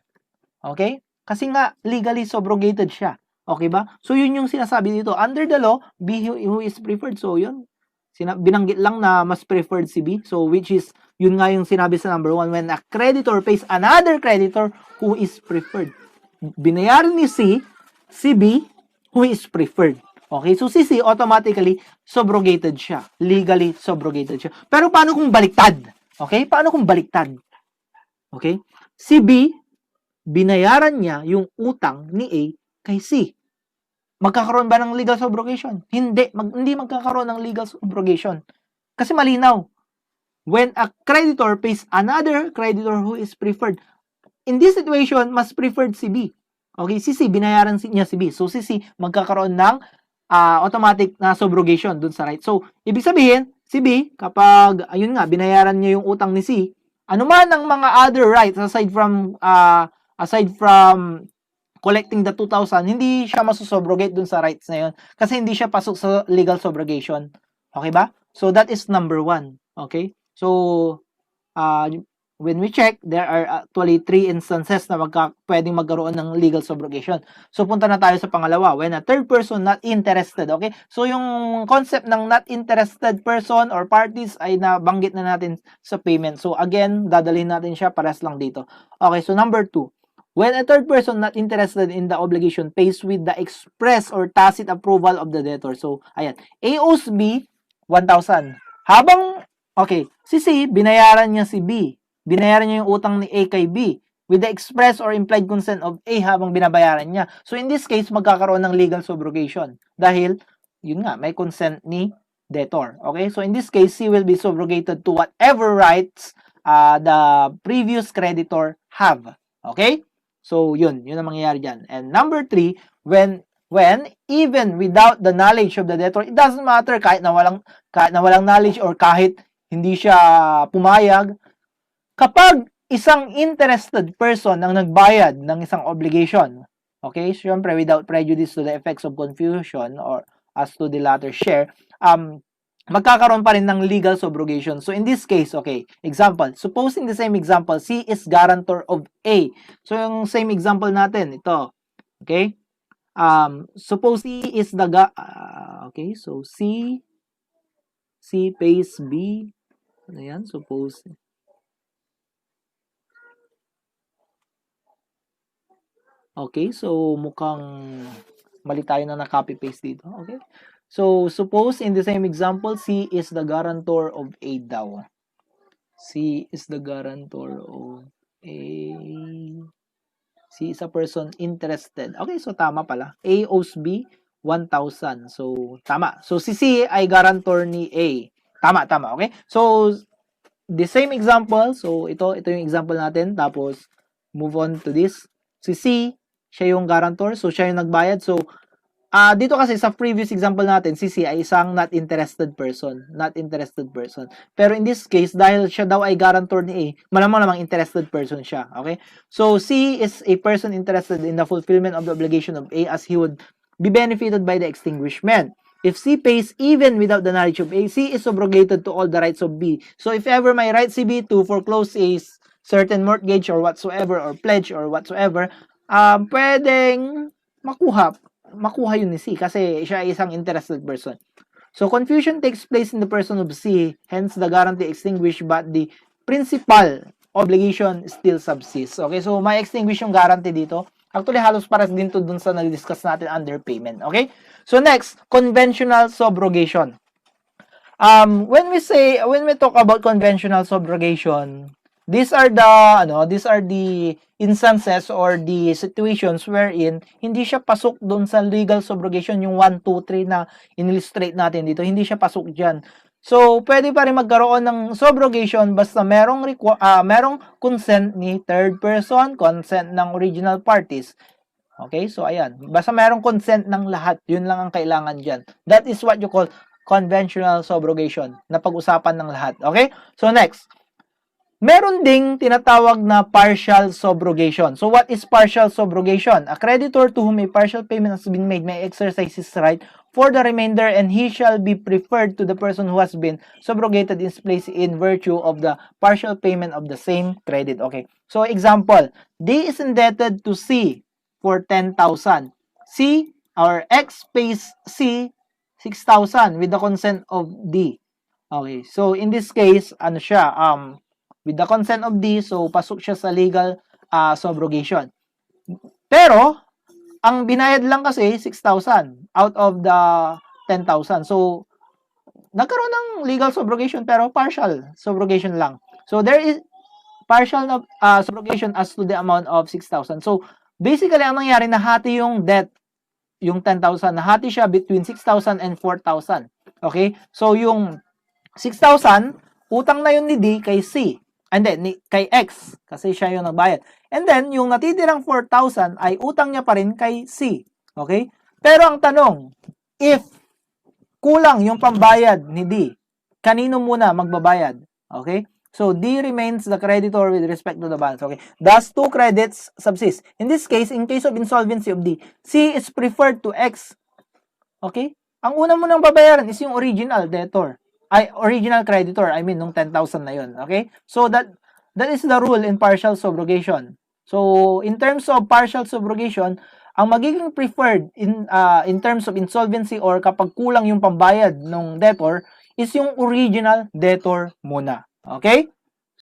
Okay? Kasi nga, legally subrogated siya. Okay ba? So, yun yung sinasabi dito. Under the law, B who is preferred. So, yun. Binanggit lang na mas preferred si B. So, which is, yun nga yung sinabi sa number 1, when a creditor pays another creditor who is preferred. Binayaran ni C, si B, who is preferred. Okay? So, si C, automatically, subrogated siya. Legally subrogated siya. Pero, paano kung baliktad? Okay? Paano kung baliktad? Okay? Si B, binayaran niya yung utang ni A kay C. Magkakaroon ba ng legal subrogation? Hindi magkakaroon ng legal subrogation. Kasi malinaw. When a creditor pays another creditor who is preferred, in this situation, mas preferred si B. Okay, si C, binayaran niya si B. So, si C, magkakaroon ng automatic na subrogation dun sa right. So, ibig sabihin, si B, kapag, ayun nga, binayaran niya yung utang ni C, anuman ang mga other rights aside from collecting the 2,000, hindi siya masusubrogate dun sa rights na yun kasi hindi siya pasok sa legal subrogation. Okay ba? So, that is number 1. Okay? So, when we check, there are actually 3 instances na pwedeng magkaroon ng legal subrogation. So, punta na tayo sa pangalawa. When a third person not interested. Okay? So, yung concept ng not interested person or parties ay nabanggit na natin sa payment. So, again, dadalhin natin siya pares lang dito. Okay, so number 2. When a third person not interested in the obligation pays with the express or tacit approval of the debtor. So, ayan. A owes B 1,000. Si C, binayaran niya si B. Binayaran niya yung utang ni A kay B with the express or implied consent of A habang binabayaran niya. So, in this case, magkakaroon ng legal subrogation. Dahil, yun nga, may consent ni debtor. Okay? So, in this case, C will be subrogated to whatever rights the previous creditor have. Okay? So, yun ang mangyayari dyan. And number 3, when even without the knowledge of the debtor, it doesn't matter kahit na walang knowledge or kahit hindi siya pumayag, kapag isang interested person ang nagbayad ng isang obligation, okay, syempre without prejudice to the effects of confusion or as to the latter share, magkakaroon pa rin ng legal subrogation. So, in this case, okay, example, supposing the same example, C is guarantor of A. So, yung same example natin, ito, okay, suppose C is the, okay, so C pays B, ano yan, suppose, okay, so mukhang mali tayo na na-copy-paste dito, okay. So, suppose in the same example, C is the guarantor of A daw. C is the guarantor of A. C is a person interested. Okay, so tama pala. A owes B 1,000. So, tama. So, si C ay guarantor ni A. Tama. Okay? So, the same example. So, ito yung example natin. Tapos, move on to this. Si C, siya yung guarantor, so siya yung nagbayad. So, dito kasi sa previous example natin, si C ay isang not interested person. Not interested person. Pero in this case, dahil siya daw ay guarantor ni A, malamang interested person siya. Okay? So, C is a person interested in the fulfillment of the obligation of A as he would be benefited by the extinguishment. If C pays even without the knowledge of A, C is subrogated to all the rights of B. So, if ever may right si B to foreclose a certain mortgage or whatsoever or pledge or whatsoever, pwedeng makuha yun ni C kasi siya ay isang interested person. So, confusion takes place in the person of C, hence the guarantee extinguished but the principal obligation still subsists. Okay, so may extinguish yung guarantee dito. Actually, halos pares din to dun sa nag-discuss natin under payment. Okay, so next, conventional subrogation. When we talk about conventional subrogation, these are the instances or the situations wherein hindi siya pasok doon sa legal subrogation, yung 1, 2, 3 na in-illustrate natin dito, hindi siya pasok diyan. So, pwede pa rin magkaroon ng subrogation basta merong consent ni third person, consent ng original parties. Okay? So, ayan. Basta merong consent ng lahat. Yun lang ang kailangan dyan. That is what you call conventional subrogation. Na pag-usapan ng lahat. Okay? So, next. Meron ding tinatawag na partial subrogation. So, what is partial subrogation? A creditor to whom a partial payment has been made may exercise his right for the remainder and he shall be preferred to the person who has been subrogated in place in virtue of the partial payment of the same credit. Okay. So, example, D is indebted to C for 10,000. C or X pays C 6,000 with the consent of D. Okay. So, in this case, ano siya, with the consent of D, so pasok siya sa legal subrogation. Pero, ang binayad lang kasi 6,000 out of the 10,000. So, nagkaroon ng legal subrogation pero partial subrogation lang. So, there is partial subrogation as to the amount of 6,000. So, basically, ang nangyari, nahati yung debt, yung 10,000, nahati siya between 6,000 and 4,000. Okay? So, yung 6,000, utang na yun ni D kay C. And then, kay X, kasi siya yung nagbayad. And then, yung natitirang 4,000 ay utang niya pa rin kay C. Okay? Pero ang tanong, if kulang yung pambayad ni D, kanino muna magbabayad? Okay? So, D remains the creditor with respect to the balance. Okay? Thus, two credits subsist. In this case, in case of insolvency of D, C is preferred to X. Okay? Ang una mo nang babayaran is yung original debtor. Original creditor, nung 10,000 na yun. Okay? So, that is the rule in partial subrogation. So, in terms of partial subrogation, ang magiging preferred in terms of insolvency or kapag kulang yung pambayad ng debtor is yung original debtor muna. Okay?